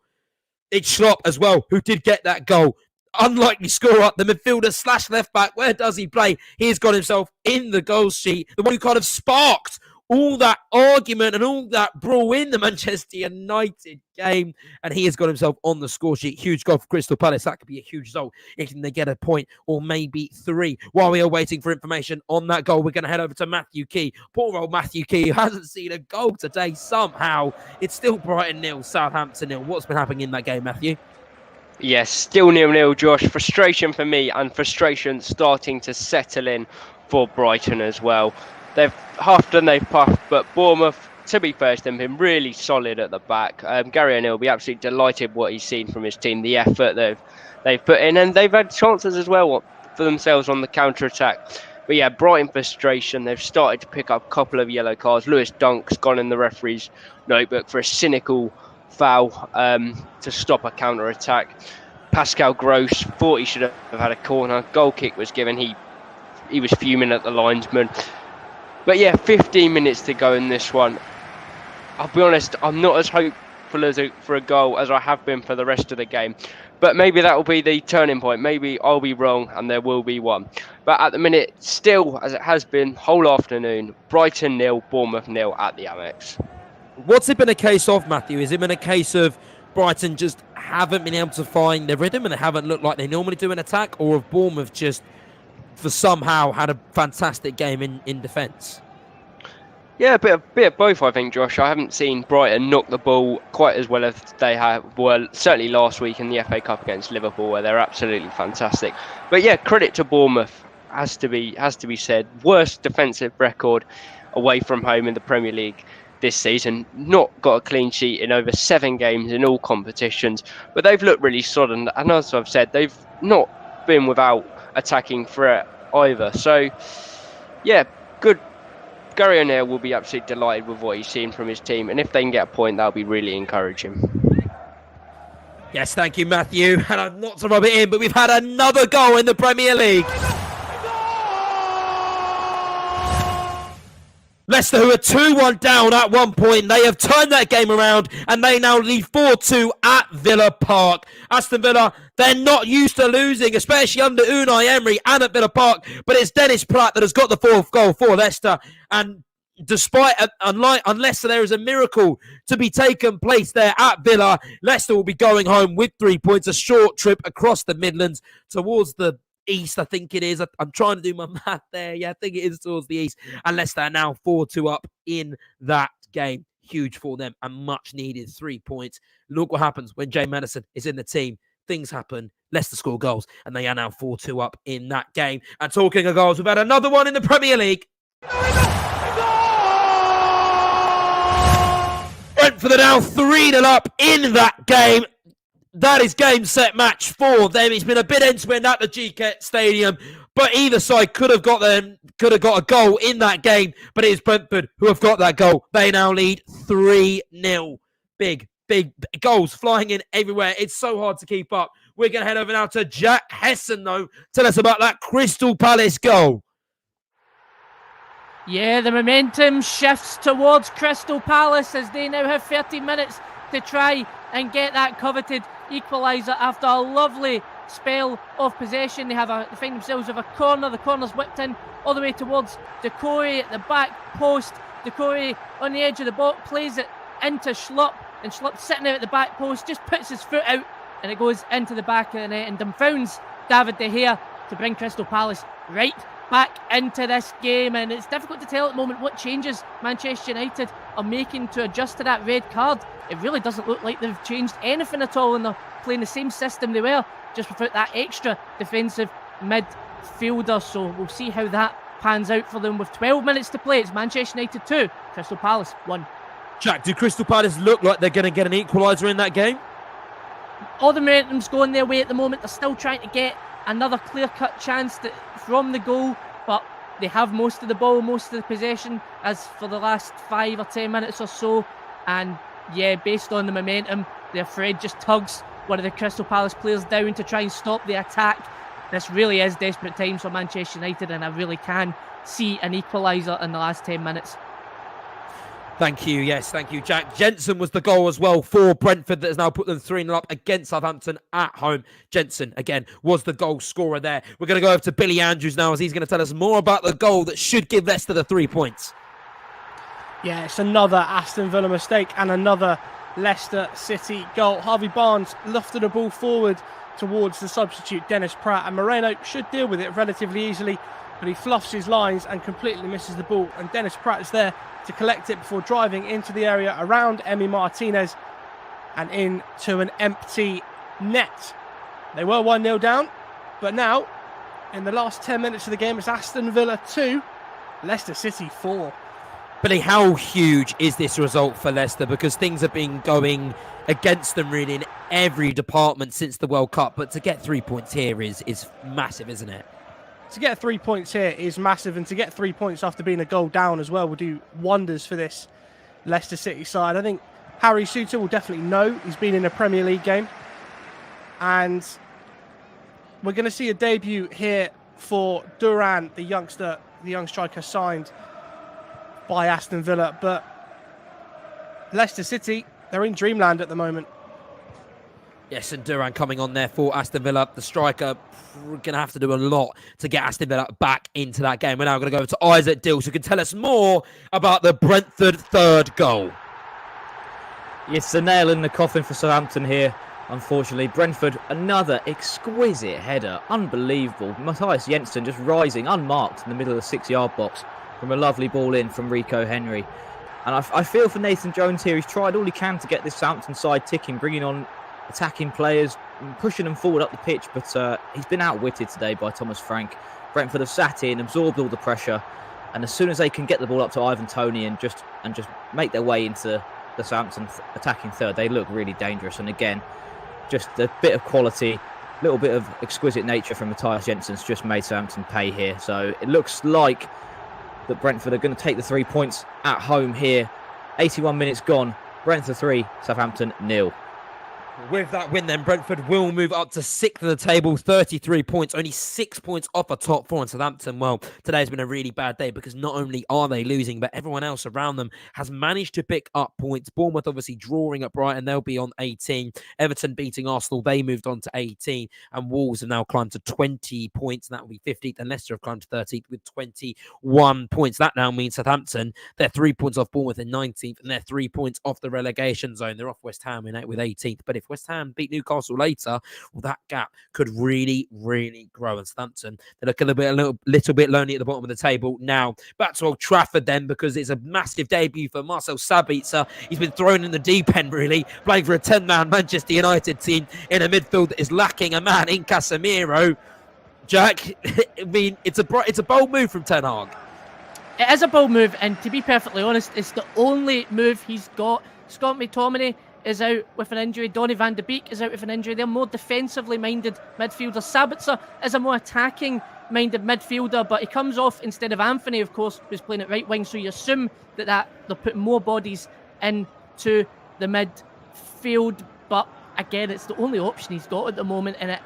It's Schlopp as well, who did get that goal. Unlikely scorer, the midfielder / left back. Where does he play? He's got himself in the goal sheet. The one who kind of sparked all that argument and all that brawl in the Manchester United game. And he has got himself on the score sheet. Huge goal for Crystal Palace. That could be a huge result if they get a point or maybe 3. While we are waiting for information on that goal, we're going to head over to Matthew Key. Poor old Matthew Key, who hasn't seen a goal today somehow. It's still Brighton 0, Southampton 0. What's been happening in that game, Matthew? Yes, still 0-0, Josh. Frustration for me and frustration starting to settle in for Brighton as well. They've huffed and they've puffed, but Bournemouth, to be fair to them, been really solid at the back. Gary O'Neill will be absolutely delighted what he's seen from his team, the effort they've put in, and they've had chances as well for themselves on the counter-attack. But yeah, Brighton frustration. They've started to pick up a couple of yellow cards. Lewis Dunk's gone in the referee's notebook for a cynical foul to stop a counter-attack. Pascal Gross thought he should have had a corner. Goal kick was given. He was fuming at the linesman. But yeah, 15 minutes to go in this one. I'll be honest, I'm not as hopeful for a goal as I have been for the rest of the game. But maybe that will be the turning point. Maybe I'll be wrong and there will be one. But at the minute, still, as it has been whole afternoon, Brighton 0, Bournemouth 0 at the Amex. What's it been a case of, Matthew? Has it been a case of Brighton just haven't been able to find their rhythm and they haven't looked like they normally do in attack? Or have Bournemouth just, for somehow, had a fantastic game in defence? Yeah, a bit of both, I think, Josh. I haven't seen Brighton knock the ball quite as well as they were certainly last week in the FA Cup against Liverpool, where they're absolutely fantastic. But yeah, credit to Bournemouth has to be said. Worst defensive record away from home in the Premier League this season. Not got a clean sheet in over 7 games in all competitions, but they've looked really solid. And as I've said, they've not been without attacking threat either. So yeah, good. Gary O'Neill will be absolutely delighted with what he's seen from his team, and if they can get a point, that'll be really encouraging. Yes, thank you, Matthew. And not to rub it in, but we've had another goal in the Premier League. Leicester, who are 2-1 down at one point, they have turned that game around and they now lead 4-2 at Villa Park. Aston Villa, they're not used to losing, especially under Unai Emery and at Villa Park, but it's Dennis Pratt that has got the 4th goal for Leicester. And despite, unless there is a miracle to be taken place there at Villa, Leicester will be going home with 3 points, a short trip across the Midlands towards the east, I think it is. I'm trying to do my math there. Yeah, I think it is towards the east. And Leicester are now 4-2 up in that game. Huge for them and much needed 3 points. Look what happens when Jay Madison is in the team. Things happen. Leicester score goals and they are now 4-2 up in that game. And talking of goals, we've had another one in the Premier League. Brentford are now 3-0 up in that game. That is game, set, match for them. It's been a bit end-to-end at the GK Stadium, but either side could have got a goal in that game, but it is Brentford who have got that goal. They now lead 3-0. Big goals flying in everywhere. It's so hard to keep up. We're going to head over now to Jack Hesson, though. Tell us about that Crystal Palace goal. Yeah, the momentum shifts towards Crystal Palace as they now have 30 minutes to try and get that coveted equaliser after a lovely spell of possession. They find themselves with a corner. The corner's whipped in all the way towards Decore at the back post. Decore on the edge of the box plays it into Schlupp, and Schlupp sitting out at the back post just puts his foot out and it goes into the back of the net and dumbfounds David De Gea to bring Crystal Palace right back into this game. And it's difficult to tell at the moment what changes Manchester United are making to adjust to that red card. It really doesn't look like they've changed anything at all, and they're playing the same system they were, just without that extra defensive midfielder. So we'll see how that pans out for them with 12 minutes to play. It's Manchester United 2, Crystal Palace 1. Jack, do Crystal Palace look like they're going to get an equaliser in that game? All the momentum's going their way at the moment. They're still trying to get another clear-cut chance from the goal, but they have most of the ball, most of the possession, as for the last 5 or 10 minutes or so. And yeah, based on the momentum, they're afraid just tugs one of the Crystal Palace players down to try and stop the attack. This really is desperate times for Manchester United, and I really can see an equaliser in the last 10 minutes. Thank you. Yes, thank you, Jack. Jensen was the goal as well for Brentford that has now put them 3-0 up against Southampton at home. Jensen, again, was the goal scorer there. We're going to go over to Billy Andrews now as he's going to tell us more about the goal that should give Leicester the 3 points. Yeah, it's another Aston Villa mistake and another Leicester City goal. Harvey Barnes lofted a ball forward towards the substitute Dennis Pratt, and Moreno should deal with it relatively easily, but he fluffs his lines and completely misses the ball, and Dennis Pratt is there to collect it before driving into the area around Emi Martinez and into an empty net. They were 1-0 down, but now in the last 10 minutes of the game it's Aston Villa 2, Leicester City 4. Billy, how huge is this result for Leicester? Because things have been going against them really in every department since the World Cup, but to get 3 points here is massive, isn't it? To get 3 points here is massive, and to get 3 points after being a goal down as well will do wonders for this Leicester City side. I think Harry Souttar will definitely know he's been in a Premier League game, and we're going to see a debut here for Duran, the young striker signed by Aston Villa. But Leicester City, they're in dreamland at the moment. Yes, and Duran coming on there for Aston Villa. The striker going to have to do a lot to get Aston Villa back into that game. We're now going to go over to Isaac Dilkes, who can tell us more about the Brentford third goal. It's the nail in the coffin for Southampton here, unfortunately. Brentford, another exquisite header. Unbelievable. Matthias Jensen just rising unmarked in the middle of the 6-yard box from a lovely ball in from Rico Henry. And I feel for Nathan Jones here. He's tried all he can to get this Southampton side ticking, bringing on attacking players, pushing them forward up the pitch, but he's been outwitted today by Thomas Frank. Brentford have sat in, absorbed all the pressure, and as soon as they can get the ball up to Ivan Toney and just make their way into the Southampton attacking third, they look really dangerous. And again, just a bit of quality, a little bit of exquisite nature from Matthias Jensen's just made Southampton pay here. So it looks like that Brentford are going to take the 3 points at home here. 81 minutes gone. Brentford 3, Southampton 0. With that win, then, Brentford will move up to 6th of the table, 33 points, only 6 points off a top 4 in Southampton. Well, today's been a really bad day because not only are they losing, but everyone else around them has managed to pick up points. Bournemouth obviously drawing at Brighton, they'll be on 18. Everton beating Arsenal, they moved on to 18. And Wolves have now climbed to 20 points, and that will be 15th. And Leicester have climbed to 13th with 21 points. That now means Southampton, they're 3 points off Bournemouth in 19th, and they're 3 points off the relegation zone. They're off West Ham in 8th with 18th. But if West Ham beat Newcastle later, well, that gap could really, really grow. And Southampton, they look a little bit lonely at the bottom of the table. Now, back to Old Trafford then, because it's a massive debut for Marcel Sabitzer. He's been thrown in the deep end, really, playing for a 10-man Manchester United team in a midfield that is lacking a man in Casemiro. Jack, I mean, it's a bold move from Ten Hag. It is a bold move, and to be perfectly honest, it's the only move he's got. Scott McTominay is out with an injury. Donny van de Beek is out with an injury. They're more defensively minded midfielders. Sabitzer is a more attacking minded midfielder, but he comes off instead of Anthony, of course, who's playing at right wing. So you assume that they're putting more bodies into the midfield. But again, it's the only option he's got at the moment, and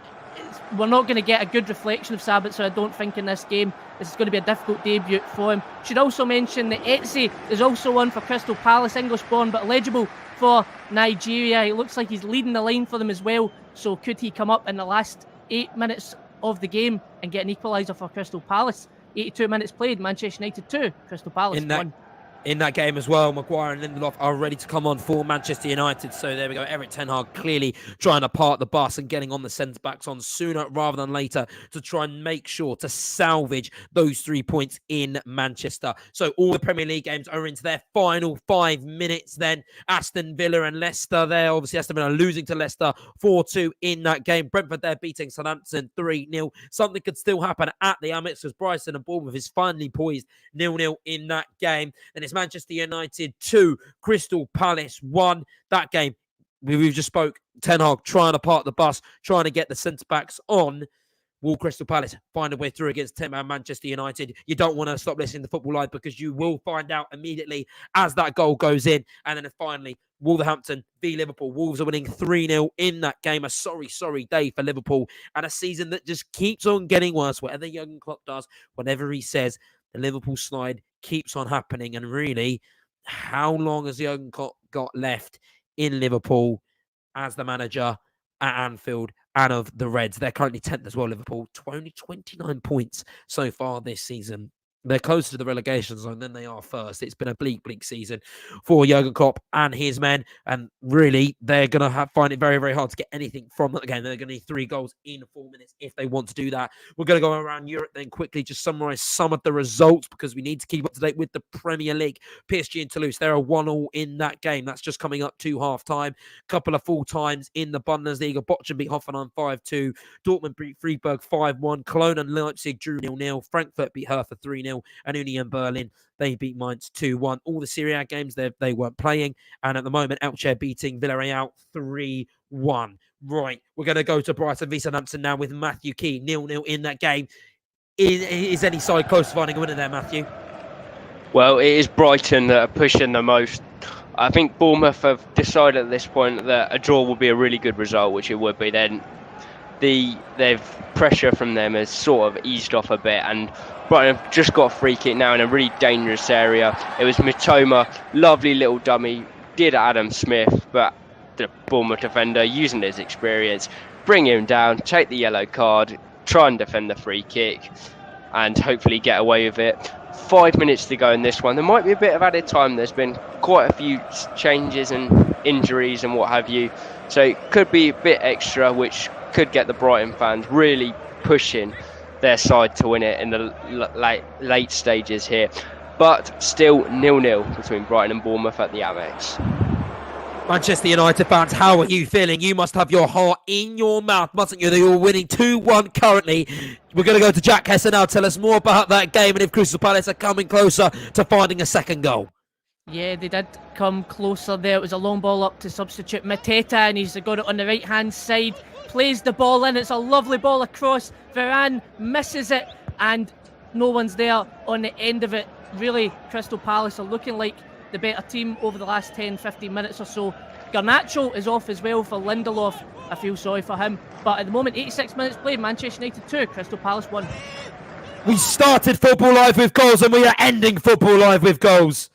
we're not going to get a good reflection of Sabitzer, I don't think, in this game. This is going to be a difficult debut for him. Should also mention that Eze is also one for Crystal Palace, English-born but eligible for Nigeria. It looks like he's leading the line for them as well. So could he come up in the last 8 minutes of the game and get an equaliser for Crystal Palace? 82 minutes played, Manchester United 2, Crystal Palace 1. In that game as well, Maguire and Lindelof are ready to come on for Manchester United. So there we go. Eric Ten Hag clearly trying to park the bus and getting on the centre-backs on sooner rather than later to try and make sure to salvage those 3 points in Manchester. So all the Premier League games are into their final 5 minutes then. Aston Villa and Leicester there. Obviously, Aston Villa losing to Leicester 4-2 in that game. Brentford there beating Southampton 3-0. Something could still happen at the Amex as Brighton and Bournemouth is finally poised 0-0 in that game. Then it's Manchester United 2, Crystal Palace 1. That game, we've just spoke, Ten Hag trying to park the bus, trying to get the centre-backs on. Will Crystal Palace find a way through against 10-man Manchester United? You don't want to stop listening to Football Live because you will find out immediately as that goal goes in. And then finally, Wolverhampton v Liverpool. Wolves are winning 3-0 in that game. A sorry day for Liverpool. And a season that just keeps on getting worse. Whatever Jurgen Klopp does, whatever he says, the Liverpool slide keeps on happening. And really, how long has Jurgen Klopp got left in Liverpool as the manager at Anfield and of the Reds? They're currently 10th as well, Liverpool. Only 29 points so far this season. They're closer to the relegation zone than they are first. It's been a bleak season for Jurgen Klopp and his men. And really, they're going to find it very, very hard to get anything from that game. They're going to need 3 goals in 4 minutes if they want to do that. We're going to go around Europe then quickly, just summarise some of the results because we need to keep up to date with the Premier League. PSG and Toulouse, they're a 1-1 in that game. That's just coming up to half-time. Couple of full times in the Bundesliga. Bochum beat Hoffenheim 5-2. Dortmund beat Freiburg 5-1. Cologne and Leipzig drew 0-0. Frankfurt beat Hertha 3-0. And Union Berlin, they beat Mainz 2-1. All the Serie A games, they weren't playing. And at the moment, Elche beating Villarreal 3-1. Right, we're going to go to Brighton v Southampton now with Matthew Key. 0-0 in that game. Is any side close to finding a winner there, Matthew? Well, it is Brighton that are pushing the most. I think Bournemouth have decided at this point that a draw will be a really good result, which it would be. Then the pressure from them has sort of eased off a bit, and Brighton have just got a free kick now in a really dangerous area. It was Mitoma, lovely little dummy, did Adam Smith, but the Bournemouth defender, using his experience, bring him down, take the yellow card, try and defend the free kick, and hopefully get away with it. 5 minutes to go in this one. There might be a bit of added time. There's been quite a few changes and injuries and what have you. So it could be a bit extra, which could get the Brighton fans really pushing their side to win it in the late stages here. But still 0-0 between Brighton and Bournemouth at the Amex. Manchester United fans, how are you feeling? You must have your heart in your mouth, mustn't you? You're winning 2-1 currently. We're going to go to Jack Hesson now. Tell us more about that game and if Crystal Palace are coming closer to finding a second goal. Yeah, they did come closer there. It was a long ball up to substitute Mateta, and he's got it on the right-hand side. Plays the ball in. It's a lovely ball across. Varane misses it, and no one's there on the end of it. Really, Crystal Palace are looking like the better team over the last 10-15 minutes or so. Garnacho is off as well for Lindelof. I feel sorry for him. But at the moment, 86 minutes played. Manchester United 2, Crystal Palace 1. We started Football Live with goals and we are ending Football Live with goals.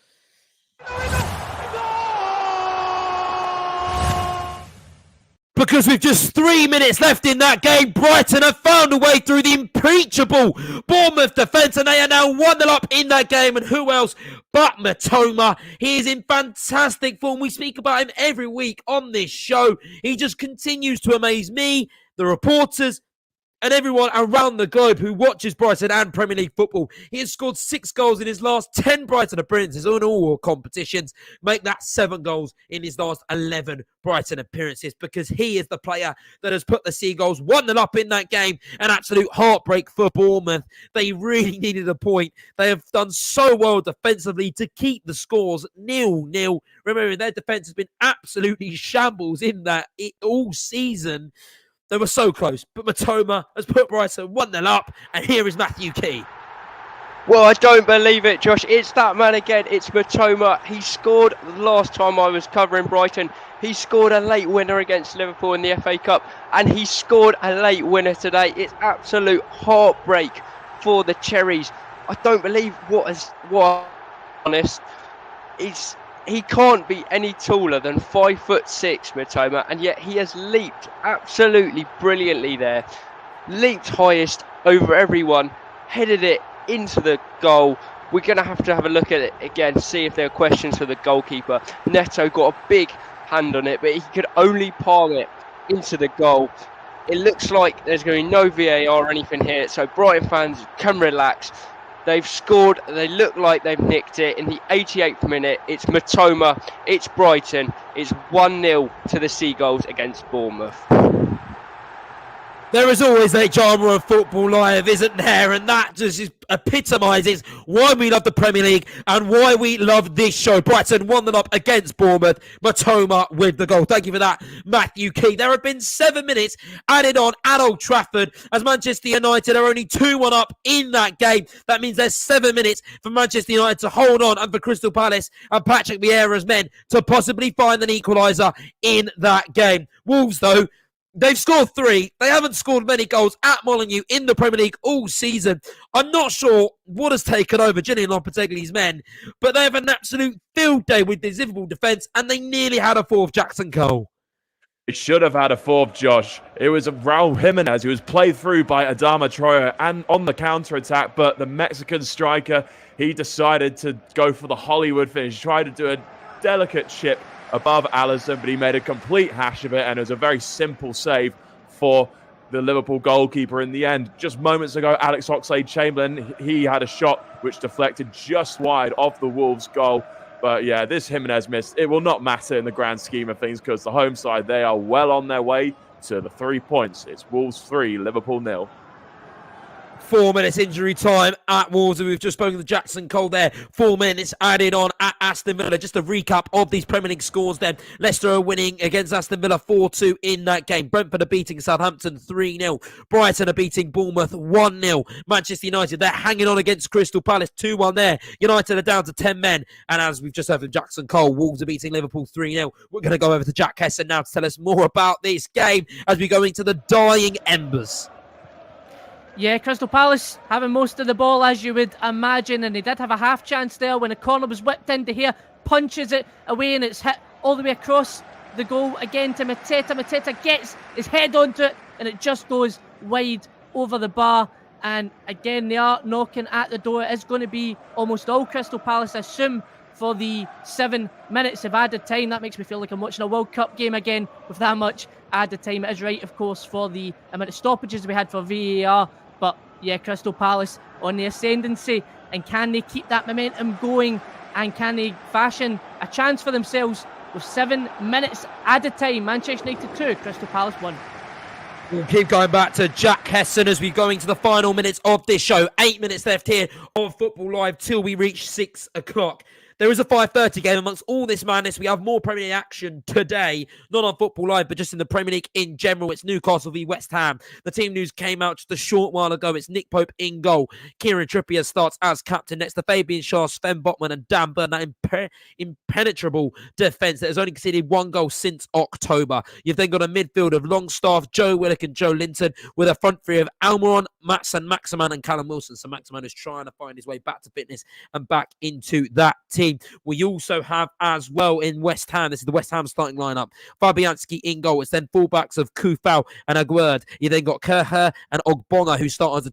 Because with just 3 minutes left in that game, Brighton have found a way through the impeachable Bournemouth defence, and they are now 1-0 up in that game. And who else but Mitoma? He is in fantastic form. We speak about him every week on this show. He just continues to amaze me, the reporters, and everyone around the globe who watches Brighton and Premier League football. He has scored 6 goals in his last 10 Brighton appearances in all competitions. Make that 7 goals in his last 11 Brighton appearances, because he is the player that has put the Seagulls 1-0 up in that game. An absolute heartbreak for Bournemouth. They really needed a point. They have done so well defensively to keep the scores 0-0. Remember, their defence has been absolutely shambles in that all season. They were so close, but Mitoma has put Brighton 1-0 up, and here is Matthew Key. Well, I don't believe it, Josh. It's that man again. It's Matoma. He scored the last time I was covering Brighton. He scored a late winner against Liverpool in the FA Cup, and he scored a late winner today. It's absolute heartbreak for the Cherries. I don't believe what honest. He can't be any taller than 5'6", Matoma, and yet he has leaped absolutely brilliantly there. Leaped highest over everyone, headed it into the goal. We're going to have a look at it again, see if there are questions for the goalkeeper. Neto got a big hand on it, but he could only palm it into the goal. It looks like there's going to be no VAR or anything here, so Brighton fans can relax. They've scored, they look like they've nicked it in the 88th minute. It's Matoma, it's Brighton, it's 1-0 to the Seagulls against Bournemouth. There is always a drama of Football Live, isn't there? And that just epitomises why we love the Premier League and why we love this show. Brighton 1-0 up against Bournemouth. Matoma with the goal. Thank you for that, Matthew Key. There have been 7 minutes added on at Old Trafford as Manchester United are only 2-1 up in that game. That means there's 7 minutes for Manchester United to hold on and for Crystal Palace and Patrick Vieira's men to possibly find an equaliser in that game. Wolves, though, they've scored 3. They haven't scored many goals at Molineux in the Premier League all season. I'm not sure what has taken over Gillian Lopetegui's men, but they have an absolute field day with this Liverpool defence, and they nearly had a 4th Jackson Cole. It should have had a 4th, Josh. It was Raul Jimenez who was played through by Adama Traore and on the counter-attack, but the Mexican striker, he decided to go for the Hollywood finish, tried to do a delicate chip above Alisson, but he made a complete hash of it, and it was a very simple save for the Liverpool goalkeeper in the end. Just moments ago, Alex Oxlade-Chamberlain, he had a shot which deflected just wide of the Wolves' goal. But yeah, this Jimenez miss, it will not matter in the grand scheme of things because the home side, they are well on their way to the 3 points. It's Wolves 3, Liverpool 0. 4 minutes injury time at Wolves. We've just spoken to Jackson Cole there. 4 minutes added on at Aston Villa. Just a recap of these Premier League scores then. Leicester are winning against Aston Villa 4-2 in that game. Brentford are beating Southampton 3-0. Brighton are beating Bournemouth 1-0. Manchester United, they're hanging on against Crystal Palace 2-1 there. United are down to 10 men. And as we've just heard from Jackson Cole, Wolves are beating Liverpool 3-0. We're going to go over to Jack Hesson now to tell us more about this game as we go into the dying embers. Yeah, Crystal Palace having most of the ball, as you would imagine, and they did have a half chance there when a corner was whipped into here, punches it away, and it's hit all the way across the goal again to Mateta. Mateta gets his head onto it, and it just goes wide over the bar. And again, they are knocking at the door. It is going to be almost all Crystal Palace, I assume, for the 7 minutes of added time. That makes me feel like I'm watching a World Cup game again with that much added time. It is right, of course, for the amount of stoppages we had for VAR. But yeah, Crystal Palace on the ascendancy, and can they keep that momentum going, and can they fashion a chance for themselves with 7 minutes added time? Manchester United 2, Crystal Palace 1. We'll keep going back to Jack Hesson as we go into the final minutes of this show. 8 minutes left here on Football Live till we reach 6 o'clock. There is a 5:30 game amongst all this madness. We have more Premier League action today, not on Football Live, but just in the Premier League in general. It's Newcastle v West Ham. The team news came out just a short while ago. It's Nick Pope in goal. Kieran Trippier starts as captain next to Fabian Schär, Sven Botman and Dan Burn. That impenetrable defence that has only conceded 1 goal since October. You've then got a midfield of Longstaff, Joe Willock and Joe Linton with a front three of Almiron, Matson, Maximan and Callum Wilson. So Maximan is trying to find his way back to fitness and back into that team. We also have as well in West Ham, this is the West Ham starting lineup, Fabianski in goal. It's then fullbacks of Kufau and Aguerd. You then got Kerher and Ogbonna who start as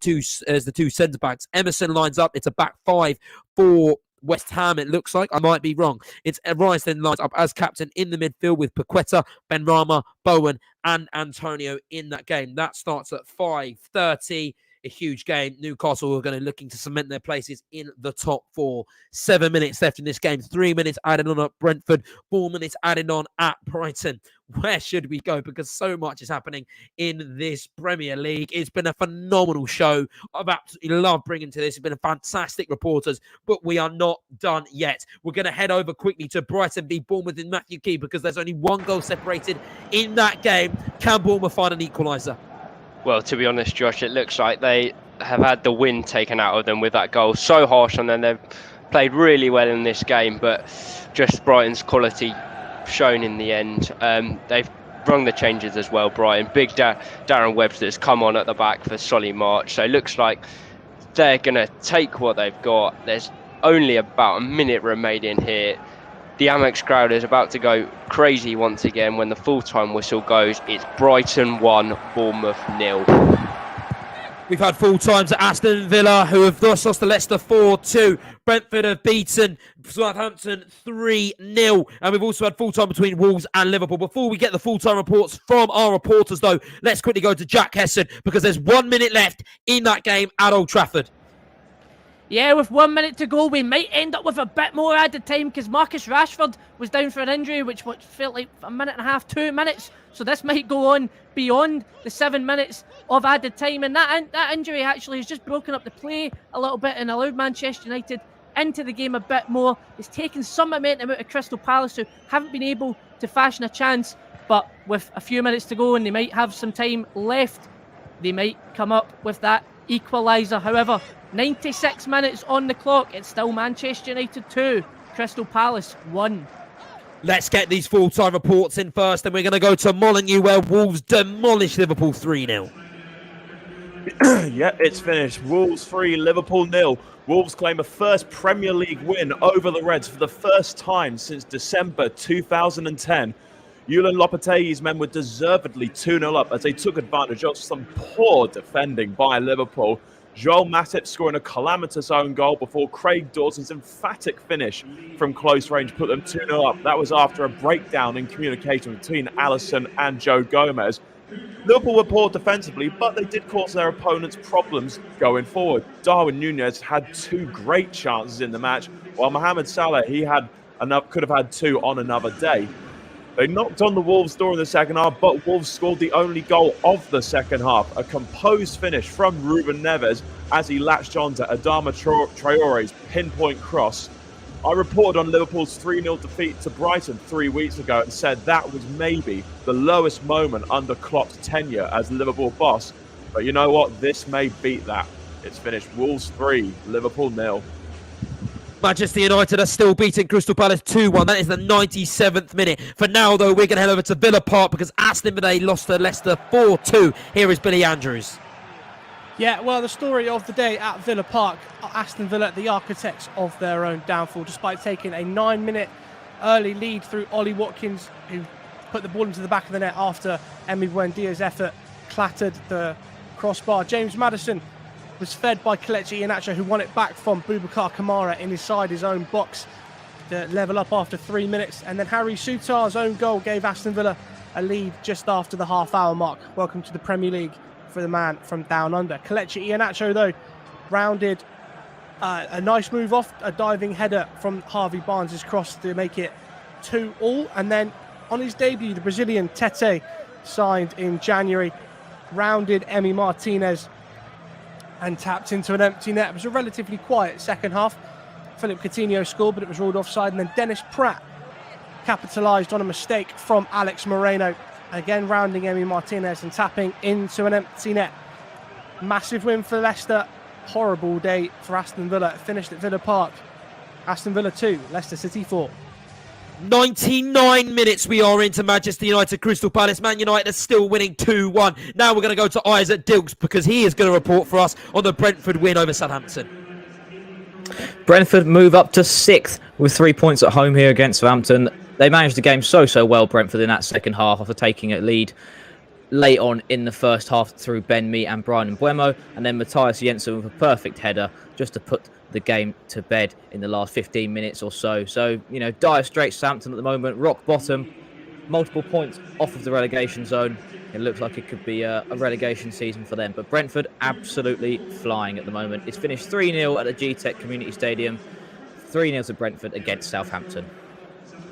the two centre backs. Emerson lines up. It's a back 5 for West Ham, it looks like. I might be wrong. It's Rice then lines up as captain in the midfield with Paqueta, Benrahma, Bowen and Antonio in that game. That starts at 5:30. A huge game. Newcastle are going to looking to cement their places in the top 4. 7 minutes left in this game. 3 minutes added on at Brentford. 4 minutes added on at Brighton. Where should we go? Because so much is happening in this Premier League. It's been a phenomenal show. I've absolutely loved bringing to this. It's been a fantastic reporters, but we are not done yet. We're going to head over quickly to Brighton v Bournemouth in Matthew Key because there's only 1 goal separated in that game. Can Bournemouth find an equaliser? Well, to be honest, Josh, it looks like they have had the wind taken out of them with that goal. So harsh on them. They've played really well in this game, but just Brighton's quality shown in the end. They've rung the changes as well, Brighton. Big Darren Webster has come on at the back for Solly March. So it looks like they're going to take what they've got. There's only about a minute remaining here. The Amex crowd is about to go crazy once again when the full-time whistle goes. It's Brighton 1, Bournemouth 0. We've had full times at Aston Villa, who have thus lost to Leicester 4-2. Brentford have beaten Southampton 3-0. And we've also had full time between Wolves and Liverpool. Before we get the full time reports from our reporters, though, let's quickly go to Jack Hesson, because there's 1 minute left in that game at Old Trafford. Yeah, with 1 minute to go, we might end up with a bit more added time, because Marcus Rashford was down for an injury, which felt like a minute and a half, 2 minutes. So this might go on beyond the 7 minutes of added time. And that injury actually has just broken up the play a little bit and allowed Manchester United into the game a bit more. It's taken some momentum out of Crystal Palace, who haven't been able to fashion a chance. But with a few minutes to go and they might have some time left, they might come up with that equaliser. However, 96 minutes on the clock. It's still Manchester United 2, Crystal Palace 1. Let's get these full-time reports in first, and we're going to go to Molineux, where Wolves demolished Liverpool 3-0. Yeah, it's finished. Wolves 3, Liverpool 0. Wolves claim a first Premier League win over the Reds for the first time since December 2010. Julian Lopetegui's men were deservedly 2-0 up as they took advantage of some poor defending by Liverpool. Joel Matip scoring a calamitous own goal before Craig Dawson's emphatic finish from close range put them 2-0 up. That was after a breakdown in communication between Alisson and Joe Gomez. Liverpool were poor defensively, but they did cause their opponents problems going forward. Darwin Núñez had 2 great chances in the match, while Mohamed Salah could have had 2 on another day. They knocked on the Wolves' door in the second half, but Wolves scored the only goal of the second half. A composed finish from Ruben Neves as he latched onto Adama Traore's pinpoint cross. I reported on Liverpool's 3-0 defeat to Brighton 3 weeks ago and said that was maybe the lowest moment under Klopp's tenure as Liverpool boss. But you know what? This may beat that. It's finished Wolves 3, Liverpool 0. Manchester United are still beating Crystal Palace 2-1. That is the 97th minute. For now, though, we're going to head over to Villa Park because Aston Villa lost to Leicester 4-2. Here is Billy Andrews. Yeah, well, the story of the day at Villa Park, Aston Villa, the architects of their own downfall, despite taking a 9-minute early lead through Ollie Watkins, who put the ball into the back of the net after Emi Buendia's effort clattered the crossbar. James Maddison was fed by Kelechi Iheanacho, who won it back from Boubacar Kamara inside his own box to level up after 3 minutes. And then Harry Souttar's own goal gave Aston Villa a lead just after the half-hour mark. Welcome to the Premier League for the man from down under. Kelechi Iheanacho, though, rounded a nice move off a diving header from Harvey Barnes' cross to make it 2-2. And then on his debut, the Brazilian Tete, signed in January, rounded Emi Martinez and tapped into an empty net. It was a relatively quiet second half. Philip Coutinho scored, but it was ruled offside. And then Dennis Pratt capitalised on a mistake from Alex Moreno, again rounding Emi Martinez and tapping into an empty net. Massive win for Leicester. Horrible day for Aston Villa. It finished at Villa Park. Aston Villa 2, Leicester City 4. 99 minutes we are into Manchester United Crystal Palace. Man United are still winning 2-1. Now we're going to go to Isaac Dilkes because he is going to report for us on the Brentford win over Southampton. Brentford move up to 6th with 3 points at home here against Southampton. They managed the game so well, Brentford, in that second half after taking a lead late on in the first half through Ben Mee and Brian Mbeumo, and then Matthias Jensen with a perfect header just to put the game to bed in the last 15 minutes or so. So, dire straits Southampton at the moment, rock bottom, multiple points off of the relegation zone. It looks like it could be a relegation season for them. But Brentford absolutely flying at the moment. It's finished 3-0 at the GTEC Community Stadium. 3-0 to Brentford against Southampton.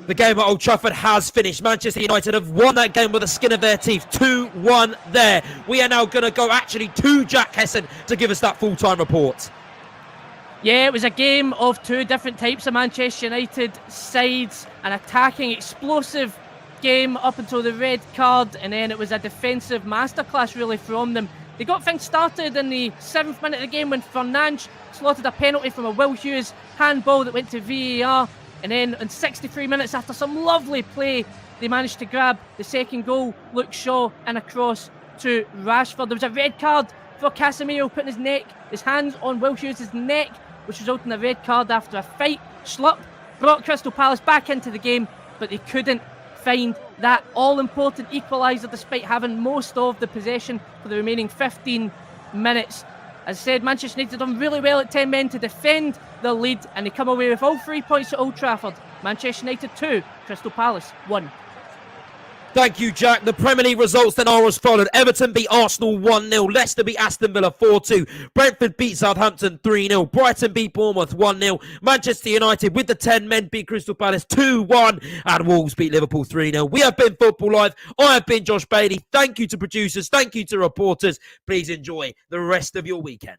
The game at Old Trafford has finished. Manchester United have won that game with the skin of their teeth. 2-1 there. We are now going to go actually to Jack Hesson to give us that full-time report. Yeah, it was a game of 2 different types of Manchester United sides. An attacking, explosive game up until the red card, and then it was a defensive masterclass really from them They got things started in the 7th minute of the game when Fernandes slotted a penalty from a Will Hughes handball that went to VAR. And then in 63 minutes, after some lovely play, they managed to grab the second goal. Luke Shaw and across to Rashford. There was a red card for Casemiro putting his hands on Will Hughes' neck, which resulted in a red card after a fight. Schlupp brought Crystal Palace back into the game, but they couldn't find that all-important equaliser despite having most of the possession for the remaining 15 minutes. As I said, Manchester United done really well at 10 men to defend the lead, and they come away with all 3 points at Old Trafford. Manchester United 2, Crystal Palace 1. Thank you, Jack. The Premier League results then are as followed. Everton beat Arsenal 1-0. Leicester beat Aston Villa 4-2. Brentford beat Southampton 3-0. Brighton beat Bournemouth 1-0. Manchester United with the 10 men beat Crystal Palace 2-1. And Wolves beat Liverpool 3-0. We have been Football Live. I have been Josh Bailey. Thank you to producers. Thank you to reporters. Please enjoy the rest of your weekend.